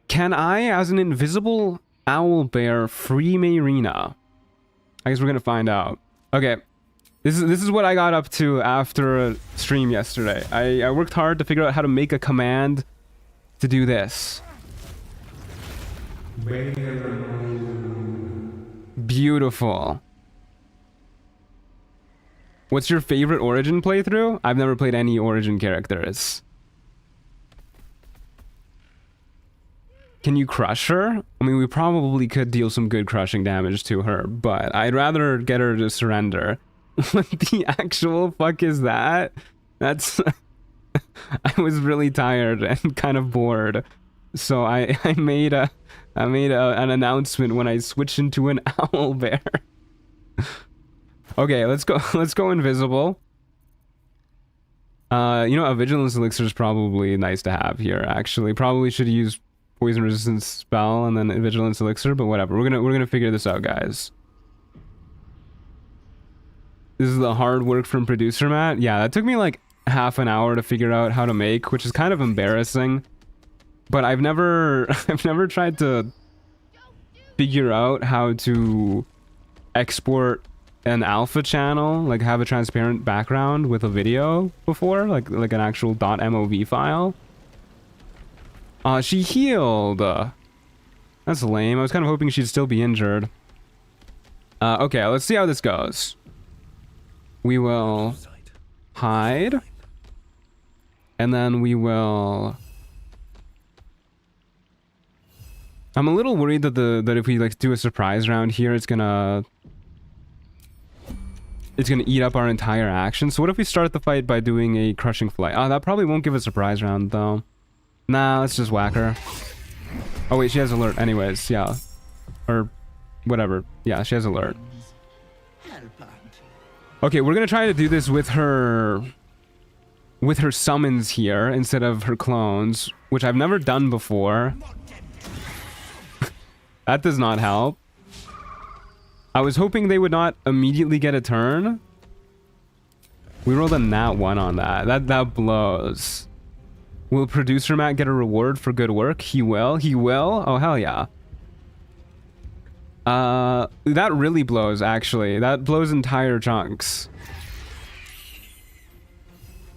Can I, as an invisible owlbear, free Mayrina? I guess we're gonna find out. Okay, this is what I got up to after a stream yesterday. I worked hard to figure out how to make a command to do this. Beautiful. What's your favorite Origin playthrough? I've never played any Origin characters. Can you crush her? I mean, we probably could deal some good crushing damage to her, but I'd rather get her to surrender. What the actual fuck is that? That's... I was really tired and kind of bored, so I made an announcement when I switched into an owlbear. Okay, let's go invisible. You know, a vigilance elixir is probably nice to have here. Actually, probably should use poison resistance spell and then vigilance elixir, but whatever. We're gonna figure this out, guys. This is the hard work from producer Matt. Yeah, that took me like half an hour to figure out how to make, which is kind of embarrassing. But I've never tried to figure out how to export an alpha channel, like have a transparent background with a video before, like an actual .mov file. She healed. That's lame. I was kind of hoping she'd still be injured. Okay, let's see how this goes. We will hide. And then we will... I'm a little worried that if we like do a surprise round here, it's gonna eat up our entire action. So what if we start the fight by doing a crushing flight? Oh, that probably won't give a surprise round though. Nah, let's just whack her. Oh wait, she has alert anyways, yeah. Or whatever. Yeah, she has alert. Okay, we're gonna try to do this with her summons here instead of her clones, which I've never done before. That does not help. I was hoping they would not immediately get a turn. We rolled a nat 1 on that. That blows. Will producer Matt get a reward for good work? He will. He will? Oh, hell yeah. That really blows, actually. That blows entire chunks.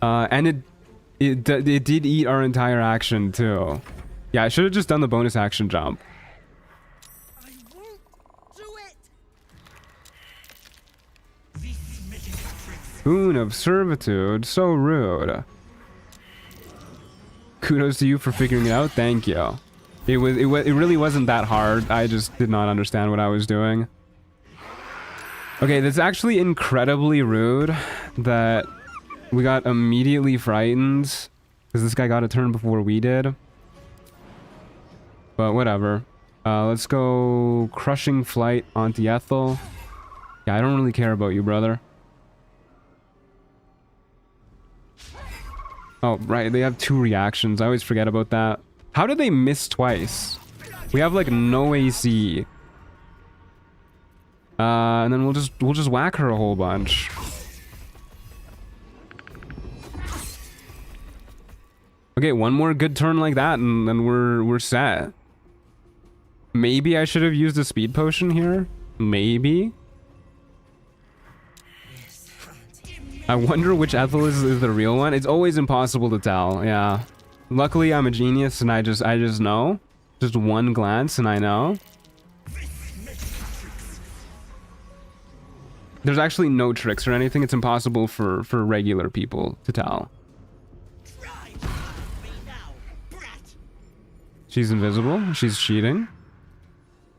And it did eat our entire action, too. Yeah, I should have just done the bonus action jump. I won't do it. Boon of servitude. So rude. Kudos to you for figuring it out. Thank you. It really wasn't that hard. I just did not understand what I was doing. Okay, that's actually incredibly rude that we got immediately frightened because this guy got a turn before we did. But whatever. Let's go crushing flight onto Ethel. Yeah, I don't really care about you, brother. Oh, right, they have 2 reactions. I always forget about that. How did they miss twice? We have like no AC. And then we'll just whack her a whole bunch. Okay, one more good turn like that and then we're set. Maybe I should have used a speed potion here. Maybe. I wonder which Ethel is the real one. It's always impossible to tell. Yeah. Luckily, I'm a genius and I just know. Just one glance and I know. There's actually no tricks or anything. It's impossible for regular people to tell. She's invisible. She's cheating.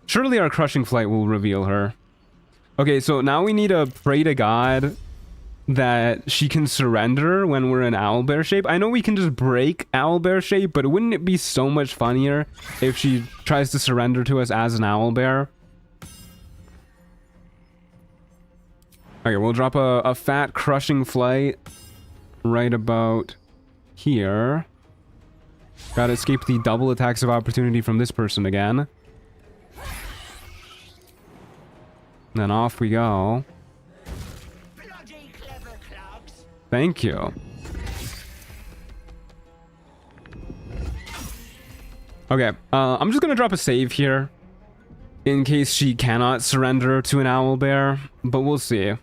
Surely our crushing flight will reveal her. Okay, so now we need to pray to God that she can surrender when we're in owlbear shape. I know we can just break owlbear shape, but wouldn't it be so much funnier if she tries to surrender to us as an owlbear? Okay, we'll drop a fat crushing flight right about here. Gotta escape the double attacks of opportunity from this person again. Then off we go. Thank you. Okay, I'm just gonna drop a save here in case she cannot surrender to an owlbear, but we'll see.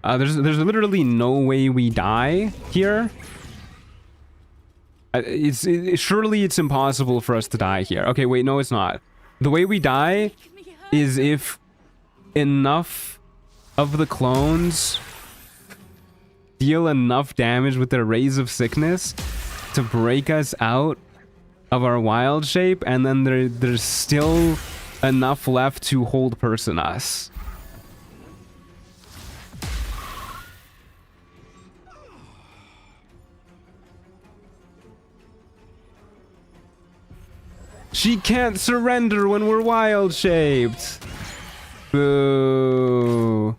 There's literally no way we die here. Surely it's impossible for us to die here. Okay, wait, no, it's not. The way we die is if enough of the clones deal enough damage with their rays of sickness to break us out of our wild shape, and then there's still enough left to hold person us. She can't surrender when we're wild shaped. Boo.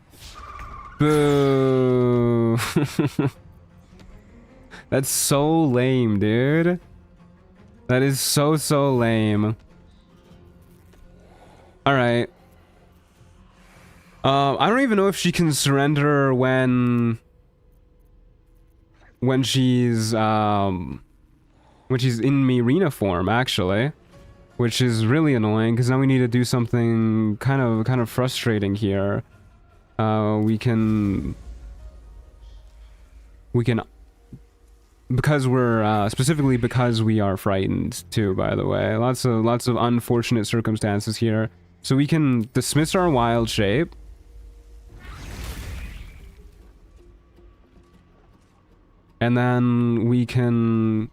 Boo. That's so lame, dude. That is so lame. Alright. I don't even know if she can surrender when she's in Mirina form, actually. Which is really annoying, because now we need to do something kind of frustrating here. We can because we're specifically because we are frightened too, by the way. Lots of unfortunate circumstances here. So we can dismiss our wild shape. And then we can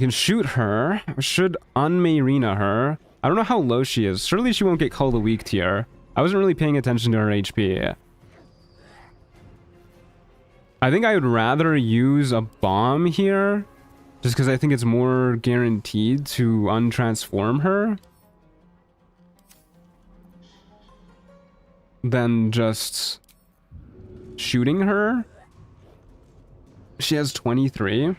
shoot her. We should unmayrina her. I don't know how low she is. Surely she won't get called a weak tier. I wasn't really paying attention to her HP. I think I would rather use a bomb here, just because I think it's more guaranteed to untransform her than just shooting her. She has 23.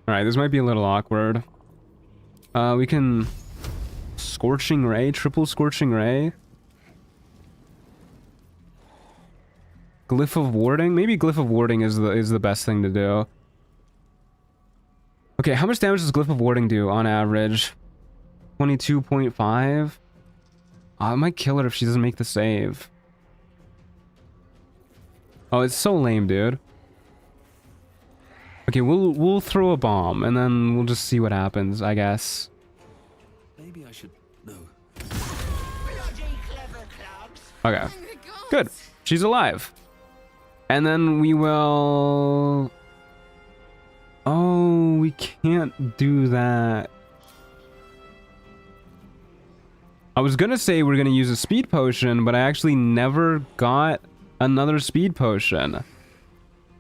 Alright, this might be a little awkward. We can Scorching Ray, triple Scorching Ray. Glyph of Warding? Maybe Glyph of Warding is the best thing to do. Okay, how much damage does Glyph of Warding do on average? 22.5? I might kill her if she doesn't make the save. Oh, it's so lame, dude. Okay, we'll throw a bomb and then we'll just see what happens, I guess. Maybe I should. No. Okay. Good. She's alive. And then we will... Oh, we can't do that. I was gonna say we're gonna use a speed potion, but I actually never got another speed potion,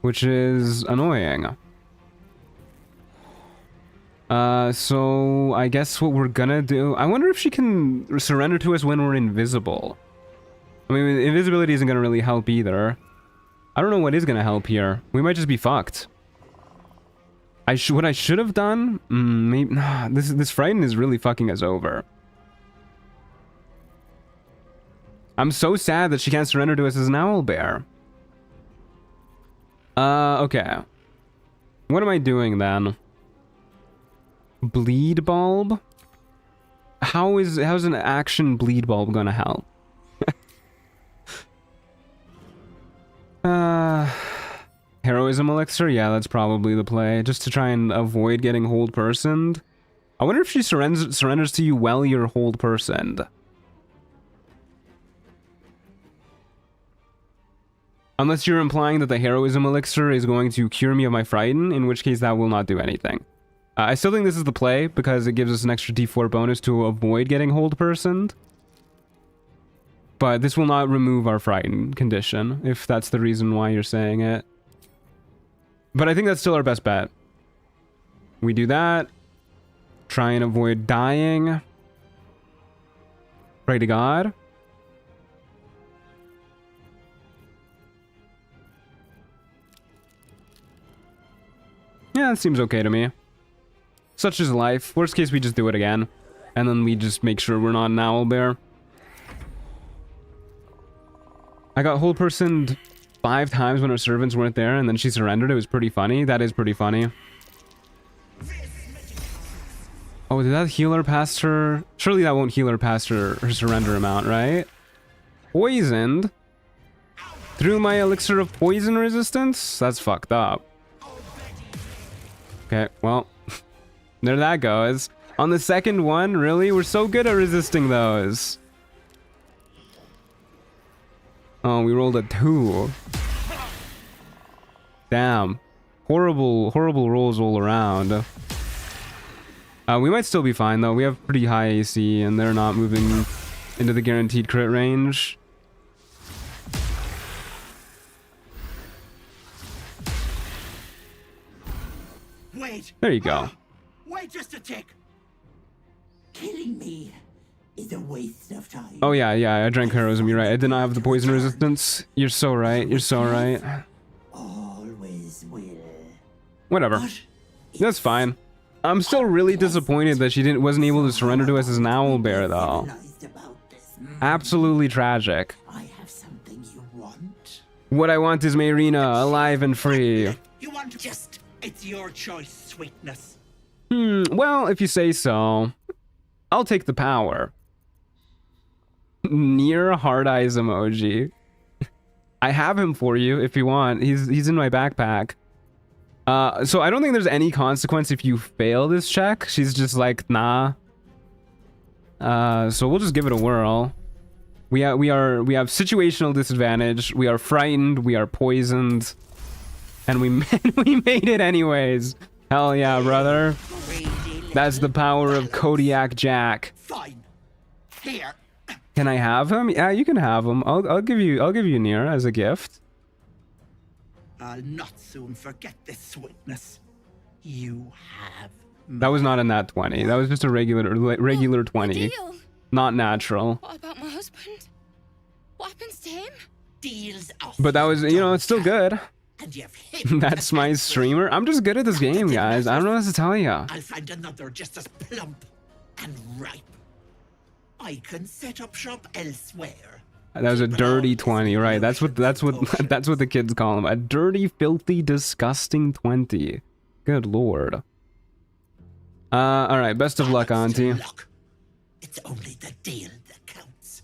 which is annoying. So I guess what we're gonna do... I wonder if she can surrender to us when we're invisible. I mean, invisibility isn't gonna really help either. I don't know what is gonna help here. We might just be fucked. What I should have done? Maybe... Nah, this frighten is really fucking us over. I'm so sad that she can't surrender to us as an owlbear. Okay. What am I doing then? Bleed bulb? How's an action bleed bulb gonna help? Heroism elixir? Yeah, that's probably the play. Just to try and avoid getting hold personed. I wonder if she surrenders to you while you're hold personed. Unless you're implying that the heroism elixir is going to cure me of my frighten, in which case that will not do anything. I still think this is the play because it gives us an extra d4 bonus to avoid getting hold personed. But this will not remove our frighten condition, if that's the reason why you're saying it. But I think that's still our best bet. We do that. Try and avoid dying. Pray to God. Yeah, that seems okay to me. Such is life. Worst case, we just do it again. And then we just make sure we're not an owlbear. I got whole personed 5 times when her servants weren't there, and then she surrendered. It was pretty funny. That is pretty funny. Oh, did that heal her past her? Surely that won't heal her past her surrender amount, right? Poisoned? Through my elixir of poison resistance? That's fucked up. Okay, well, there that goes. On the second one, really? We're so good at resisting those. Oh, we rolled a 2. Damn. Horrible rolls all around. We might still be fine, though. We have pretty high AC, and they're not moving into the guaranteed crit range. Wait! There you go. Wait just a tick! Killing me is a waste of time. Oh, yeah, I drank heroism. You're right. I did not have the poison resistance. You're so right. You're so right. Always will. Whatever. That's fine. I'm still really disappointed that she wasn't able to surrender to us as an owlbear, though. Absolutely tragic. I have something you want. What I want is Mayrina, alive and free. You want to just... It's your choice, sweetness. Well, if you say so. I'll take the power. Near hard eyes emoji. I have him for you if you want. He's in my backpack. So I don't think there's any consequence if you fail this check. She's just like, nah. So we'll just give it a whirl. We have situational disadvantage. We are frightened. We are poisoned. And we made it anyways. Hell yeah, brother. That's the power of Kodiak Jack. Fine. Here. Can I have him? Yeah, you can have him. I'll give you Nier as a gift. I'll not soon forget this sweetness. You have. That was not a nat 20. That was just a regular 20. Not natural. What about my husband? What happens to him? Deals off. But that was, you know, it's still good. And you've hit That's my streamer. I'm just good at this game, guys. I don't know what to tell you. I'll find another just as plump and ripe. I can set up shop elsewhere. That was a dirty 20, right? That's what the kids call him. A dirty, filthy, disgusting 20. Good lord. All right. Best of luck, Auntie. It's only the deal that counts.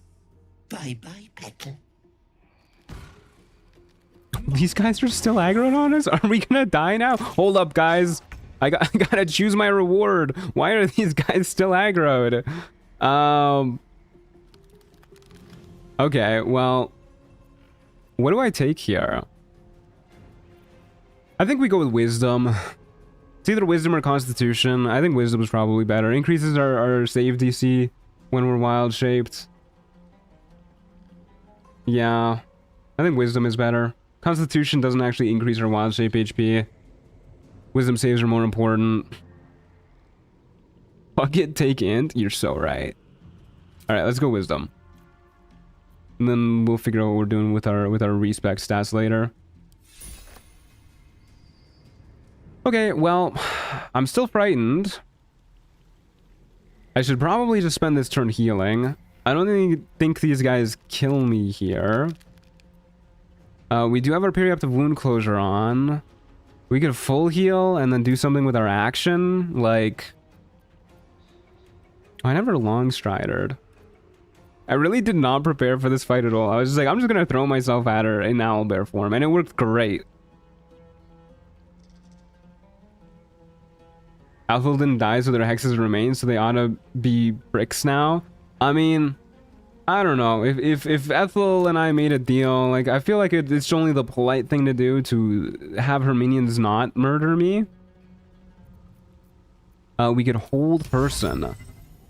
Bye bye, Petal. These guys are still aggroed on us? Are we gonna die now? Hold up, guys. I gotta choose my reward. Why are these guys still aggroed? Okay, well, what do I take here? I think we go with wisdom. It's either wisdom or constitution. I think wisdom is probably better. Increases our save DC when we're wild shaped. Yeah, I think wisdom is better. Constitution doesn't actually increase our wild shape HP. Wisdom saves are more important. Fuck it, take int. You're so right. All right, let's go wisdom. And then we'll figure out what we're doing with our respec stats later. Okay, well, I'm still frightened. I should probably just spend this turn healing. I don't think these guys kill me here. We do have our periaptive wound closure on. We could full heal and then do something with our action, like... I never long stridered. I really did not prepare for this fight at all. I was just like, I'm just gonna throw myself at her in owlbear form, and it worked great. Ethel didn't die, so their hexes remain, so they ought to be bricks now. I mean, I don't know. If Ethel and I made a deal, like, I feel like it's only the polite thing to do to have her minions not murder me. We could hold person.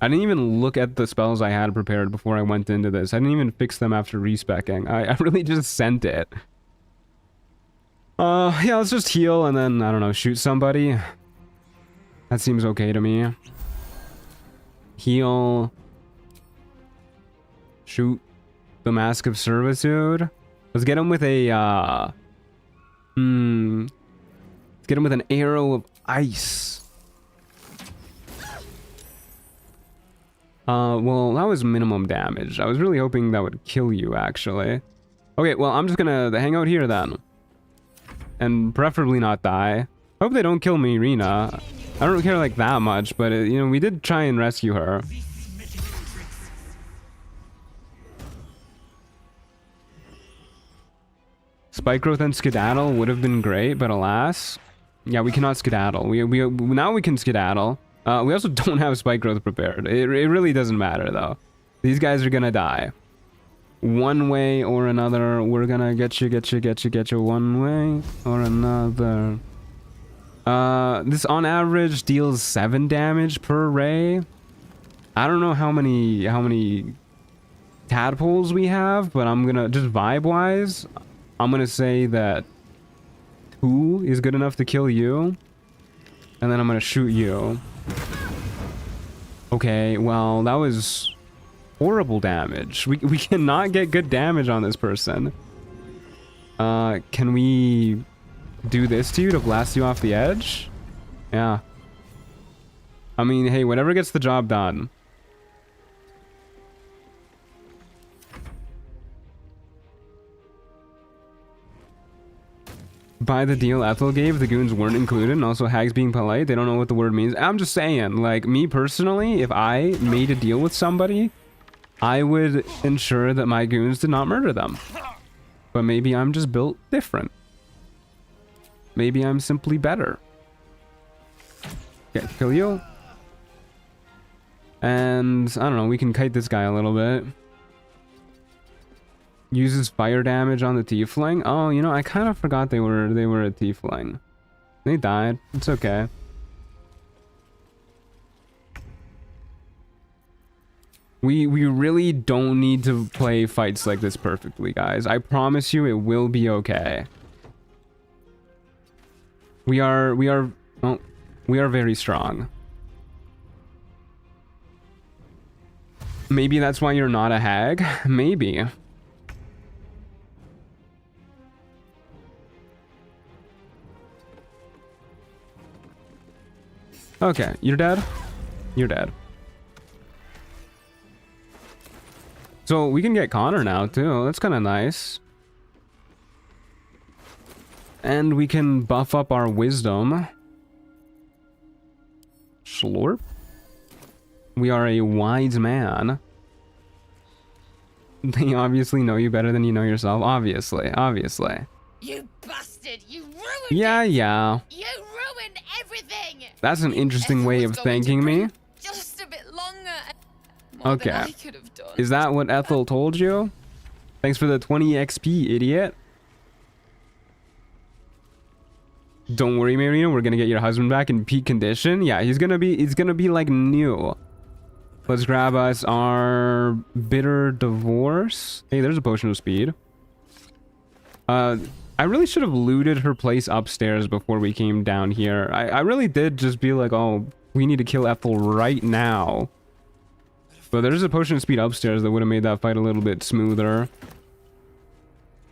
I didn't even look at the spells I had prepared before I went into this. I didn't even fix them after respecking. I really just sent it. Yeah, let's just heal and then, I don't know, shoot somebody. That seems okay to me. Heal. Shoot the Mask of Servitude. Let's get him with a, let's get him with an arrow of ice. Well, that was minimum damage. I was really hoping that would kill you, actually. Okay, well, I'm just gonna hang out here then. And preferably not die. I hope they don't kill me, Rena. I don't care like that much, but, you know, we did try and rescue her. Spike growth and skedaddle would have been great, but alas. Yeah, we cannot skedaddle. Now we can skedaddle. We also don't have spike growth prepared. It really doesn't matter, though. These guys are gonna die. One way or another, we're gonna get you one way or another. This on average deals 7 damage per ray. I don't know how many tadpoles we have, but I'm gonna, just vibe-wise, I'm gonna say that 2 is good enough to kill you. And then I'm gonna shoot you. Okay, well, that was horrible damage. We cannot get good damage on this person. Can we do this to you to blast you off the edge? Yeah. I mean, hey, whatever gets the job done. By the deal Ethel gave, the goons weren't included, and also hags being polite, they don't know what the word means. I'm just saying, like, me personally, if I made a deal with somebody, I would ensure that my goons did not murder them. But maybe I'm just built different. Maybe I'm simply better. Okay, kill you. And, I don't know, we can kite this guy a little bit. Uses fire damage on the tiefling. Oh, you know, I kind of forgot they were a tiefling. They died. It's okay. We really don't need to play fights like this perfectly, guys. I promise you it will be okay. We are very strong. Maybe that's why you're not a hag. Maybe. Okay, you're dead? You're dead. So we can get Connor now too. That's kind of nice. And we can buff up our wisdom. Slurp. We are a wise man. They obviously know you better than you know yourself. Obviously. You bastard! You ruined Yeah, it! yeah. You ruined everything! That's an interesting way of thanking me. Just a bit longer. More than I Okay. could have done. Is that what Ethel told you? Thanks for the 20 XP, idiot. Don't worry, Marina. We're gonna get your husband back in peak condition. Yeah, he's gonna be like new. Let's grab us our bitter divorce. Hey, there's a potion of speed. I really should have looted her place upstairs before we came down here. I really did just be like, oh, we need to kill Ethel right now. But there's a potion of speed upstairs that would have made that fight a little bit smoother.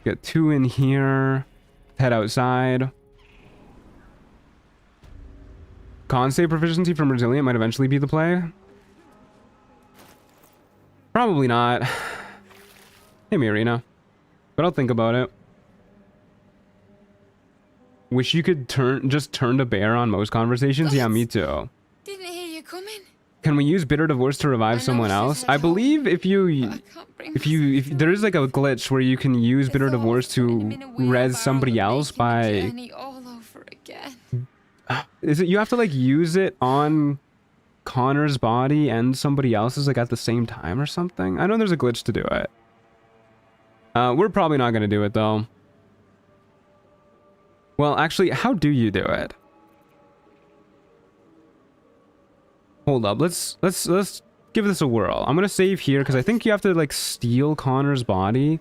Get 2 in here. Head outside. Con save proficiency from resilient might eventually be the play. Probably not. Hey, Marina. But I'll think about it. Wish you could just turn to bear on most conversations. Yeah, me too. Didn't hear you coming. Can we use bitter divorce to revive someone else? I believe if there is like a glitch where you can use bitter divorce to res somebody else by. All over again. Is it you have to like use it on Connor's body and somebody else's like at the same time or something? I know there's a glitch to do it. We're probably not gonna do it though. Well, actually, how do you do it? Hold up, let's give this a whirl. I'm gonna save here because I think you have to like steal Connor's body.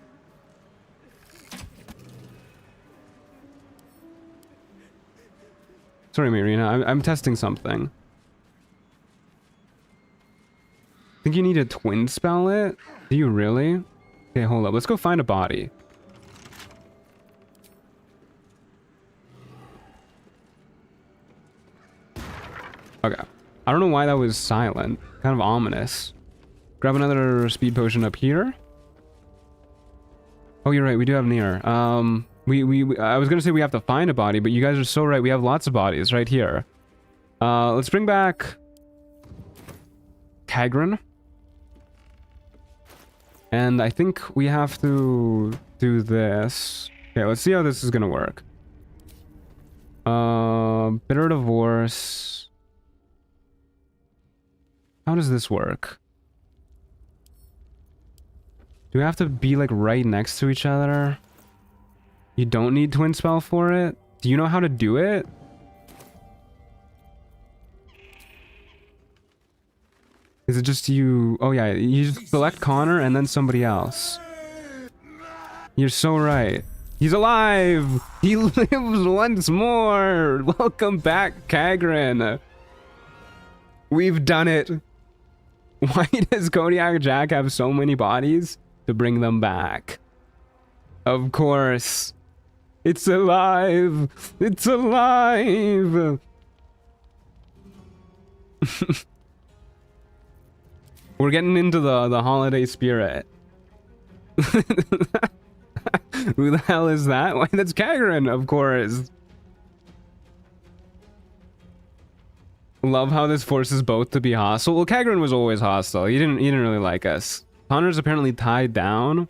Sorry, Marina, I'm testing something. Think you need to twin spell it? Do you really? Okay, hold up, let's go find a body. Okay. I don't know why that was silent. Kind of ominous. Grab another speed potion up here. Oh, you're right. We do have near. I was gonna say we have to find a body, but you guys are so right. We have lots of bodies right here. Let's bring back Kagran. And I think we have to do this. Okay, let's see how this is gonna work. Bitter divorce. How does this work? Do we have to be like right next to each other? You don't need twin spell for it? Do you know how to do it? Is it just you? Oh yeah, you just select Connor and then somebody else. You're so right. He's alive! He lives once more! Welcome back, Kagran! We've done it! Why does Kodiak Jack have so many bodies? To bring them back. Of course. It's alive! It's alive! We're getting into the holiday spirit. Who the hell is that? Why, that's Kagran, of course. Love how this forces both to be hostile. Well, Kagran was always hostile. He didn't really like us. Connor's apparently tied down.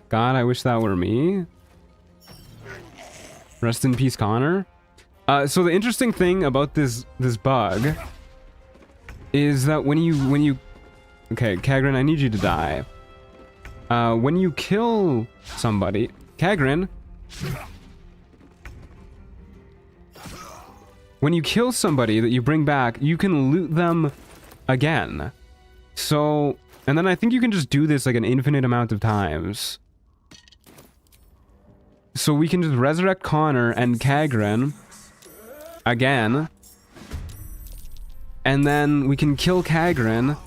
God, I wish that were me. Rest in peace, Connor. So the interesting thing about this bug is that when you okay, Kagran, I need you to die. When you kill somebody, Kagran, when you kill somebody that you bring back, you can loot them again. So, and then I think you can just do this like an infinite amount of times. So we can just resurrect Connor and Kagran again. And then we can kill Kagran.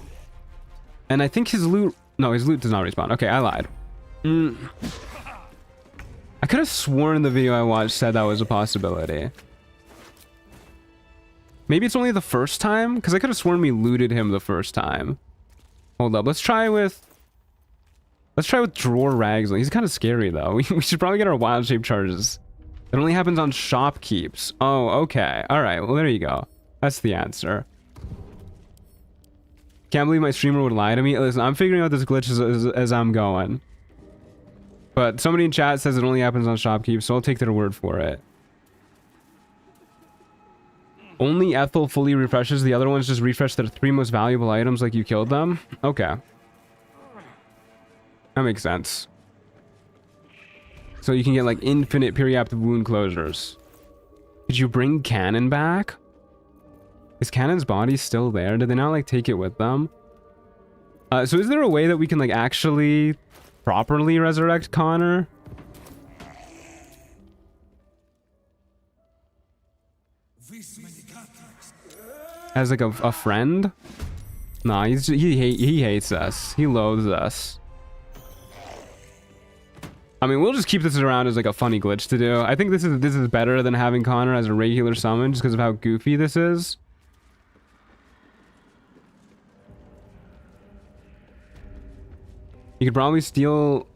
And I think his loot... No, his loot does not respawn. Okay, I lied. I could have sworn the video I watched said that was a possibility. Maybe it's only the first time? Because I could have sworn we looted him the first time. Hold up, let's try with Drawer Ragsley. He's kind of scary though. We should probably get our wild shape charges. It only happens on shop keeps. Oh, okay. Alright, well there you go. That's the answer. Can't believe my streamer would lie to me. Listen, I'm figuring out this glitch as I'm going. But somebody in chat says it only happens on shopkeep, so I'll take their word for it. Only Ethel fully refreshes. The other ones just refresh their 3 most valuable items like you killed them. Okay. That makes sense. So you can get like infinite periaptive wound closures. Could you bring Cannon back? Is Cannon's body still there? Did they not like take it with them? So is there a way that we can like actually properly resurrect Connor? As like a friend? Nah, he hates us. He loathes us. I mean, we'll just keep this around as like a funny glitch to do. I think this is better than having Connor as a regular summon just because of how goofy this is. You could probably steal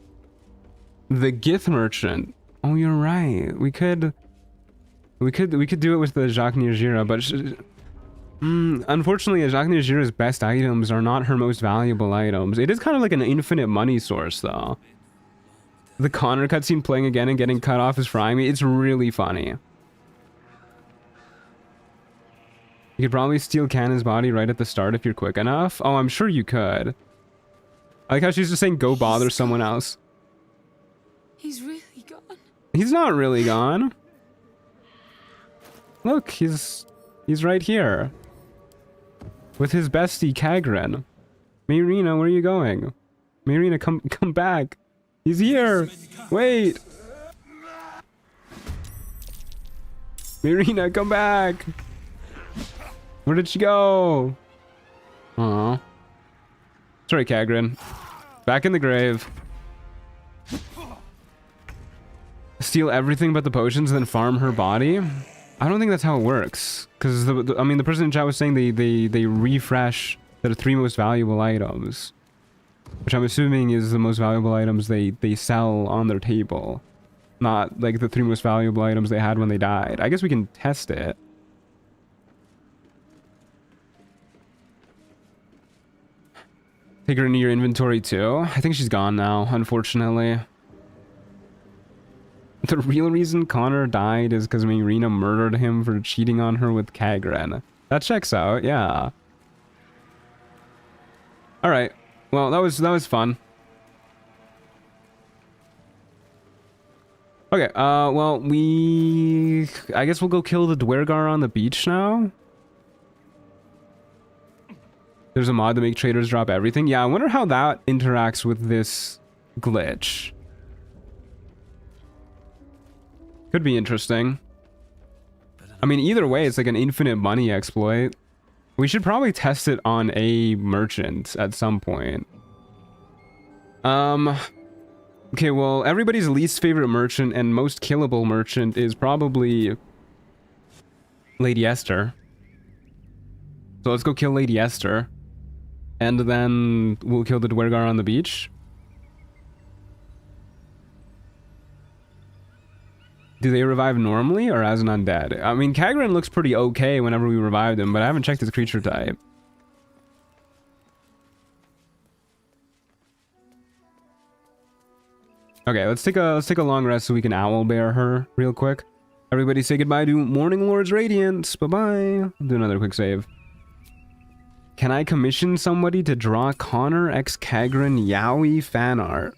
the Gith merchant. Oh, you're right. We could do it with the Jacques Nirjira, but unfortunately, Jacques Nirjira's best items are not her most valuable items. It is kind of like an infinite money source, though. The Connor cutscene playing again and getting cut off is frying me. It's really funny. You could probably steal Cannon's body right at the start if you're quick enough. Oh, I'm sure you could. I like how she's just saying go bother someone else. He's really gone. He's not really gone. Look, he's right here. With his bestie, Kagren. Mayrina, where are you going? Mayrina, come back. He's here. Wait. Mayrina, come back. Where did she go? Aw. Sorry, Kagren. Back in the grave. Steal everything but the potions, then farm her body? I don't think that's how it works. Because, I mean, the person in chat was saying they refresh their 3 most valuable items. Which I'm assuming is the most valuable items they sell on their table. Not, like, the 3 most valuable items they had when they died. I guess we can test it. Take her into your inventory too. I think she's gone now, unfortunately. The real reason Connor died is because Mayrina murdered him for cheating on her with Kagren. That checks out, yeah. Alright. Well, that was fun. Okay, well, I guess we'll go kill the Dwergar on the beach now. There's a mod to make traders drop everything. Yeah, I wonder how that interacts with this glitch. Could be interesting. I mean, either way, it's like an infinite money exploit. We should probably test it on a merchant at some point. Okay, well, everybody's least favorite merchant and most killable merchant is probably Lady Esther. So let's go kill Lady Esther. And then we'll kill the Dwergar on the beach. Do they revive normally or as an undead? I mean, Kagren looks pretty okay whenever we revived him, but I haven't checked his creature type. Okay, let's take a long rest so we can owlbear her real quick. Everybody say goodbye to Morning Lord's Radiance. Bye-bye. Do another quick save. Can I commission somebody to draw Connor x Kagren Yowie fan art?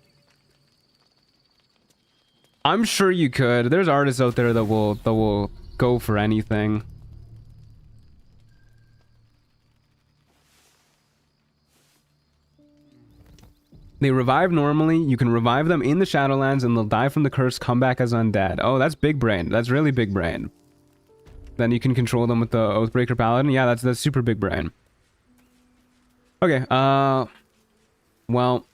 I'm sure you could. There's artists out there that will go for anything. They revive normally. You can revive them in the Shadowlands and they'll die from the curse, come back as undead. Oh, that's big brain. That's really big brain. Then you can control them with the Oathbreaker Paladin. Yeah, that's super big brain. Okay, well,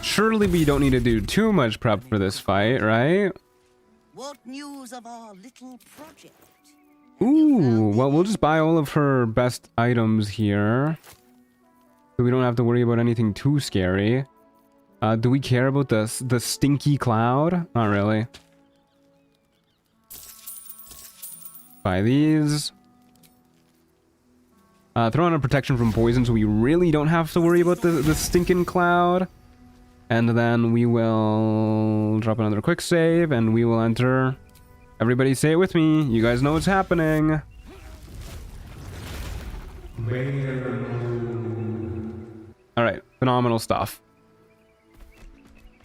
surely we don't need to do too much prep for this fight, right? What news of our little project? Ooh, well, we'll just buy all of her best items here. So we don't have to worry about anything too scary. Do we care about the stinky cloud? Not really. Buy these. Throw on a protection from poison so we really don't have to worry about the stinking cloud. And then we will drop another quick save and we will enter. Everybody say it with me. You guys know what's happening. Alright, phenomenal stuff.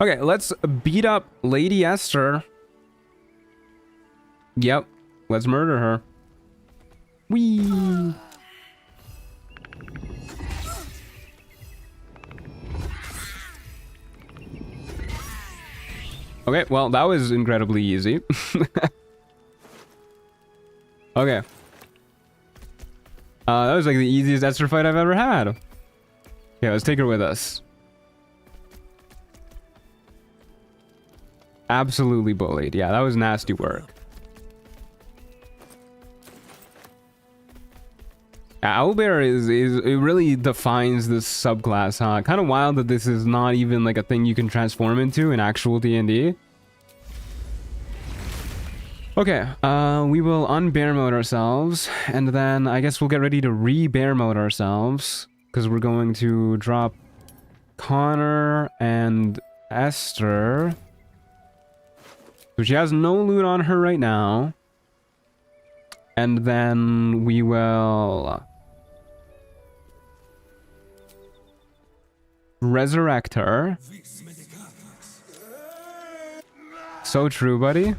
Okay, let's beat up Lady Esther. Yep, let's murder her. Whee! Okay, well, that was incredibly easy. Okay. That was like the easiest Esther fight I've ever had. Okay, let's take her with us. Absolutely bullied. Yeah, that was nasty work. Owlbear it really defines this subclass, huh? Kind of wild that this is not even like a thing you can transform into in actual D&D. Okay, we will unbear mode ourselves, and then I guess we'll get ready to re-bear mode ourselves, because we're going to drop Connor and Esther. So she has no loot on her right now. And then we will resurrect her. So true, buddy.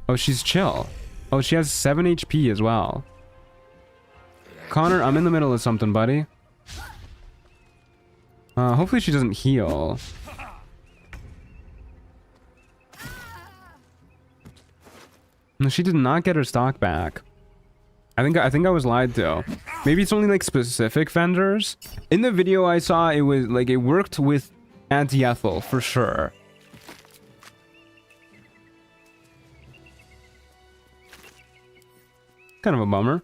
Oh, she's chill. Oh, she has 7 HP as well. Connor, I'm in the middle of something, buddy. Hopefully she doesn't heal. No, she did not get her stock back. I think I was lied to. Maybe it's only like specific vendors. In the video I saw, it was like it worked with Auntie Ethel for sure. Kind of a bummer.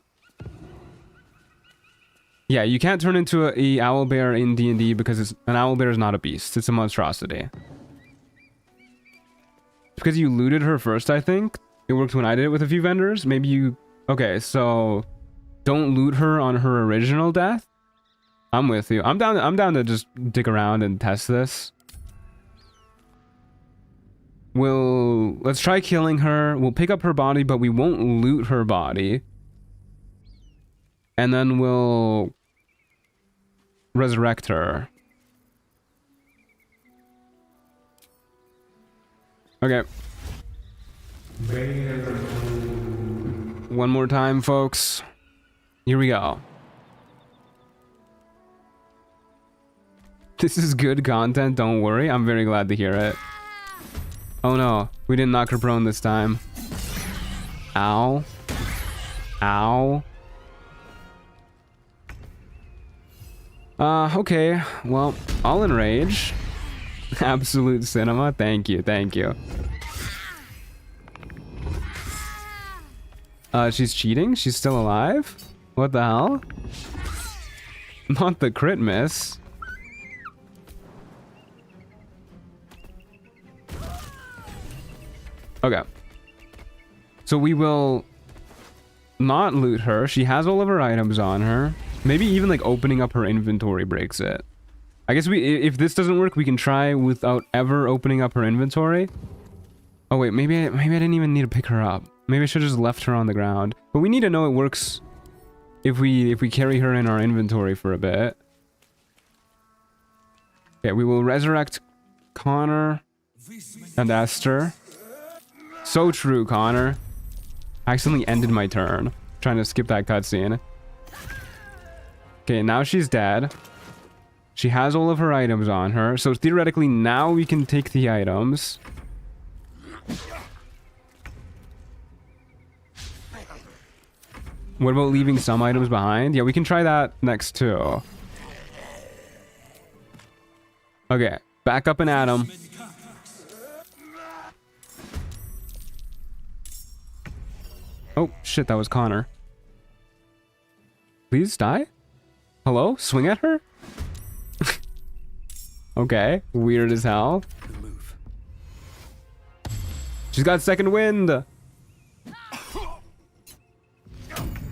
Yeah, you can't turn into a owlbear in D&D because an owlbear is not a beast. It's a monstrosity. Because you looted her first, I think. It worked when I did it with a few vendors. Maybe you... Okay, so... Don't loot her on her original death. I'm with you. I'm down to just dig around and test this. Let's try killing her. We'll pick up her body, but we won't loot her body. And then we'll resurrect her. Okay. One more time, folks. Here we go. This is good content, don't worry. I'm very glad to hear it. Oh no, we didn't knock her prone this time. Ow. Ow. Okay. Well, I'll enrage. Absolute cinema. Thank you, thank you. She's cheating? She's still alive? What the hell? Not the crit miss. Okay. So we will not loot her. She has all of her items on her. Maybe even like opening up her inventory breaks it. I guess if this doesn't work, we can try without ever opening up her inventory. Oh wait, maybe I didn't even need to pick her up. Maybe I should have just left her on the ground. But we need to know it works if we carry her in our inventory for a bit. Okay, we will resurrect Connor and Esther. So true, Connor. I accidentally ended my turn trying to skip that cutscene. Okay, now she's dead. She has all of her items on her. So theoretically, now we can take the items. What about leaving some items behind? Yeah, we can try that next too. Okay, back up and at him. Oh, shit, that was Connor. Please die? Hello? Swing at her? Okay, weird as hell. She's got second wind!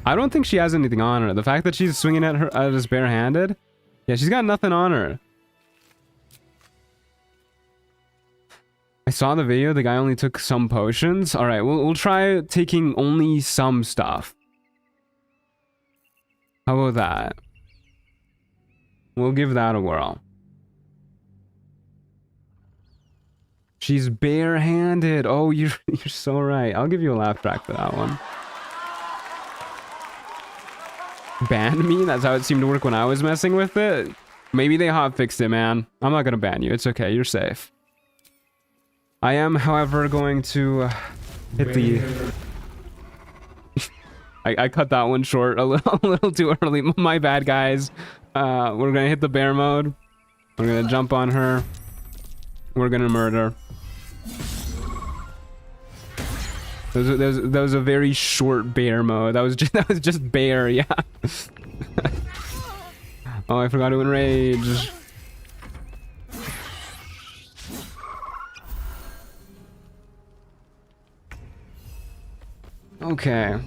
I don't think she has anything on her. The fact that she's swinging at her just barehanded? Yeah, she's got nothing on her. I saw the video. The guy only took some potions. All right, we'll try taking only some stuff. How about that? We'll give that a whirl. She's barehanded. Oh, you're so right. I'll give you a laugh track for that one. Ban me? That's how it seemed to work when I was messing with it. Maybe they hotfixed it, man. I'm not gonna ban you. It's okay. You're safe. I am, however, going to hit the... I cut that one short a little too early. My bad, guys. We're gonna hit the bear mode. We're gonna jump on her. We're gonna murder. That was a very short bear mode. That was just bear, yeah. Oh, I forgot to enrage. Okay.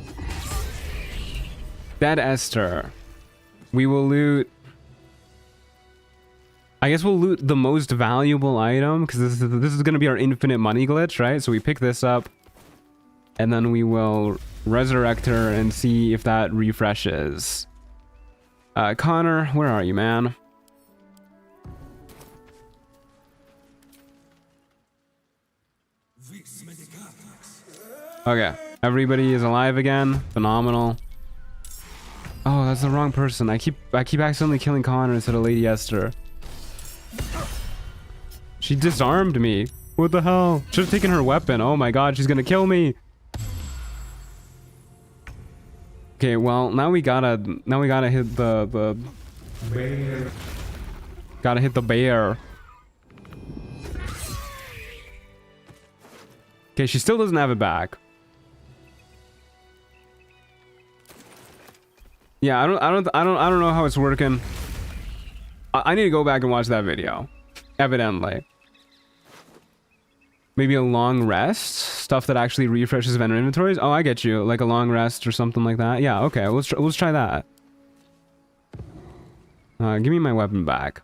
Dead Esther. We will loot... I guess we'll loot the most valuable item, because this is going to be our infinite money glitch, right? So we pick this up, and then we will resurrect her and see if that refreshes. Connor, where are you, man? Okay, everybody is alive again. Phenomenal. Oh, that's the wrong person. I keep accidentally killing Connor instead of Lady Esther. She disarmed me. What the hell? Should have taken her weapon. Oh my god, she's gonna kill me. Okay, well, now we gotta hit the bear. Gotta hit the bear. Okay, she still doesn't have it back. Yeah, I don't know how it's working. I need to go back and watch that video. Evidently. Maybe a long rest? Stuff that actually refreshes vendor inventories? Oh, I get you. Like a long rest or something like that. Yeah, okay. Let's try that. Give me my weapon back.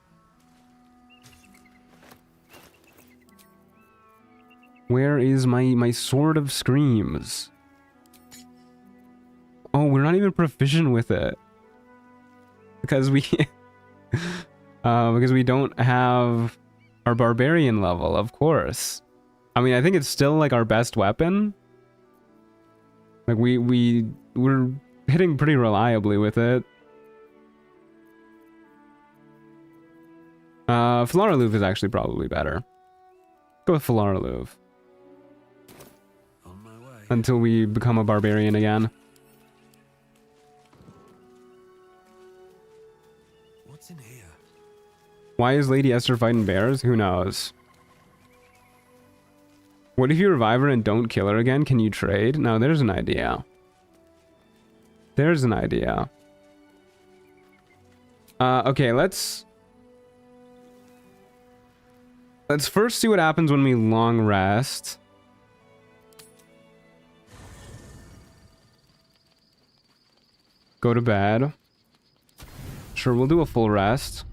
Where is my Sword of Screams? Oh, we're not even proficient with it. Because we... because we don't have our barbarian level, of course. I mean, I think it's still like our best weapon. Like we're hitting pretty reliably with it. Flaraloof is actually probably better. Go with Flaraloof. On my way. Until we become a barbarian again. What's in here? Why is Lady Esther fighting bears? Who knows? What if you revive her and don't kill her again? Can you trade? No, there's an idea. There's an idea. Okay, let's first see what happens when we long rest. Go to bed. Sure, we'll do a full rest.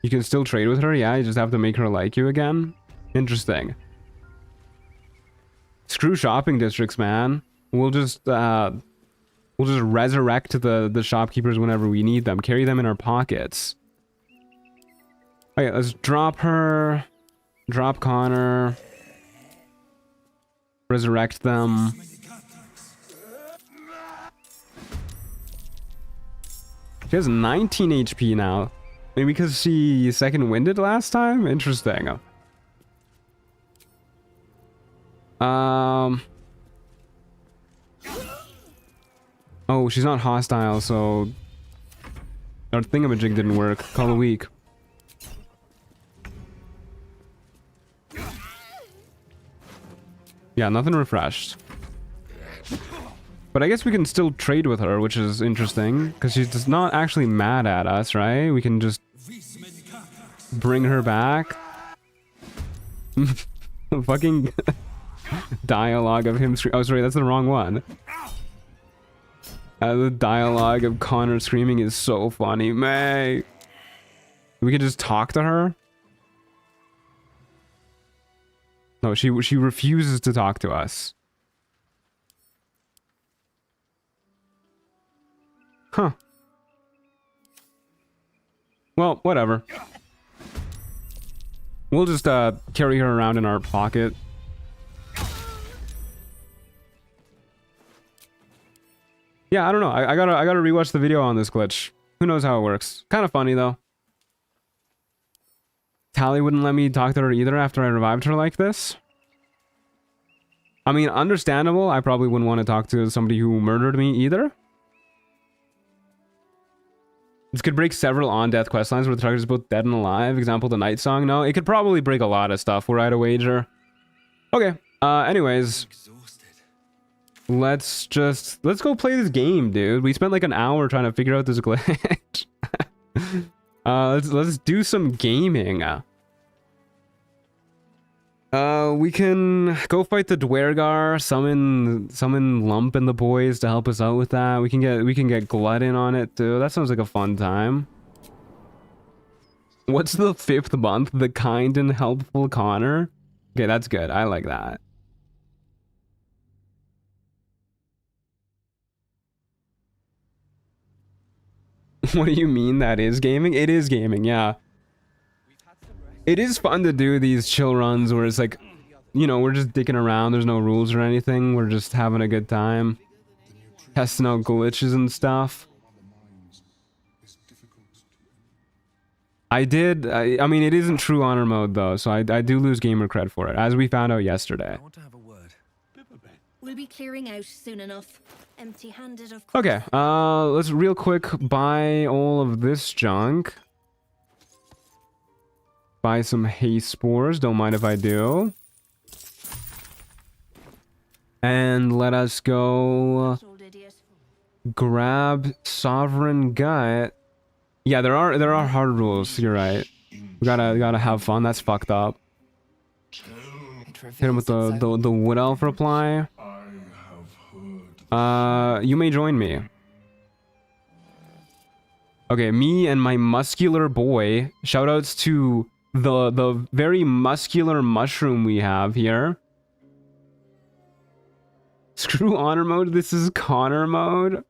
You can still trade with her? Yeah, you just have to make her like you again? Interesting. Screw shopping districts, man. We'll just resurrect the shopkeepers whenever we need them. Carry them in our pockets. Okay, let's drop her. Drop Connor. Resurrect them. She has 19 HP now. Maybe because she second winded last time? Interesting. Oh, she's not hostile, so our thingamajig didn't work. Call a week. Yeah, nothing refreshed. But I guess we can still trade with her, which is interesting, because she's just not actually mad at us, right? We can just bring her back. Fucking dialogue of him. Oh, sorry, that's the wrong one. The dialogue of Connor screaming is so funny. May we could just talk to her. No, she refuses to talk to us. Huh. Well, whatever. We'll just carry her around in our pocket. Yeah, I don't know. I gotta rewatch the video on this glitch. Who knows how it works? Kind of funny though. Tally wouldn't let me talk to her either after I revived her like this. I mean, understandable. I probably wouldn't want to talk to somebody who murdered me either. This could break several on-death questlines where the target is both dead and alive. Example, the Night Song. No, it could probably break a lot of stuff. We're at a wager. Okay. Anyways. Let's go play this game, dude. We spent like an hour trying to figure out this glitch. Let's do some gaming. We can go fight the Dwergar, summon Lump and the boys to help us out with that. We can get Glut in on it too. That sounds like a fun time. What's the 5th month? The kind and helpful Connor? Okay, that's good. I like that. What do you mean that is gaming? It is gaming, yeah. It is fun to do these chill runs where it's like, you know, we're just dicking around. There's no rules or anything. We're just having a good time. Testing out glitches and stuff. I mean, it isn't true honor mode though, so I do lose gamer cred for it, as we found out yesterday. We'll be clearing out soon enough. Empty-handed, of course. Okay, let's real quick buy all of this junk. Buy some haste spores, don't mind if I do. And let us go grab Sovereign Gut. Yeah, there are hard rules, you're right. We gotta have fun, that's fucked up. Hit him with the Wood Elf reply. You may join me. Okay, me and my muscular boy. Shoutouts to the very muscular mushroom we have here. Screw honor mode. This is Connor mode.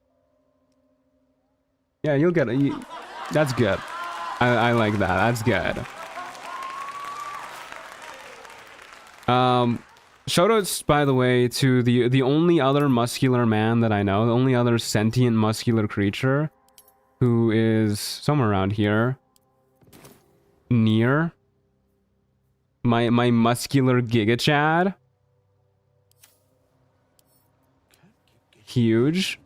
Yeah, you'll get it. That's good. I like that. That's good. Shoutouts, by the way, to the only other muscular man that I know, the only other sentient muscular creature who is somewhere around here. Near. My muscular Giga Chad. Huge.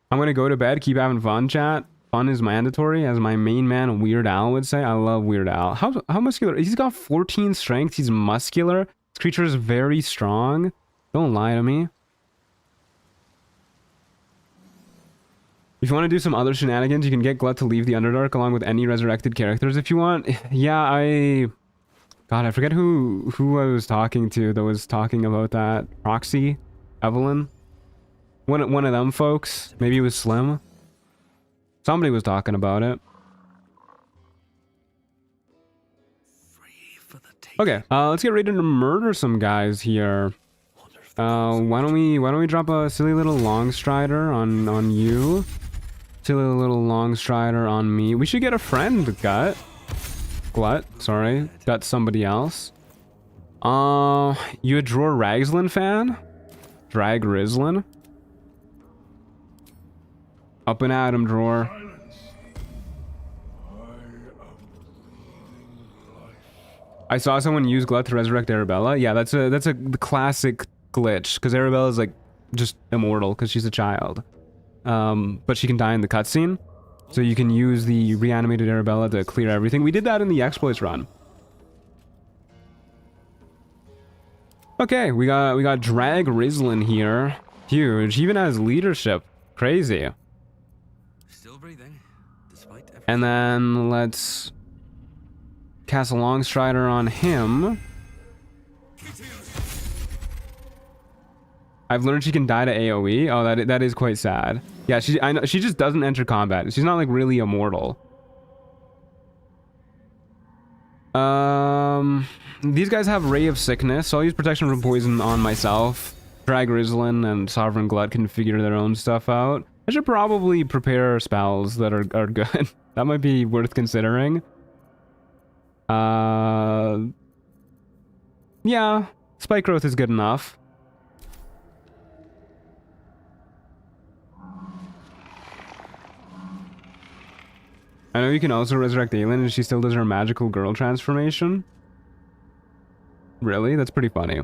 I'm gonna go to bed, keep having fun, chat. Fun is mandatory, as my main man Weird Al would say. I love Weird Al. How muscular? He's got 14 strength. He's muscular. This creature is very strong. Don't lie to me. If you want to do some other shenanigans, you can get Glut to leave the Underdark along with any resurrected characters if you want. Yeah, God, I forget who I was talking to that was talking about that. Proxy? Evelyn? One of them folks. Maybe it was Slim. Somebody was talking about it. Okay, let's get ready to murder some guys here. Why don't we drop a silly little long strider on you? Silly little long strider on me. We should get a friend, Glut, sorry. Got somebody else. You a Dror Ragslin fan? Drag Rislin? Up and at him, Dror. I saw someone use Glut to resurrect Arabella. Yeah, that's a classic glitch, because Arabella's like just immortal because she's a child. But she can die in the cutscene, so you can use the reanimated Arabella to clear everything. We did that in the exploits run. Okay, we got Drag Rislin here. Huge. He even has leadership. Crazy. Still breathing, despite everything. And then let's cast a long strider on him. I've learned she can die to AoE. Oh, that is quite sad. Yeah, I know she just doesn't enter combat. She's not like really immortal. These guys have Ray of Sickness, so I'll use protection from poison on myself. Drag Rizlin and Sovereign Glut can figure their own stuff out. I should probably prepare spells that are good. That might be worth considering. Yeah, Spike Growth is good enough. I know you can also resurrect Aelin and she still does her magical girl transformation. Really? That's pretty funny.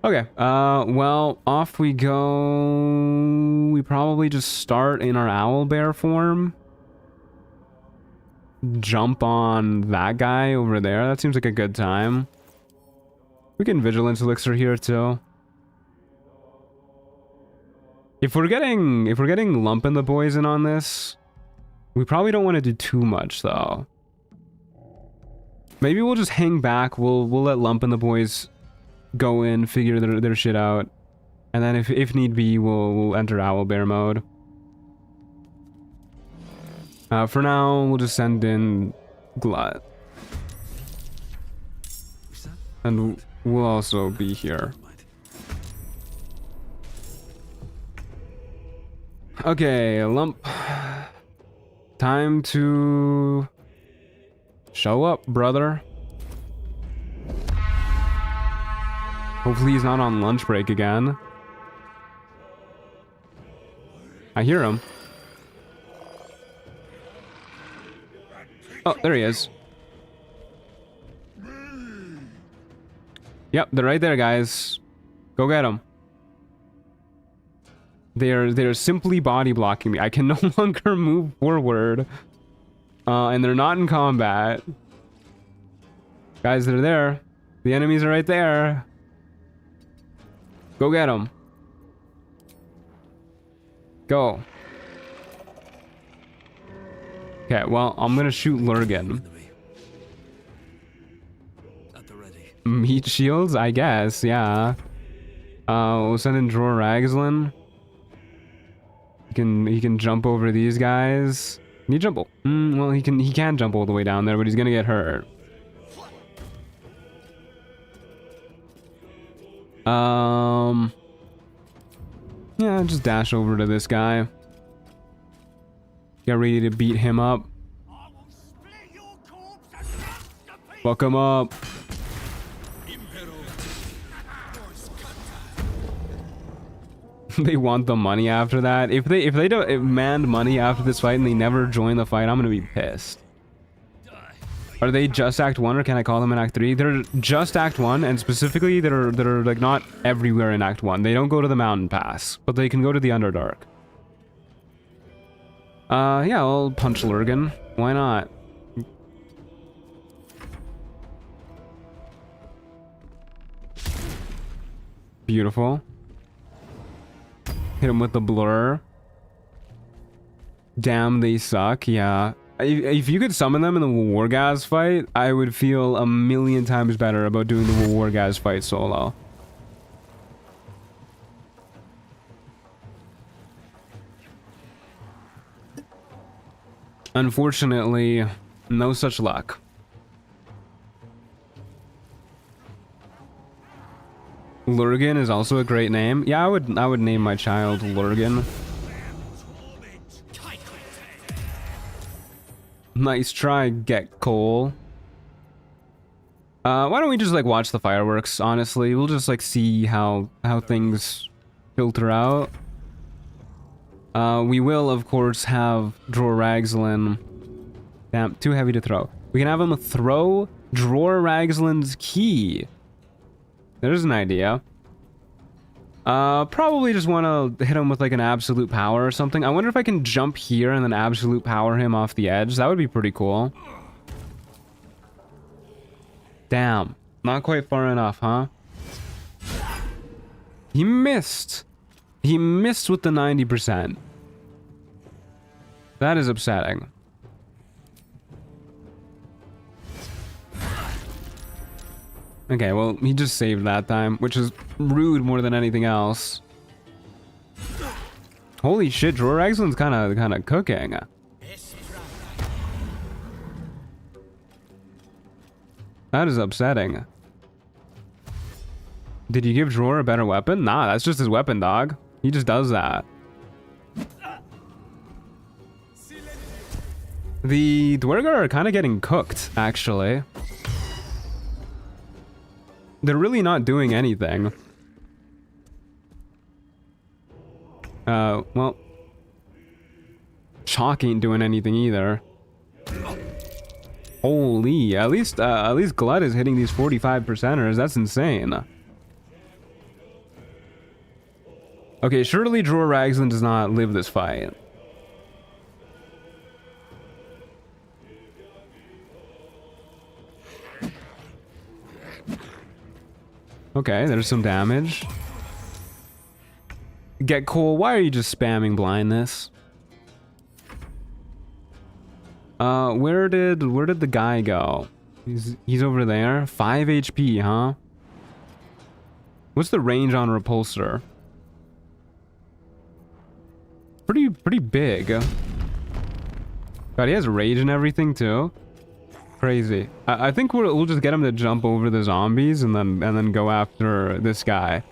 Okay, well, off we go. We probably just start in our owlbear form. Jump on that guy over there. That seems like a good time. We can Vigilance Elixir here too. If we're getting Lump in the Poison on this, we probably don't want to do too much though. Maybe we'll just hang back. We'll let Lump and the boys go in, figure their shit out, and then if need be, we'll enter Owlbear mode. For now, we'll just send in Glut, and we'll also be here. Okay, Lump. Time to show up, brother. Hopefully he's not on lunch break again. I hear him. Oh, there he is. Yep, they're right there, guys. Go get them. They're simply body blocking me. I can no longer move forward. And they're not in combat. Guys, they're there. The enemies are right there. Go get them. Go. Okay, well, I'm gonna shoot Lurgan. Meat shields, I guess, yeah. We'll send in Dror Ragslin. He can jump over these guys. Can he jump? Well, he can jump all the way down there, but he's gonna get hurt. Yeah, just dash over to this guy. Get ready to beat him up. Fuck him up. They want the money after that. If they don't demand money after this fight and they never join the fight, I'm gonna be pissed. Are they just Act 1 or can I call them in Act 3? They're just Act 1, and specifically they're like not everywhere in Act 1. They don't go to the Mountain Pass, but they can go to the Underdark. Yeah, I'll punch Lurgan. Why not? Beautiful. Hit him with the blur. Damn, they suck. Yeah. If you could summon them in the Wargaz fight, I would feel a million times better about doing the Wargaz fight solo. Unfortunately, no such luck. Lurgan is also a great name. Yeah, I would name my child Lurgan. Nice try, Get Cole. Why don't we just like watch the fireworks, honestly? We'll just like see how things filter out. We will of course have Dror Ragslin. Damn, too heavy to throw. We can have him throw Dror Ragslin's key. There's an idea. Probably just want to hit him with like an absolute power or something. I wonder if I can jump here and then absolute power him off the edge. That would be pretty cool. Damn. Not quite far enough, huh? He missed. He missed with the 90%. That is upsetting. Okay, well, he just saved that time, which is rude more than anything else. Holy shit, Drawer Excellent's kind of cooking. That is upsetting. Did you give Drawer a better weapon? Nah, that's just his weapon, dog. He just does that. The Dwergar are kind of getting cooked, actually. They're really not doing anything. Well, Chalk ain't doing anything either. Holy, at least Glut is hitting these 45%ers. That's insane. Okay, surely Dror Ragzlin does not live this fight. Okay, there's some damage. Get cool. Why are you just spamming blindness? Where did the guy go? He's over there. 5 HP, huh? What's the range on Repulsor? Pretty big. God, he has rage and everything too. Crazy. I think we'll just get him to jump over the zombies and then go after this guy.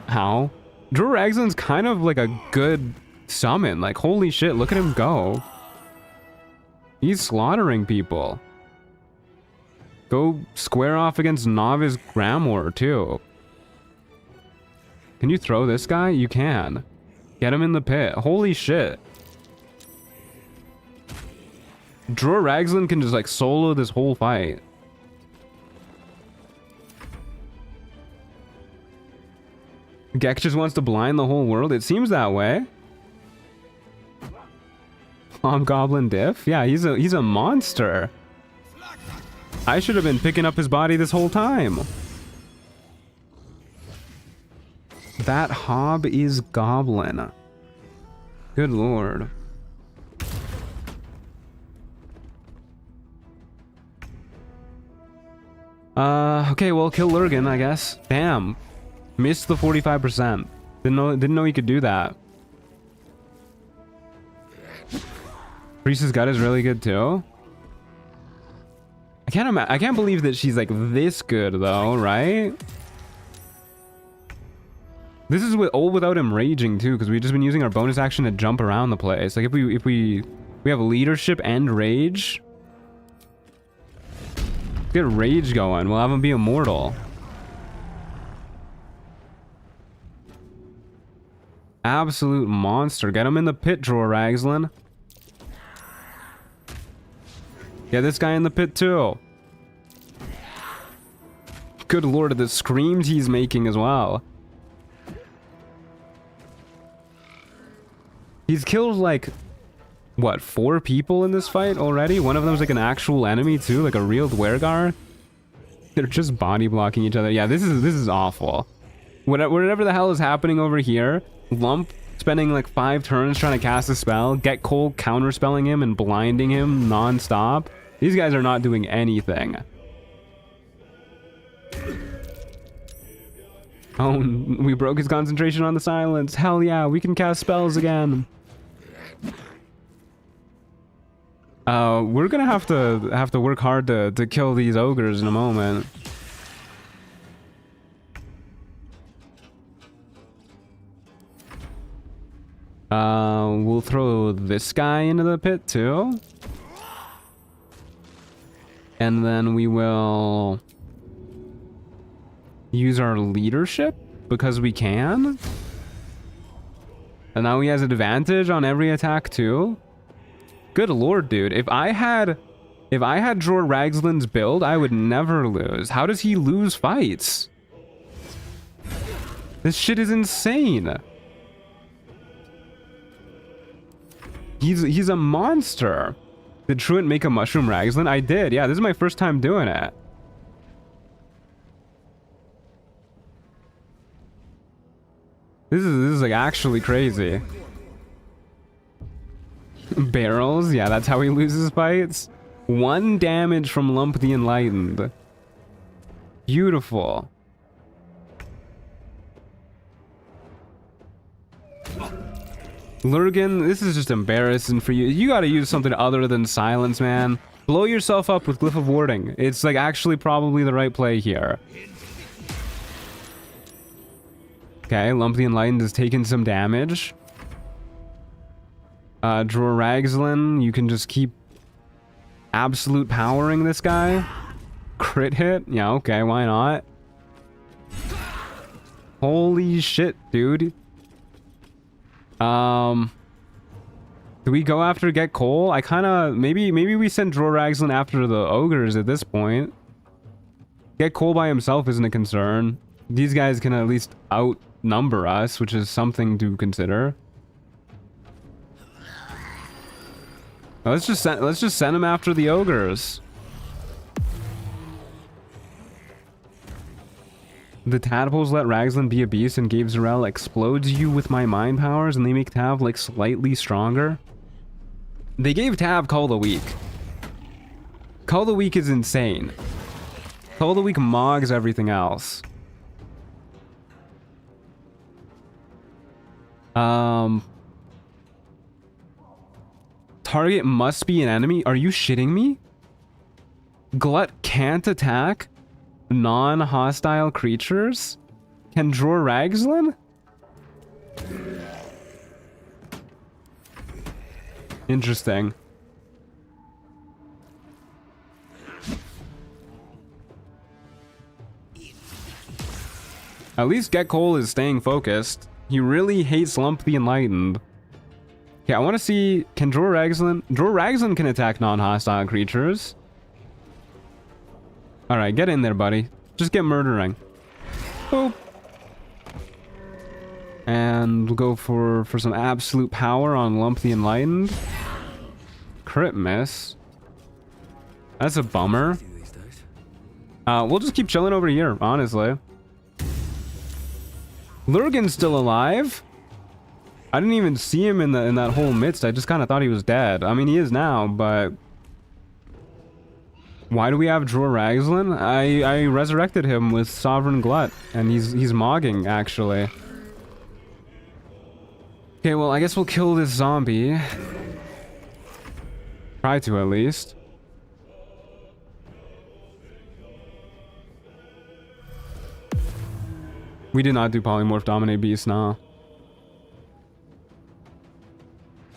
How? Drew Ragzlin's kind of like a good summon. Like, holy shit, look at him go. He's slaughtering people. Go square off against Novice Gramor too. Can you throw this guy? You can. Get him in the pit. Holy shit. Dror Ragzlin can just like solo this whole fight. Gek just wants to blind the whole world. It seems that way. Goblin Diff? Yeah, he's a monster. I should have been picking up his body this whole time. That Hob is Goblin. Good lord. Okay, well, kill Lurgan, I guess. Damn. Missed the 45%. Didn't know he could do that. Priestess Gut is really good too. I can't believe that she's like this good though, right? This is all without him raging too, because we've just been using our bonus action to jump around the place. Like if we have leadership and rage. Get rage going. We'll have him be immortal. Absolute monster. Get him in the pit, Dror Ragzlin. Get this guy in the pit too. Good lord, the screams he's making as well. He's killed like, what, 4 people in this fight already? One of them's like an actual enemy too, like a real Dwergar. They're just body blocking each other. Yeah, this is awful. Whatever the hell is happening over here, Lump spending like 5 turns trying to cast a spell, Get Cold counterspelling him and blinding him non-stop. These guys are not doing anything. Oh, we broke his concentration on the silence. Hell yeah, we can cast spells again. We're gonna have to work hard to kill these ogres in a moment. We'll throw this guy into the pit too. And then we will use our leadership because we can. And now he has advantage on every attack too. Good lord, dude. If I had Dror Ragzlin's build, I would never lose. How does he lose fights? This shit is insane. He's a monster. Did Truant make a mushroom Ragzlin? I did. Yeah, this is my first time doing it. This is like actually crazy. Barrels, yeah, that's how he loses fights. 1 damage from Lump the Enlightened. Beautiful. Lurgan, this is just embarrassing for you. You gotta use something other than silence, man. Blow yourself up with Glyph of Warding. It's like actually probably the right play here. Okay, Lump the Enlightened has taken some damage. Draw Ragzlin, you can just keep absolute powering this guy. Crit hit? Yeah, okay, why not? Holy shit, dude. Do we go after Get Coal? I kinda... Maybe we send Draw Ragzlin after the ogres at this point. Get Coal by himself isn't a concern. These guys can at least outnumber us, which is something to consider. Let's just send him after the ogres. The tadpoles let Ragzlin be a beast and gave Zarel explodes you with my mind powers and they make Tav like slightly stronger. They gave Tav Call the Weak. Call the Weak is insane. Call the Weak mogs everything else. Target must be an enemy? Are you shitting me? Glut can't attack non-hostile creatures? Can draw Ragzlin? Interesting. At least Get Coal is staying focused. He really hates Lump the Enlightened. Okay, I want to see... Can Draw Ragzlin... Draw Ragzlin can attack non-hostile creatures. Alright, get in there, buddy. Just get murdering. Boop. And we'll go for some absolute power on Lump the Enlightened. Crit miss. That's a bummer. We'll just keep chilling over here, honestly. Lurgan's still alive. I didn't even see him in that whole midst. I just kind of thought he was dead. I mean, he is now, but... Why do we have Draw Ragzlin? I resurrected him with Sovereign Glut, and he's mogging, actually. Okay, well, I guess we'll kill this zombie. Try to, at least. We did not do Polymorph Dominate Beast, nah.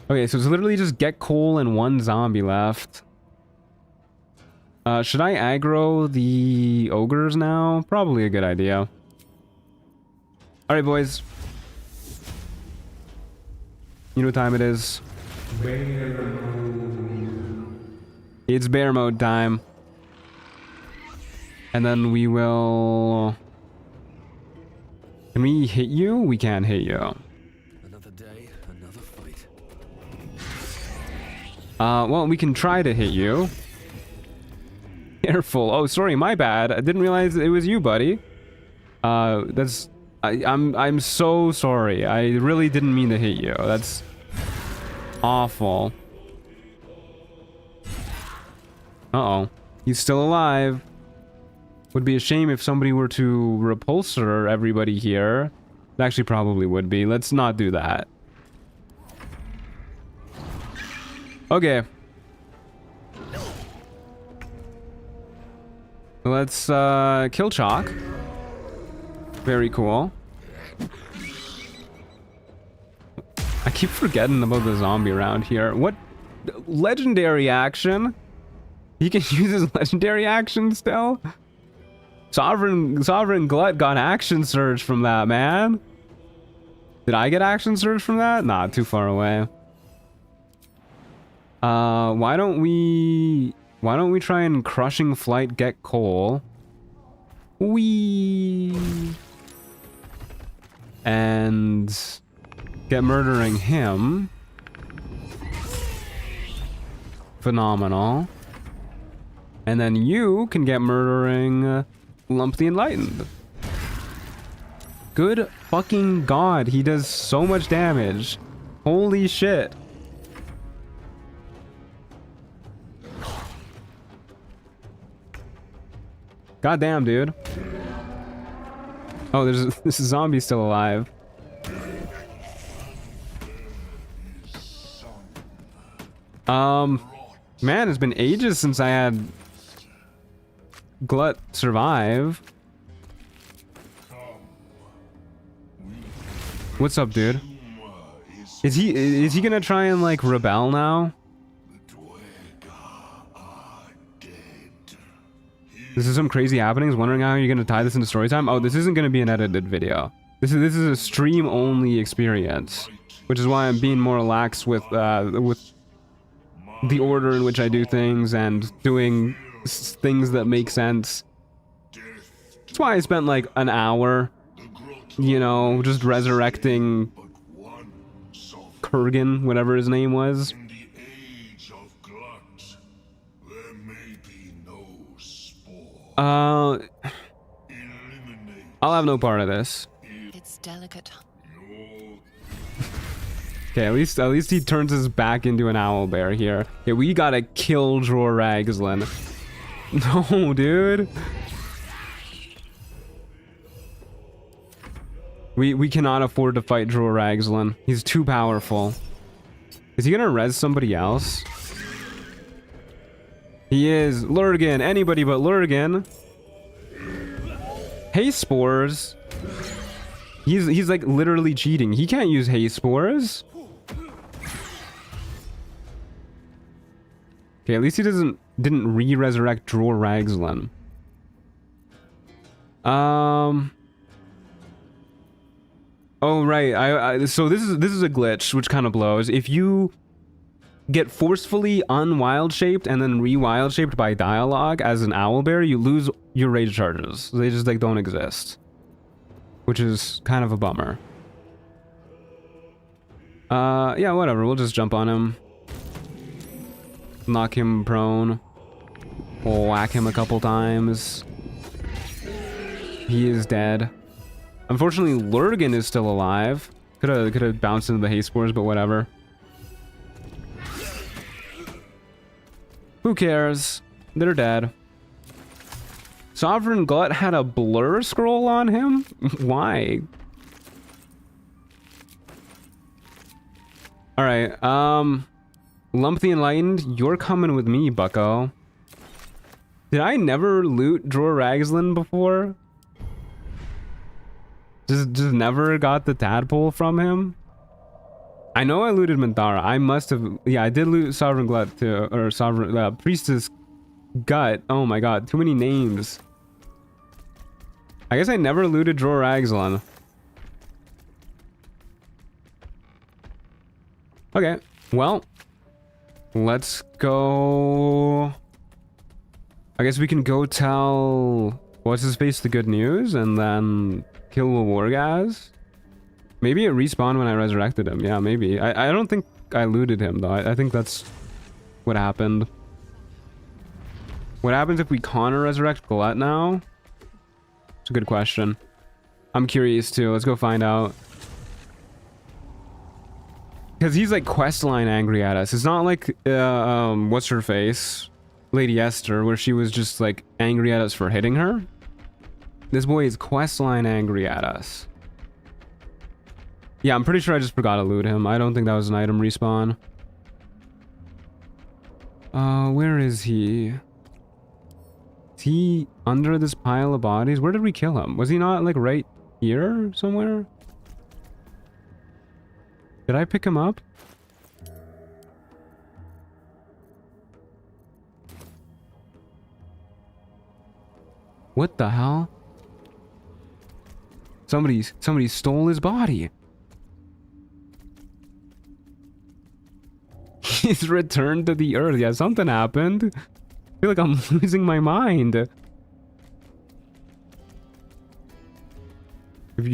Okay, so it's literally just Get Coal and one zombie left. Should I aggro the ogres now? Probably a good idea. Alright, boys. You know what time it is. It's bear mode time. And then we will... Can we hit you? We can't hit you. Another day, another fight. Well, we can try to hit you. Careful. Oh, sorry, my bad. I didn't realize it was you, buddy. I'm so sorry. I really didn't mean to hit you. That's awful. Uh-oh. He's still alive. Would be a shame if somebody were to repulsor everybody here. It actually probably would be. Let's not do that. Okay. Let's kill Chalk. Very cool. I keep forgetting about the zombie around here. What legendary action? He can use his legendary action still? Sovereign Glut got action surge from that, man. Did I get action surge from that? Nah, too far away. Why don't we try and Crushing Flight Get Coal? And get murdering him. Phenomenal. And then you can get murdering Lump the Enlightened. Good fucking god, he does so much damage. Holy shit. Goddamn, dude. Oh, there's this zombie still alive. Man, it's been ages since I had Glut survive. What's up, dude? Is he gonna try and like rebel now? This is some crazy happenings. Wondering how you're gonna tie this into story time. Oh, this isn't gonna be an edited video. This is a stream only experience, which is why I'm being more lax with the order in which I do things and doing things that make sense. That's why I spent like an hour, you know, just resurrecting Kurgan, whatever his name was. I'll have no part of this. It's delicate. Okay, at least he turns his back into an owlbear here. Okay, we gotta kill Dror Ragzlin. No, dude. We cannot afford to fight Dror Ragzlin. He's too powerful. Is he gonna res somebody else? He is. Lurgan. Anybody but Lurgan. Haze spores. He's like literally cheating. He can't use haze spores. Okay, at least he didn't re-resurrect Dror Ragzlin. Oh right, so this is a glitch which kind of blows. If you get forcefully unwild shaped and then re-wild shaped by dialogue as an owlbear, you lose your rage charges. They just like don't exist, which is kind of a bummer. Yeah, whatever. We'll just jump on him, knock him prone, whack him a couple times. He is dead. Unfortunately, Lurgan is still alive. Could have bounced into the haze spores, but whatever. Who cares? They're dead. Sovereign Glut had a blur scroll on him? Why? Alright, Lump the Enlightened, you're coming with me, bucko. Did I never loot Dror Ragzlin before? Just never got the tadpole from him? I know I looted Minthara. I must have... Yeah, I did loot Sovereign Glut too. Or Sovereign... Priestess Gut. Oh my god, too many names. I guess I never looted Dror Ragzlin. Okay, well... Let's go... I guess we can go tell... What's-his-face the good news, and then... Kill Wargaz? Maybe it respawned when I resurrected him. Yeah, maybe. I don't think I looted him, though. I think that's what happened. What happens if we resurrect Glut now? It's a good question. I'm curious, too. Let's go find out. Because he's, like, questline angry at us. It's not like, what's-her-face? Lady Esther, where she was just, like, angry at us for hitting her. This boy is questline angry at us. Yeah, I'm pretty sure I just forgot to loot him. I don't think that was an item respawn. Where is he? Is he under this pile of bodies? Where did we kill him? Was he not, like, right here somewhere? Did I pick him up? What the hell? Somebody stole his body. He's returned to the earth. Yeah, something happened. I feel like I'm losing my mind. If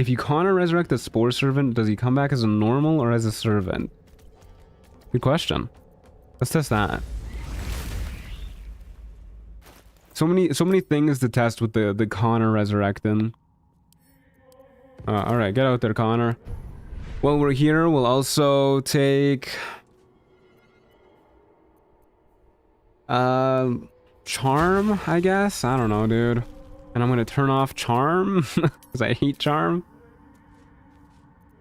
you resurrect the spore servant, does he come back as a normal or as a servant? Good question. Let's test that. So many things to test with the Connor resurrecting. Alright, get out there, Connor. While we're here, we'll also take... charm, I guess. I don't know, dude. And I'm gonna turn off charm because I hate charm.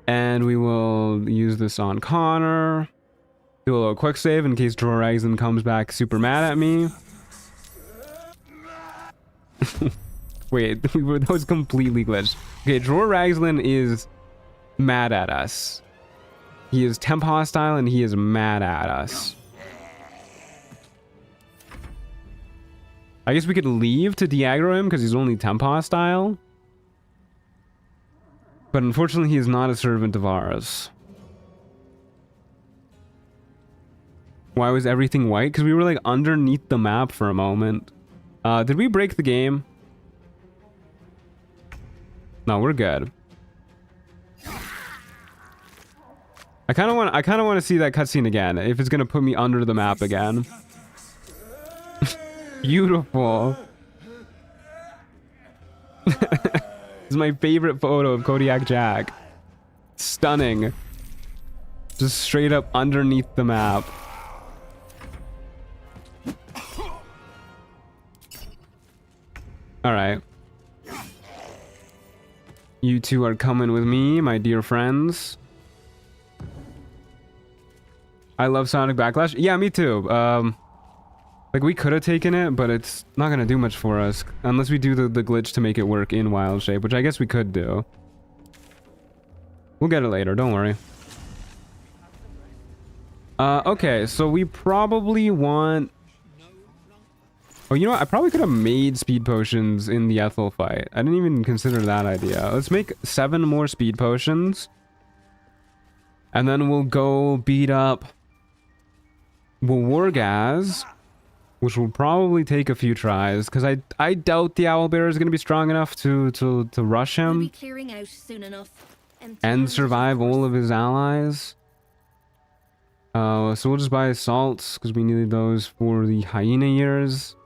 And we will use this on Connor. Do a little quick save in case Drawer Raglan comes back super mad at me. Wait, that was completely glitched. Okay, Drawer Raglan is mad at us. He is temp hostile and he is mad at us. I guess we could leave to de-aggro him because he's only temp hostile. But unfortunately, he is not a servant of ours. Why was everything white? Because we were like underneath the map for a moment. Did we break the game? No, we're good. I kind of want to see that cutscene again if it's gonna put me under the map again. Beautiful. This is my favorite photo of Kodiak Jack. Stunning. Just straight up underneath the map. Alright. You two are coming with me, my dear friends. I love Sonic Backlash. Yeah, me too. Like, we could have taken it, but it's not going to do much for us. Unless we do the glitch to make it work in Wild Shape, which I guess we could do. We'll get it later, don't worry. Okay, so we probably want... Oh, you know what? I probably could have made speed potions in the Ethel fight. I didn't even consider that idea. Let's make 7 more speed potions. And then we'll go beat up Wargaz, which will probably take a few tries, because I doubt the Owlbear is going to be strong enough to rush him We'll be clearing out soon enough. and survive all of his allies. So we'll just buy salts, because we needed those for the hyena years.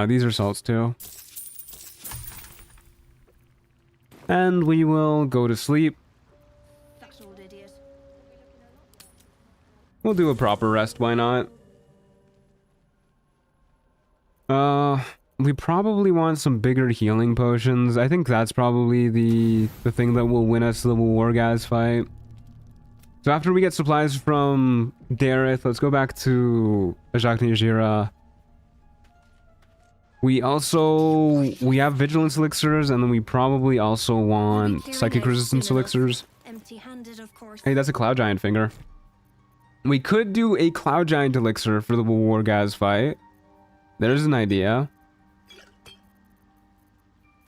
These are salts too. And we will go to sleep. That old idiot. We'll do a proper rest, why not? We probably want some bigger healing potions. I think that's probably the thing that will win us the Wargaz fight. So after we get supplies from Dareth, let's go back to Ajak. We have vigilance elixirs, and then we probably also want psychic resistance elixirs. Empty-handed, of course. Hey, that's a Cloud Giant finger. We could do a Cloud Giant elixir for the Wargaz fight. There's an idea.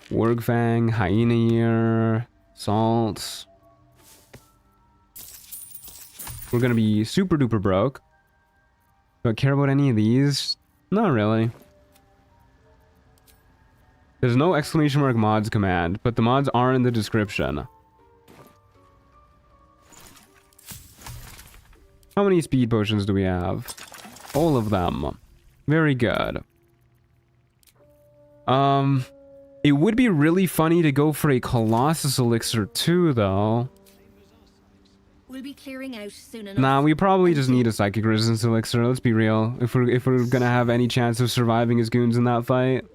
Wargfang, Hyena Ear, Salts. We're gonna be super duper broke. Do I care about any of these? Not really. There's no exclamation mark mods command, but the mods are in the description. How many speed potions do we have? All of them. Very good. It would be really funny to go for a Colossus elixir too, though. We'll be clearing out soon enough. Nah, we probably just need a psychic resistance elixir. Let's be real. If we're gonna have any chance of surviving as goons in that fight.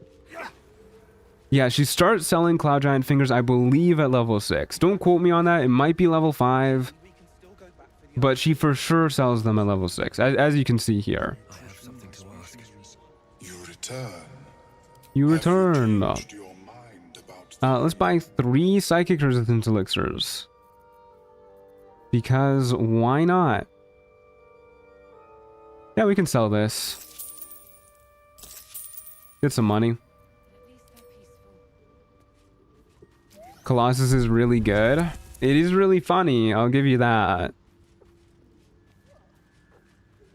Yeah, she starts selling Cloud Giant fingers, I believe, at level 6. Don't quote me on that. It might be level 5. But she for sure sells them at level 6, as you can see here. I have something to ask. You return. You return. Have you changed your mind about Let's buy 3 psychic resistance elixirs. Because why not? Yeah, we can sell this. Get some money. Colossus is really good. It is really funny, I'll give you that.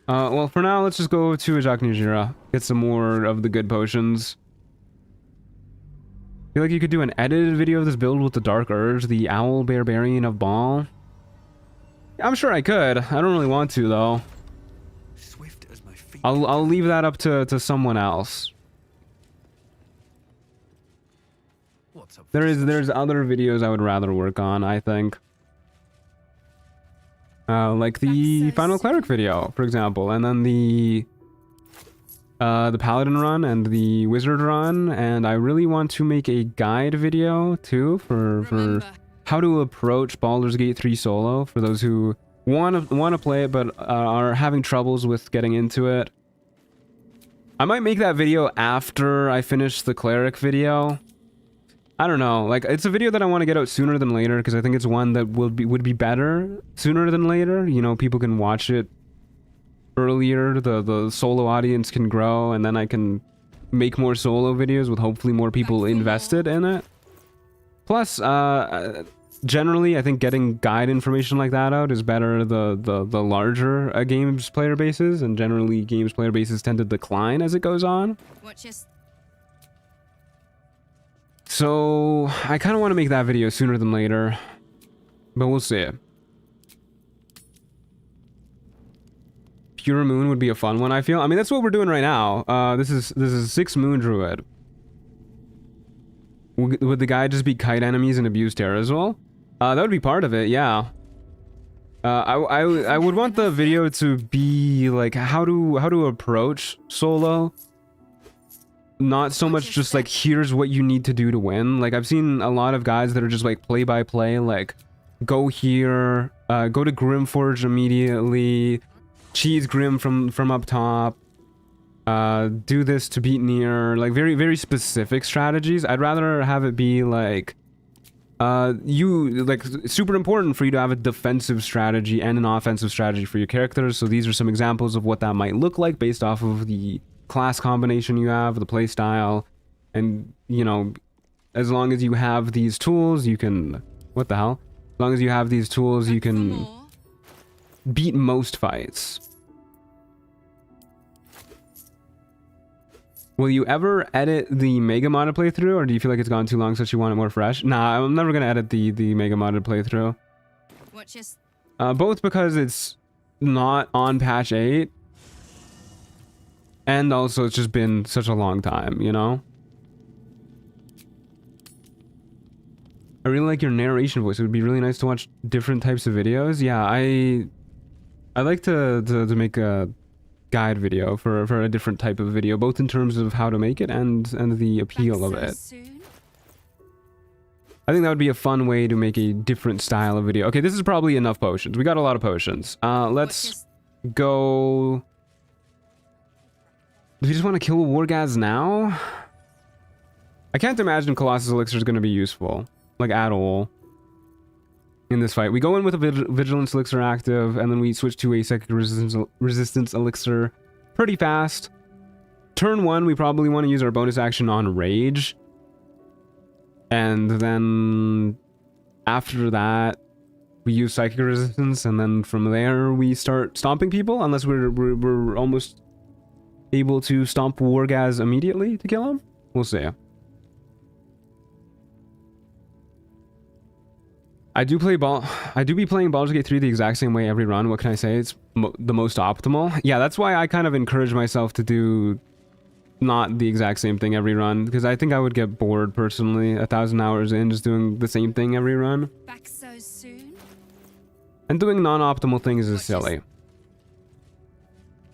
Well, for now, let's just go to Ajak. Get some more of the good potions. I feel like you could do an edited video of this build with the Dark Urge, the Owlbear Barbarian of Baal. I'm sure I could. I don't really want to, though. Swift as my feet. I'll leave that up to someone else. What's up? There's other videos I would rather work on, I think. Like the Final Cleric video, for example, and then the the paladin run and the wizard run, and I really want to make a guide video too for how to approach Baldur's Gate 3 solo for those who want to play it but are having troubles with getting into it. I might make that video after I finish the cleric video. I don't know, like it's a video that I want to get out sooner than later because I think it's one that would be better sooner than later. You know, people can watch it earlier, the solo audience can grow, and then I can make more solo videos with hopefully more people invested in it. Plus, generally, I think getting guide information like that out is better the larger a game's player base is, and generally games player bases tend to decline as it goes on. So I kind of want to make that video sooner than later, but we'll see. Pure Moon would be a fun one, I feel. I mean, that's what we're doing right now. This is 6 Moon Druid. Would the guy just be kite enemies and abuse Terrazol? That would be part of it, yeah. I would want the video to be like how to approach solo. Not so much just like here's what you need to do to win. Like I've seen a lot of guys that are just like play by play, like go here, go to Grimforge immediately, cheese Grim from up top, do this to beat near, like very specific strategies. I'd rather have it be like it's super important for you to have a defensive strategy and an offensive strategy for your characters. So these are some examples of what that might look like based off of the class combination you have, the play style, and you know, as long as you have these tools, you can as long as you have these tools, you can beat most fights. Will you ever edit the mega modded playthrough, or do you feel like it's gone too long since you want it more fresh? Nah, I'm never gonna edit the mega modded playthrough. Both because it's not on patch 8, and also it's just been such a long time, you know? I really like your narration voice. It would be really nice to watch different types of videos. Yeah, I like to make a guide video for a different type of video, both in terms of how to make it and the appeal of it. I think that would be a fun way to make a different style of video. Okay, this is probably enough potions. We got a lot of potions. Let's go. Do we just want to kill Wargaz now? I can't imagine Colossus Elixir is going to be useful, like at all, in this fight. We go in with a Vigilance Elixir active, and then we switch to a Psychic Resistance Elixir pretty fast. Turn 1, we probably want to use our bonus action on Rage. And then after that, we use Psychic Resistance, and then from there we start stomping people, unless we're almost able to stomp Wargaz immediately to kill him. We'll see. I do be playing Baldur's Gate 3 the exact same way every run. What can I say? It's the most optimal. Yeah, that's why I kind of encourage myself to do not the exact same thing every run, because I think I would get bored personally 1,000 hours in just doing the same thing every run. Back so soon? And doing non-optimal things is silly.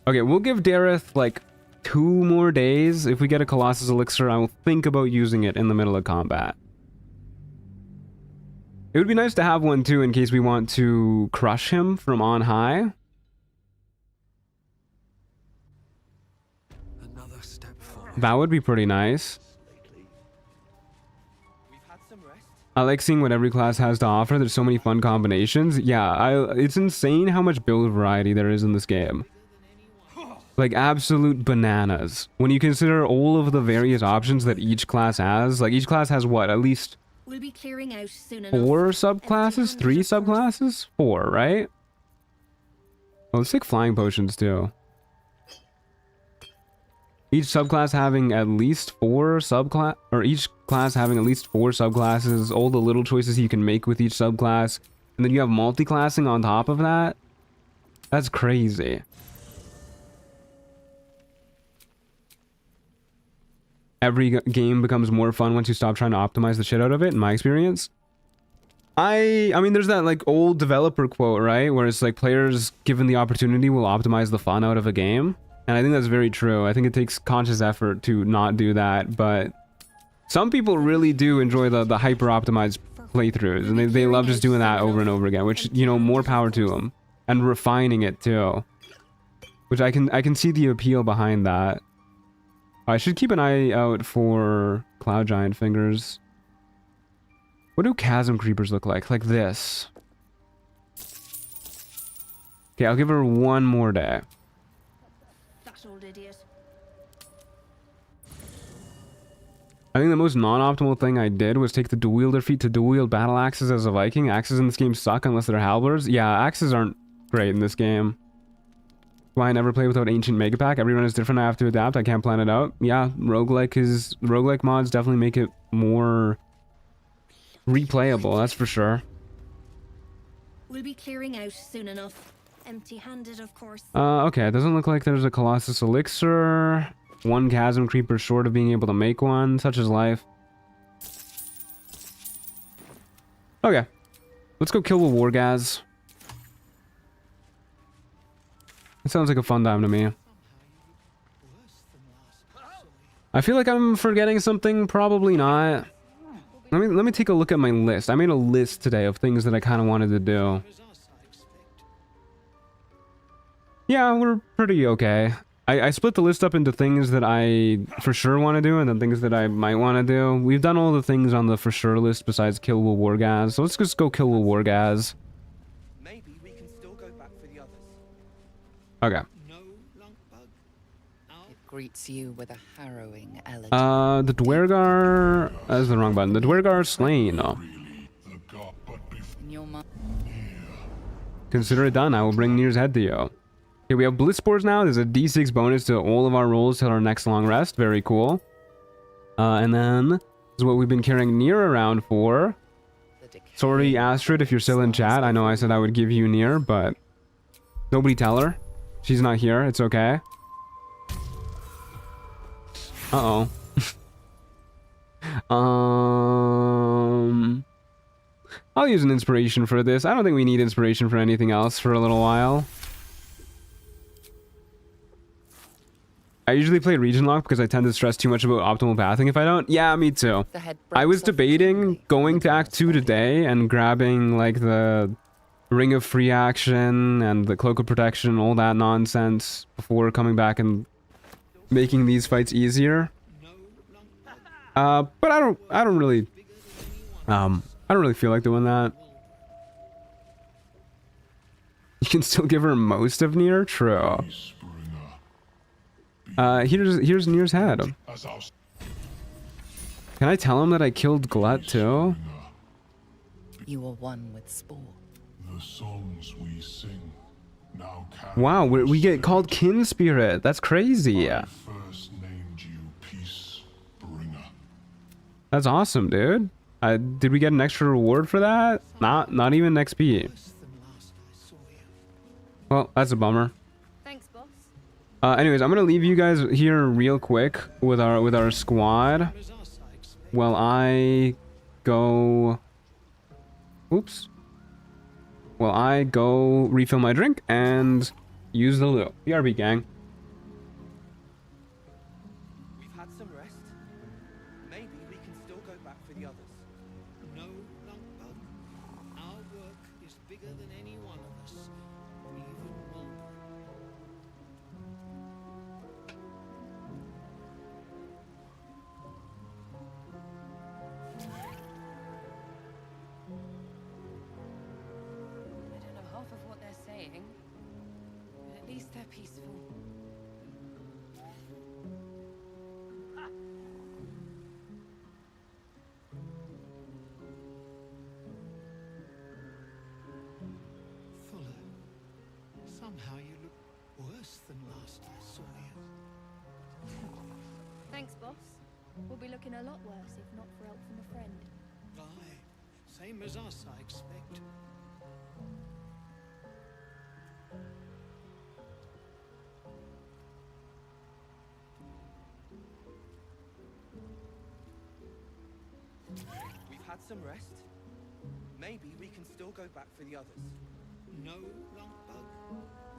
Okay, we'll give Dareth like 2 more days. If we get a Colossus Elixir, I will think about using it in the middle of combat. It would be nice to have one too in case we want to crush him from on high. Another step forward. That would be pretty nice. I like seeing what every class has to offer. There's so many fun combinations. Yeah, it's insane how much build variety there is in this game. Like absolute bananas. When you consider all of the various options that each class has, like each class has what, at least We'll be clearing out soon enough. 4 subclasses? 3 subclasses? 4, right? Oh, let's take flying potions too. Each subclass having at least 4 subclass, or each class having at least 4 subclasses, all the little choices you can make with each subclass, and then you have multi-classing on top of that. That's crazy. Every game becomes more fun once you stop trying to optimize the shit out of it, in my experience. I mean, there's that like old developer quote, right? Where it's like players given the opportunity will optimize the fun out of a game. And I think that's very true. I think it takes conscious effort to not do that, but some people really do enjoy the hyper-optimized playthroughs, and they love just doing that over and over again, which, you know, more power to them. And refining it, too. Which I can see the appeal behind that. I should keep an eye out for Cloud Giant Fingers. What do Chasm Creepers look like? Like this. Okay, I'll give her one more day. That old idiot. I think the most non-optimal thing I did was take the dual-wielder feat to dual-wield battle axes as a Viking. Axes in this game suck unless they're halberds. Yeah, axes aren't great in this game. Why I never play without Ancient Mega Pack. Every run is different. I have to adapt. I can't plan it out. Yeah, roguelike mods definitely make it more replayable. That's for sure. We'll be clearing out soon enough. Empty-handed, of course. Okay. It doesn't look like there's a Colossus Elixir. One Chasm Creeper short of being able to make one. Such is life. Okay. Let's go kill the Wargaz. It sounds like a fun time to me. I feel like I'm forgetting something. Probably not. Let me take a look at my list. I made a list today of things that I kind of wanted to do. Yeah, we're pretty okay. I split the list up into things that I for sure want to do and then things that I might want to do. We've done all the things on the for sure list besides kill the Wargaz. So let's just go kill the Wargaz. Maybe we can still go back for the others. Okay. It greets you with a harrowing elegy. The Dwergar... That's the wrong button. The Dwergar slain. Oh. In your mind. Consider it done. I will bring Nir's head to you. Okay, we have Bliss Spores now. There's a D6 bonus to all of our rolls till our next long rest. Very cool. And then... This is what we've been carrying Nir around for. Sorry, Astrid, if you're still in chat. I know I said I would give you Nir, but... Nobody tell her. She's not here. It's okay. Uh-oh. I'll use an inspiration for this. I don't think we need inspiration for anything else for a little while. I usually play region lock because I tend to stress too much about optimal pathing if I don't. Yeah, me too. I was debating going to Act 2 today and grabbing like the Ring of Free Action and the Cloak of Protection, all that nonsense before coming back and making these fights easier. But I don't really feel like doing that. You can still give her most of Nir? True. Here's Nir's head. Can I tell him that I killed Glut too? You are one with sport. The songs we sing now Wow, we get called kin spirit. That's crazy. first named you peace bringer. That's awesome, dude. Did we get an extra reward for that? Not even XP. Well, that's a bummer. Thanks, boss. Anyways, I'm gonna leave you guys here real quick with our squad while I go. Oops. While I go refill my drink and use the loot. BRB gang. We've had some rest. Maybe we can still go back for the others. No, Lunkbug. Our work is bigger than any one of us. Even Mulder. I don't know half of what they're saying, but at least they're peaceful. Fuller. Somehow you look worse than last I saw you. Thanks, boss. We'll be looking a lot worse if not for help from a friend. Aye, same as us, I expect. We've had some rest. Maybe we can still go back for the others. No, Lunkbug.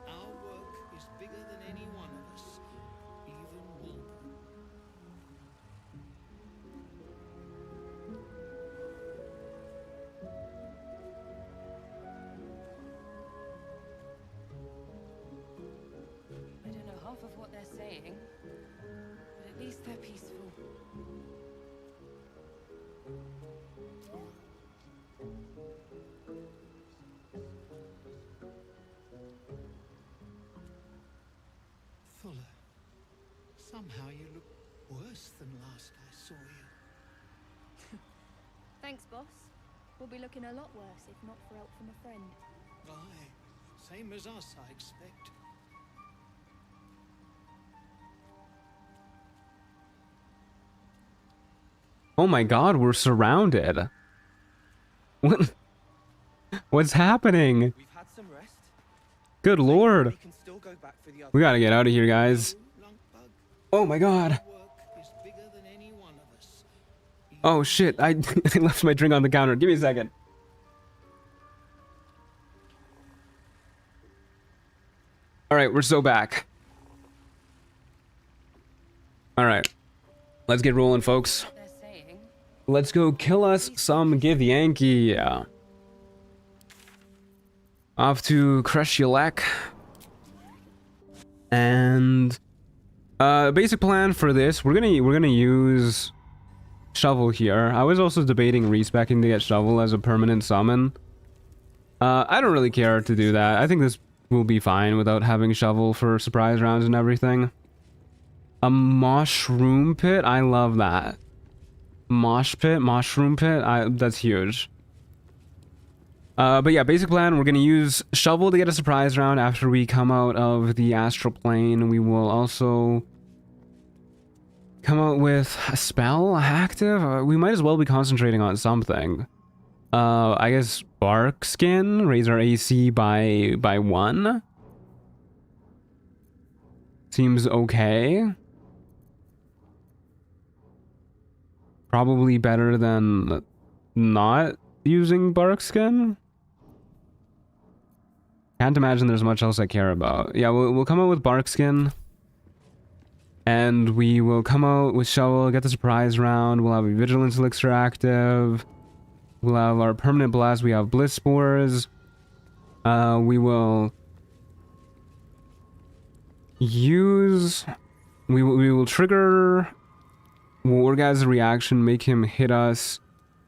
Our work is bigger than any one of us, even Baldur. I don't know half of what they're saying, but at least they're peaceful. Fuller, somehow you look worse than last I saw you. Thanks, boss. We'll be looking a lot worse if not for help from a friend. Aye, same as us, I expect. Oh my god, we're surrounded. What? What's happening? We've had some rest. Good lord. We can still go back for the other. We gotta get out of here, guys. Oh my god. Is bigger than any one of us. Oh shit, I left my drink on the counter. Give me a second. Alright, we're so back. Alright. Let's get rolling, folks. Let's go kill us some Githyanki. Off to Kreshulek. And basic plan for this, we're gonna use Shovel here. I was also debating respecing to get Shovel as a permanent summon. I don't really care to do that. I think this will be fine without having Shovel for surprise rounds and everything. A mushroom pit, I love that. Mushroom pit, that's huge. But yeah, basic plan, we're gonna use Shovel to get a surprise round after we come out of the astral plane. We will also come out with a spell active. We might as well be concentrating on something. I guess Bark Skin, raise our AC by 1. Seems okay. Probably better than not using Bark Skin. Can't imagine there's much else I care about. Yeah, we'll come out with Bark Skin. And we will come out with Shovel, get the surprise round. We'll have a Vigilance Elixir active. We'll have our Permanent Blast. We have Bliss Spores. We will use... We will trigger... We'll organize a reaction, make him hit us.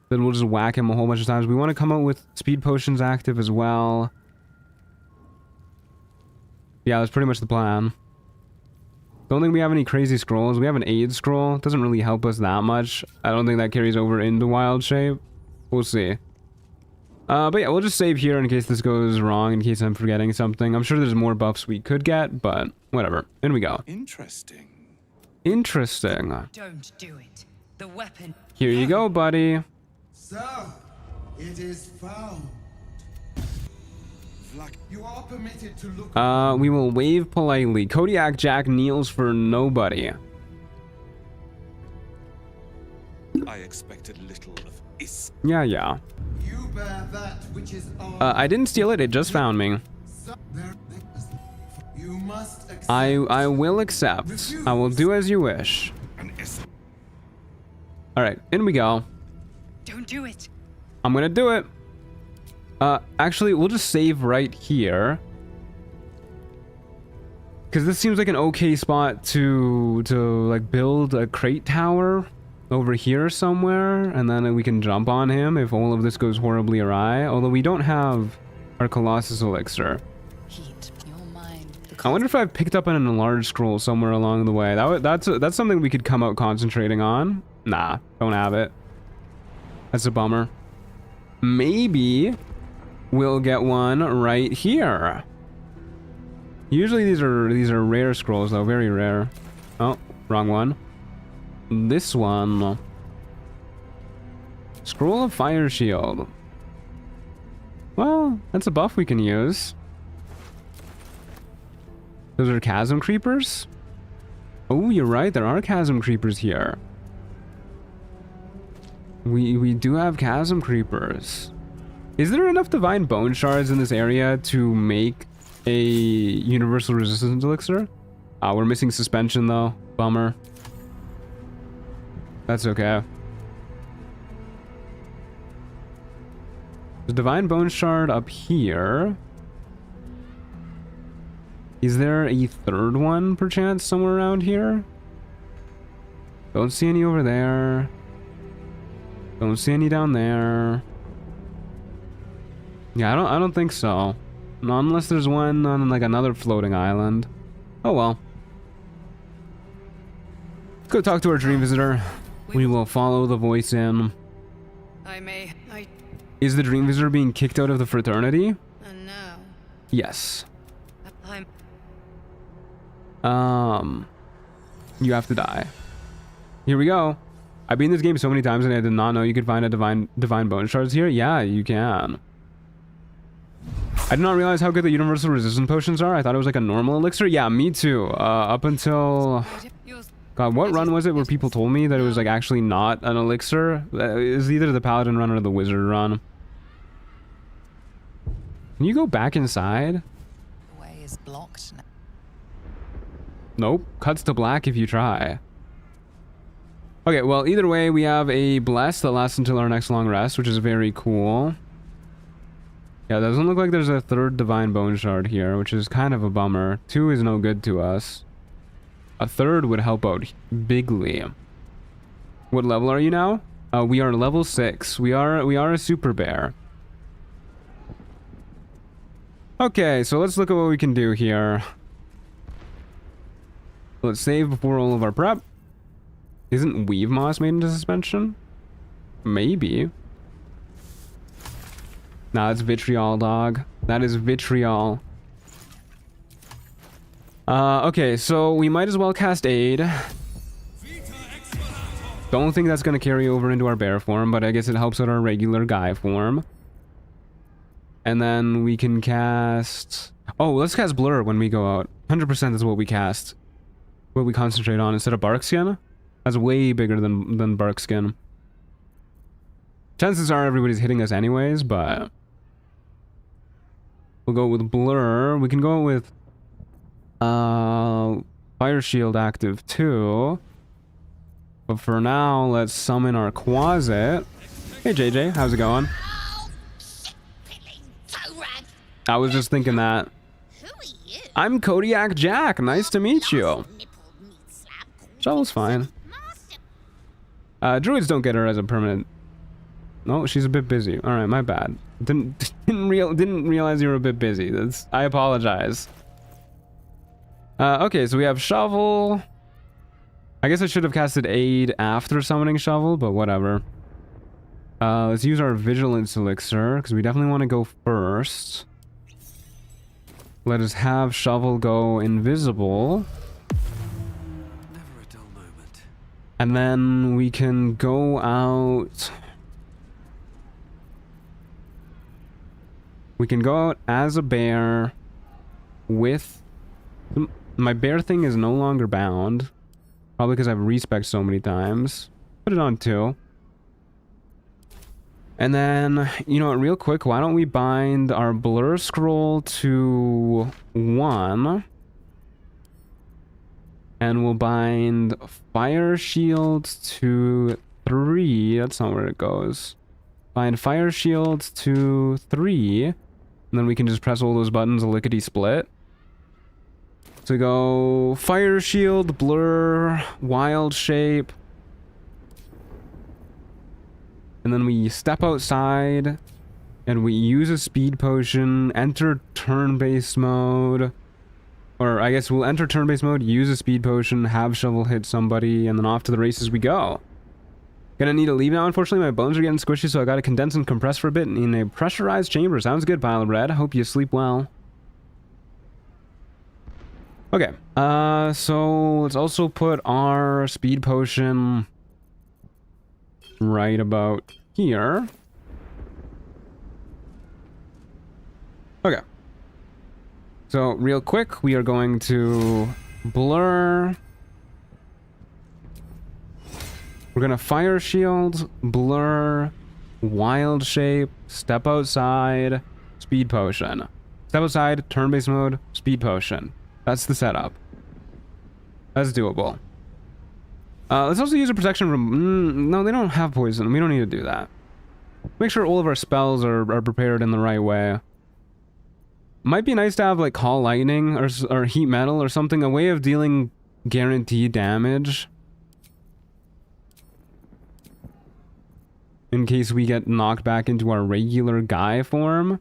Then we'll just whack him a whole bunch of times. We want to come out with Speed Potions active as well. Yeah, that's pretty much the plan. Don't think we have any crazy scrolls. We have an aid scroll. It doesn't really help us that much. I don't think that carries over into wild shape. We'll see. But yeah, we'll just save here in case this goes wrong, in case I'm forgetting something. I'm sure there's more buffs we could get, but whatever. In we go. Interesting. Interesting. Don't do it. The weapon. Here you go, buddy. So, it is found. You are permitted to look. We will wave politely. Kodiak Jack kneels for nobody. I expected little of is. Yeah. You bear that which is I didn't steal it. It just found me. You must accept. I will accept. I will do as you wish. All right, in we go. Don't do it. I'm gonna do it. Actually, we'll just save right here. Because this seems like an okay spot to like build a crate tower over here somewhere, and then we can jump on him if all of this goes horribly awry. Although we don't have our Colossus Elixir. Heat your mind. I wonder if I've picked up an enlarged scroll somewhere along the way. That's something we could come out concentrating on. Nah, don't have it. That's a bummer. Maybe we'll get one right here. Usually these are rare scrolls though, very rare. Oh, wrong one. This one. Scroll of Fire Shield. Well, that's a buff we can use. Those are Chasm Creepers? Oh, you're right, there are Chasm Creepers here. We do have Chasm Creepers. Is there enough Divine Bone Shards in this area to make a universal resistance elixir. We're missing suspension though. Bummer. That's okay. The divine bone shard up here. Is there a third one perchance somewhere around here? Don't see any over there. Don't see any down there. Yeah, I don't think so. No, unless there's one on like another floating island. Oh well. Go talk to our dream visitor. We will follow the voice in. Is the dream visitor being kicked out of the fraternity? No. Yes. You have to die. Here we go. I've been in this game so many times and I did not know you could find a divine bone shards here. Yeah, you can. I did not realize how good the universal resistance potions are. I thought it was like a normal elixir. Yeah, me too. Up until... God, what run was it where people told me that it was like actually not an elixir? It was either the paladin run or the wizard run. Can you go back inside? The way is blocked now. Nope. Cuts to black if you try. Okay, well, either way, we have a bless that lasts until our next long rest, which is very cool. Yeah, it doesn't look like there's a third divine bone shard here, which is kind of a bummer. 2 is no good to us. A third would help out bigly. What level are you now? We are level 6. We are a super bear. Okay, so let's look at what we can do here. Let's save before all of our prep. Isn't weave moss made into suspension? Maybe. Nah, that's vitriol, dog. That is vitriol. Okay, so we might as well cast aid. Don't think that's gonna carry over into our bear form, but I guess it helps out our regular guy form. And then we can cast... Oh, let's cast blur when we go out. 100% is what we cast. What we concentrate on instead of bark skin. That's way bigger than bark skin. Chances are everybody's hitting us anyways, but... We'll go with blur. We can go with... Fire shield active too. But for now, let's summon our Quasit. Hey JJ, how's it going? I was just thinking that. I'm Kodiak Jack. Nice to meet you. Shovel's fine. Druids don't get her as a permanent. No, she's a bit busy. All right, my bad. Didn't realize you were a bit busy. I apologize. Okay, so we have shovel. I guess I should have casted aid after summoning shovel, but whatever. Let's use our vigilance elixir because we definitely want to go first. Let us have shovel go invisible. Never a dull moment. And then we can go out. We can go out as a bear with... My bear thing is no longer bound. Probably because I've respec so many times. Put it on 2. And then, you know what, real quick, why don't we bind our blur scroll to 1. And we'll bind fire shield to 3. That's not where it goes. Bind fire shield to 3. And then we can just press all those buttons lickety split. So we go fire shield, blur, wild shape. And then we step outside and we use a speed potion, enter turn-based mode. Or I guess we'll enter turn-based mode, use a speed potion, have shovel hit somebody, and then off to the races we go. Gonna need to leave now, unfortunately. My bones are getting squishy, so I gotta condense and compress for a bit in a pressurized chamber. Sounds good, Pile of Red. Hope you sleep well. Okay, so let's also put our speed potion right about here. Okay. So, real quick, we are going to blur. We're gonna fire shield, blur, wild shape, step outside, speed potion. Step aside, turn-based mode, speed potion. That's the setup. That's doable. Let's also use a protection from... no, they don't have poison. We don't need to do that. Make sure all of our spells are prepared in the right way. Might be nice to have, like, Call Lightning or Heat Metal or something. A way of dealing guaranteed damage. In case we get knocked back into our regular guy form.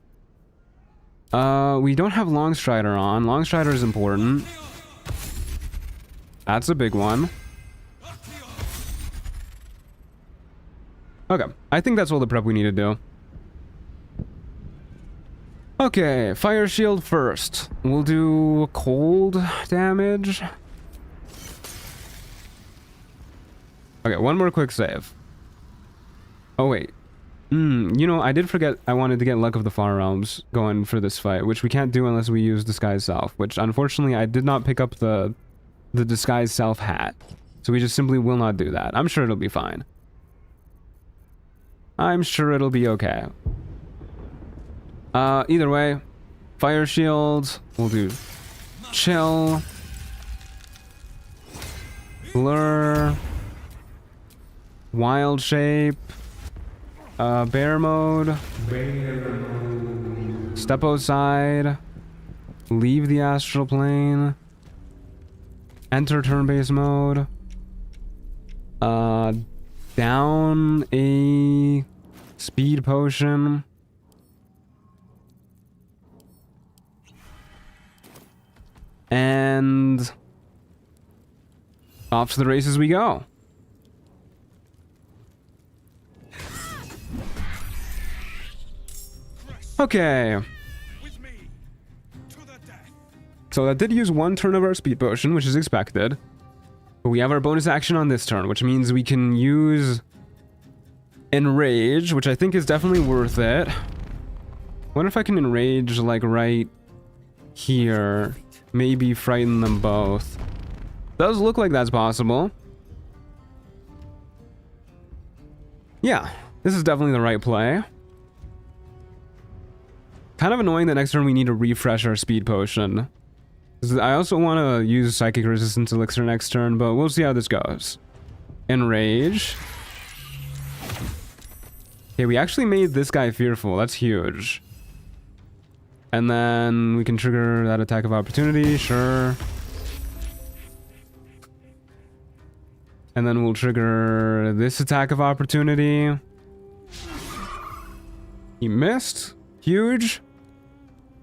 We don't have Longstrider on. Longstrider is important. That's a big one. Okay, I think that's all the prep we need to do. Okay, Fire Shield first. We'll do cold damage. Okay, one more quick save. Oh wait. You know, I did forget I wanted to get Luck of the Far Realms going for this fight, which we can't do unless we use Disguise Self, which unfortunately I did not pick up the Disguise Self hat. So we just simply will not do that. I'm sure it'll be fine. I'm sure it'll be okay. Either way, Fire Shield, we'll do Chill, Blur, Wild Shape, Bear Mode, Step Outside, Leave the Astral Plane, Enter Turn-Based Mode, down a Speed Potion, and off to the races we go. Okay. So that did use one turn of our speed potion, which is expected. But we have our bonus action on this turn, which means we can use Enrage, which I think is definitely worth it. I wonder if I can Enrage, like, right here. Maybe frighten them both. Does look like that's possible. Yeah, this is definitely the right play. Kind of annoying that next turn we need to refresh our speed potion. I also want to use Psychic Resistance Elixir next turn, but we'll see how this goes. Enrage. Okay, we actually made this guy fearful. That's huge. And then we can trigger that attack of opportunity, sure. And then we'll trigger this attack of opportunity. He missed. Huge.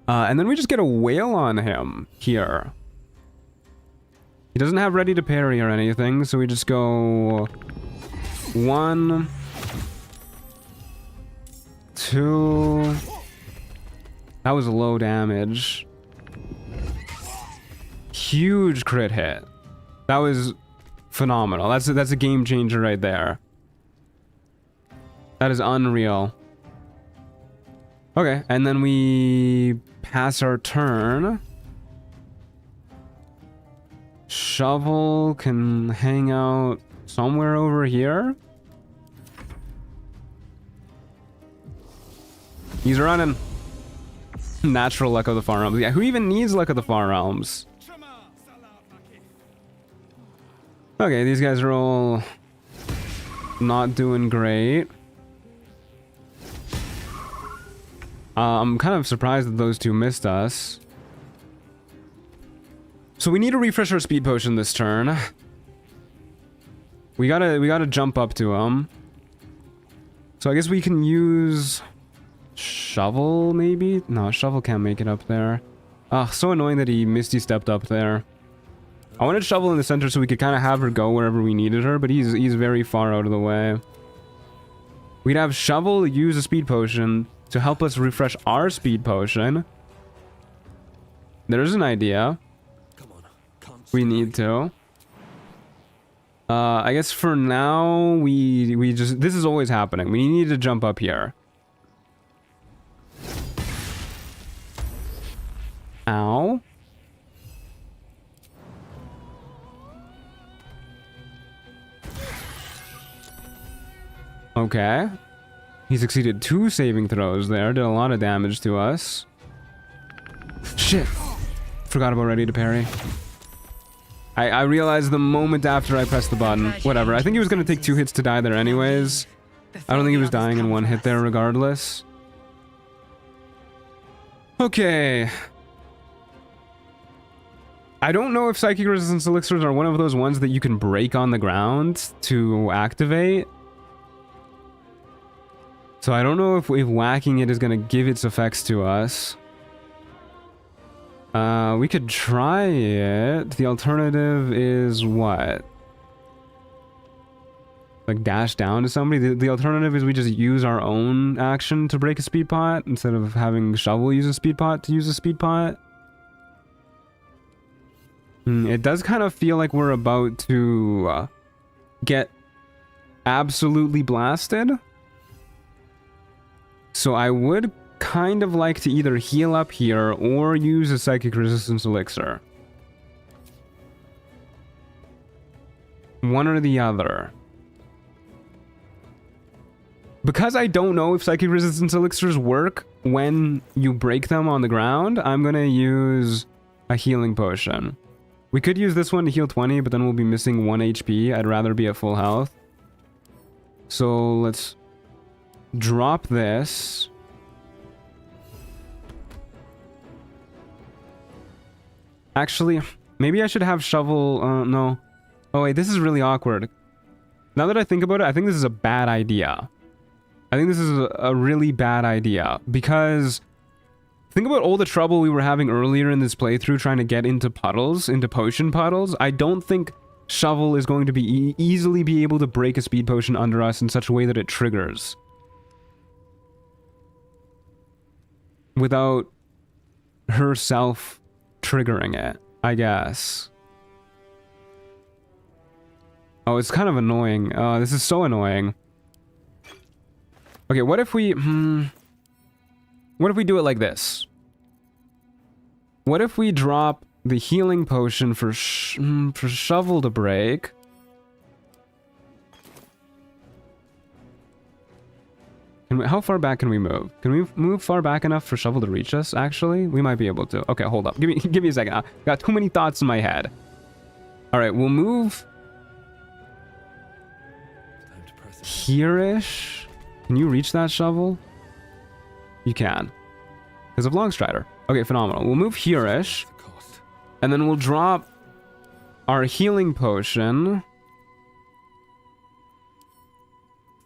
And then we just get a whale on him here. He doesn't have ready to parry or anything, so we just go 1, 2. That was low damage. Huge crit hit. That was phenomenal. That's a game changer right there. That is unreal. Okay, and then we pass our turn. Shovel can hang out somewhere over here. He's running. Natural Luck of the Far Realms. Yeah, who even needs Luck of the Far Realms? Okay, these guys are all not doing great. I'm kind of surprised that those two missed us. So we need to refresh our speed potion this turn. We gotta jump up to him. So I guess we can use Shovel, maybe? No, Shovel can't make it up there. So annoying that he Misty stepped up there. I wanted Shovel in the center so we could kind of have her go wherever we needed her, but he's very far out of the way. We'd have Shovel use a speed potion to help us refresh our speed potion. There's an idea. We need to. I guess for now, we just... This is always happening. We need to jump up here. Ow. Okay. He succeeded 2 saving throws there. Did a lot of damage to us. shit. Forgot about ready to parry. I realized the moment after I pressed the button. Whatever. I think he was going to take 2 hits to die there anyways. I don't think he was dying in 1 hit there regardless. Okay. I don't know if Psychic Resistance Elixirs are one of those ones that you can break on the ground to activate. So I don't know if whacking it is going to give its effects to us. We could try it. The alternative is what? Like dash down to somebody? The alternative is we just use our own action to break a speed pot instead of having Shovel use a speed pot to use a speed pot. It does kind of feel like we're about to get absolutely blasted. So I would kind of like to either heal up here or use a Psychic Resistance Elixir. One or the other. Because I don't know if Psychic Resistance Elixirs work when you break them on the ground, I'm going to use a healing potion. We could use this one to heal 20, but then we'll be missing 1 HP. I'd rather be at full health. So let's drop this. Actually, maybe I should have Shovel... no. Oh wait, this is really awkward. Now that I think about it, I think this is a bad idea. I think this is a really bad idea. Because... think about all the trouble we were having earlier in this playthrough trying to get into puddles, into potion puddles. I don't think Shovel is going to be easily be able to break a speed potion under us in such a way that it triggers. Without herself triggering it, I guess. Oh, it's kind of annoying. This is so annoying. Okay, what if we... what if we do it like this? What if we drop the healing potion for Shovel to break? How far back can we move? Can we move far back enough for Shovel to reach us, actually? We might be able to. Okay, hold up. Give me a second. I got too many thoughts in my head. Alright, we'll move... here-ish? Can you reach that, Shovel? You can. Because of Longstrider. Okay, phenomenal. We'll move here-ish. And then we'll drop our healing potion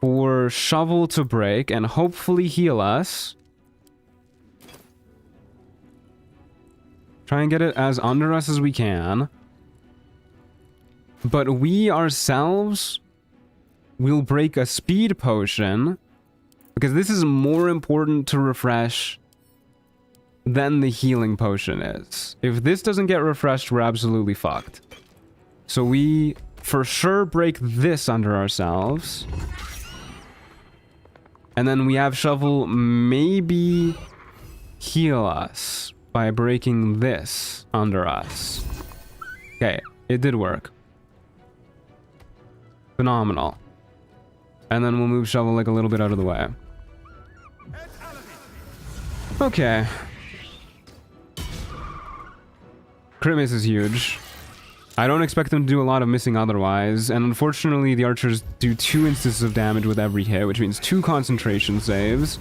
for Shovel to break and hopefully heal us. Try and get it as under us as we can. But we ourselves will break a speed potion because this is more important to refresh than the healing potion is. If this doesn't get refreshed, we're absolutely fucked. So we for sure break this under ourselves. And then we have Shovel maybe heal us by breaking this under us. Okay, it did work. Phenomenal. And then we'll move Shovel like a little bit out of the way. Okay. Crit miss is huge. I don't expect them to do a lot of missing otherwise, and unfortunately the archers do 2 instances of damage with every hit, which means 2 concentration saves.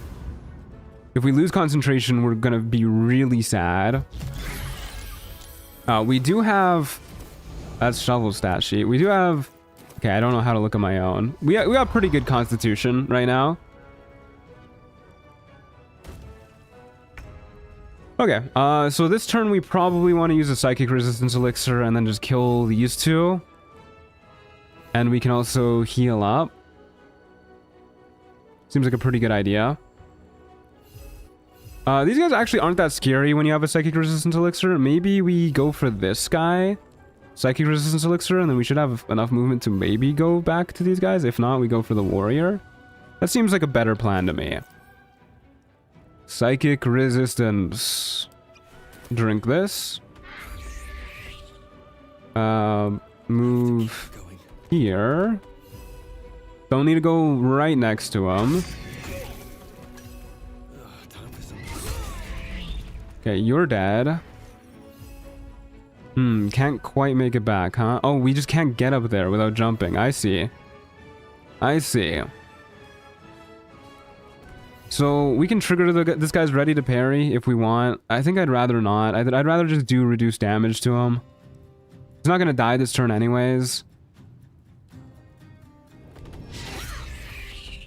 If we lose concentration, we're gonna be really sad. We do have... that's Shovel's stat sheet. We do have... okay, I don't know how to look at my own. We got pretty good constitution right now. Okay, so this turn we probably want to use a Psychic Resistance Elixir and then just kill these 2. And we can also heal up. Seems like a pretty good idea. These guys actually aren't that scary when you have a Psychic Resistance Elixir. Maybe we go for this guy. Psychic Resistance Elixir, and then we should have enough movement to maybe go back to these guys. If not, we go for the Warrior. That seems like a better plan to me. Psychic Resistance. Drink this. Move here. Don't need to go right next to him. Okay, you're dead. Can't quite make it back, huh? Oh, we just can't get up there without jumping. I see. I see. So we can trigger this guy's ready to parry if we want. I think I'd rather not. I'd rather just do reduced damage to him. He's not gonna die this turn anyways.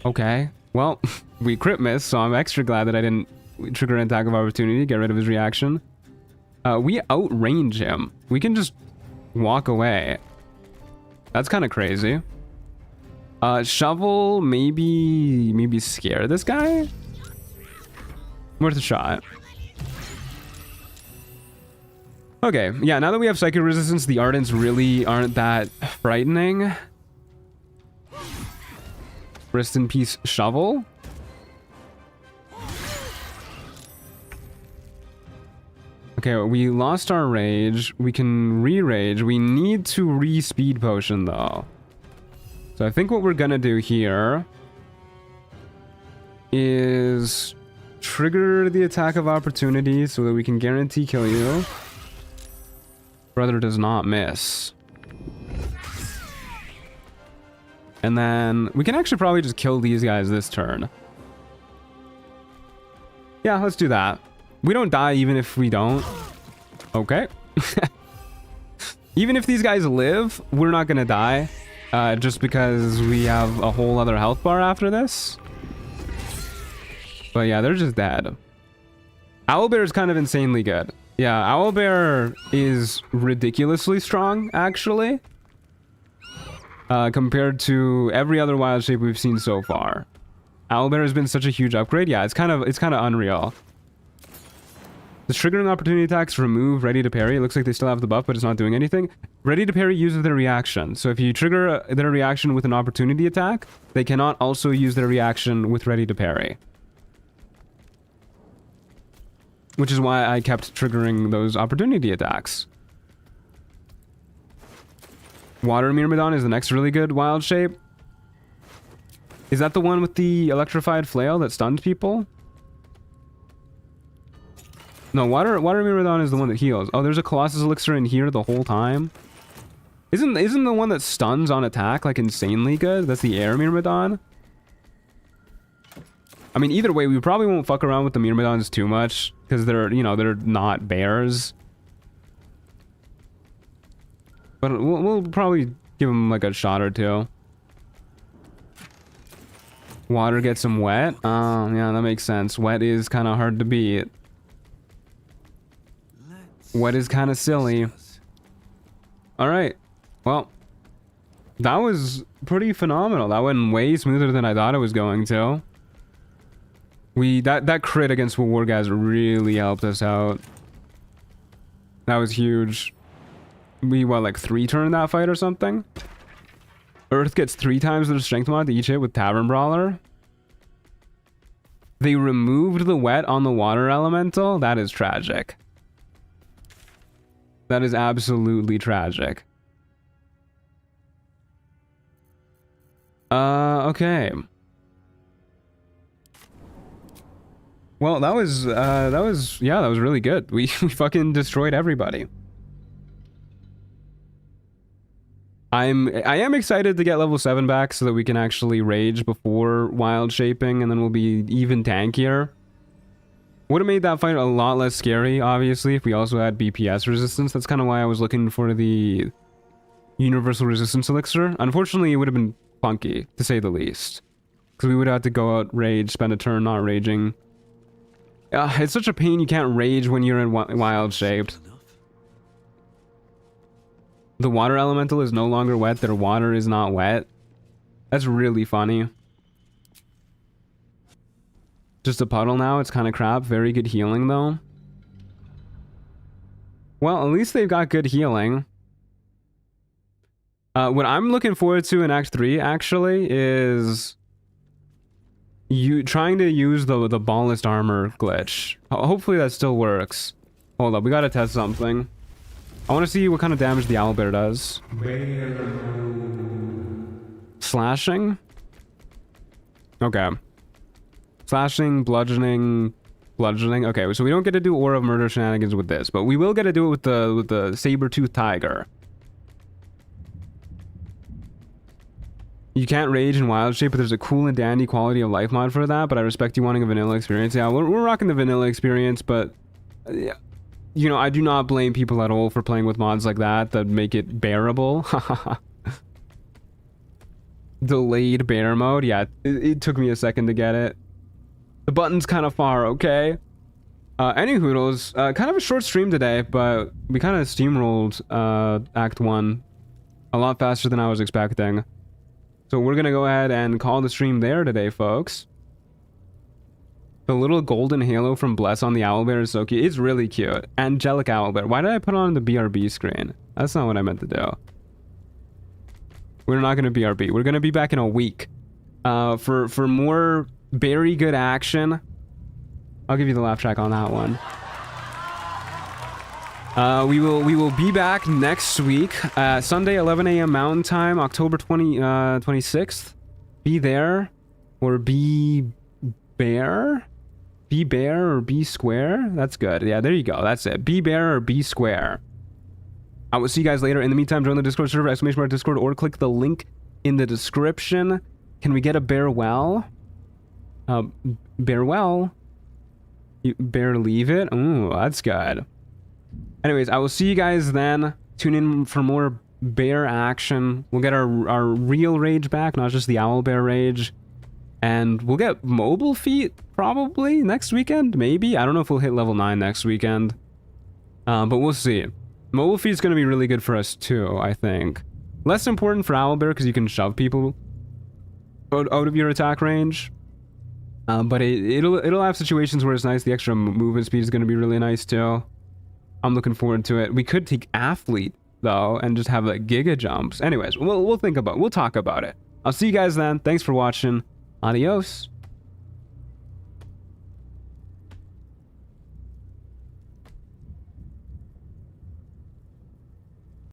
Okay. Well, we crit miss, so I'm extra glad that I didn't trigger an attack of opportunity, get rid of his reaction. We outrange him. We can just walk away. That's kind of crazy. Shovel, maybe scare this guy? Worth a shot. Okay, yeah, now that we have psychic resistance, the Ardents really aren't that frightening. Rest in peace, Shovel. Okay, we lost our rage. We can re-rage. We need to re-speed potion, though. So I think what we're gonna do here is trigger the attack of opportunity so that we can guarantee kill you. Brother does not miss. And then we can actually probably just kill these guys this turn. Yeah, let's do that. We don't die even if we don't. Okay. Even if these guys live, we're not gonna die. Just because we have a whole other health bar after this. But yeah, they're just dead. Owlbear is kind of insanely good. Yeah, Owlbear is ridiculously strong, actually. Compared to every other wild shape we've seen so far. Owlbear has been such a huge upgrade. Yeah, it's kind of unreal. The triggering opportunity attacks remove ready to parry. It looks like they still have the buff, but it's not doing anything. Ready to parry uses their reaction. So if you trigger their reaction with an opportunity attack, they cannot also use their reaction with ready to parry. Which is why I kept triggering those opportunity attacks. Water Myrmidon is the next really good wild shape. Is that the one with the electrified flail that stunned people? No, Water Myrmidon is the one that heals. Oh, there's a Colossus Elixir in here the whole time. Isn't the one that stuns on attack like insanely good? That's the Air Myrmidon. I mean, either way, we probably won't fuck around with the Myrmidons too much because they're, you know, they're not bears. But we'll probably give them like a shot or two. Water gets them wet. Yeah, that makes sense. Wet is kind of hard to beat. Wet is kind of silly. Alright. Well, that was pretty phenomenal. That went way smoother than I thought it was going to. That crit against Wargaz really helped us out. That was huge. We, what, like 3-turn that fight or something? Earth gets 3 times their strength mod to each hit with Tavern Brawler. They removed the wet on the water elemental? That is tragic. That is absolutely tragic. Okay. Well, that was really good. We fucking destroyed everybody. I am excited to get level 7 back so that we can actually rage before wild shaping, and then we'll be even tankier. Would have made that fight a lot less scary, obviously, if we also had BPS resistance. That's kind of why I was looking for the universal resistance elixir. Unfortunately, it would have been funky, to say the least. Because we would have to go out, rage, spend a turn not raging. It's such a pain you can't rage when you're in wild shaped. The water elemental is no longer wet. Their water is not wet. That's really funny. Just a puddle now. It's kind of crap. Very good healing, though. Well, at least they've got good healing. What I'm looking forward to in Act 3, actually, is you trying to use the ballist armor glitch. Hopefully that still works. Hold up, we gotta test something. I want to see what kind of damage the owlbear does. Slashing? Okay. Slashing, bludgeoning, Bludgeoning. Okay, so we don't get to do Aura of Murder shenanigans with this, but we will get to do it with the saber-tooth tiger. You can't rage in wild shape, but there's a cool and dandy quality of life mod for that, but I respect you wanting a vanilla experience. Yeah, we're rocking the vanilla experience, but yeah, you know, I do not blame people at all for playing with mods like that make it bearable. Delayed bear mode. Yeah, it took me a second to get it. The button's kind of far, okay? Any hoodles, kind of a short stream today, but we kind of steamrolled Act 1 a lot faster than I was expecting. So we're gonna go ahead and call the stream there today, folks. The little golden halo from Bless on the owlbear is so cute. It's really cute. Angelic owlbear. Why did I put on the BRB screen? That's not what I meant to do. We're not gonna BRB. We're gonna be back in a week. For more very good action. I'll give you the laugh track on that one. We will be back next week, Sunday 11 a.m. Mountain Time, October 26th. Be there or be bear? Be bear or be square? That's good. Yeah, there you go. That's it. Be bear or be square. I will see you guys later. In the meantime, join the Discord server, !Discord, or click the link in the description. Can we get a bear well? Bear well? You bear leave it? Ooh, that's good. Anyways, I will see you guys then. Tune in for more bear action. We'll get our real rage back, not just the owlbear rage. And we'll get mobile feet probably next weekend, maybe. I don't know if we'll hit level 9 next weekend. But we'll see. Mobile feet's going to be really good for us too, I think. Less important for owlbear because you can shove people out of your attack range. But it'll have situations where it's nice. The extra movement speed is going to be really nice too. I'm looking forward to it. We could take athlete though and just have like giga jumps. Anyways, we'll talk about it. I'll see you guys then. Thanks for watching. Adios.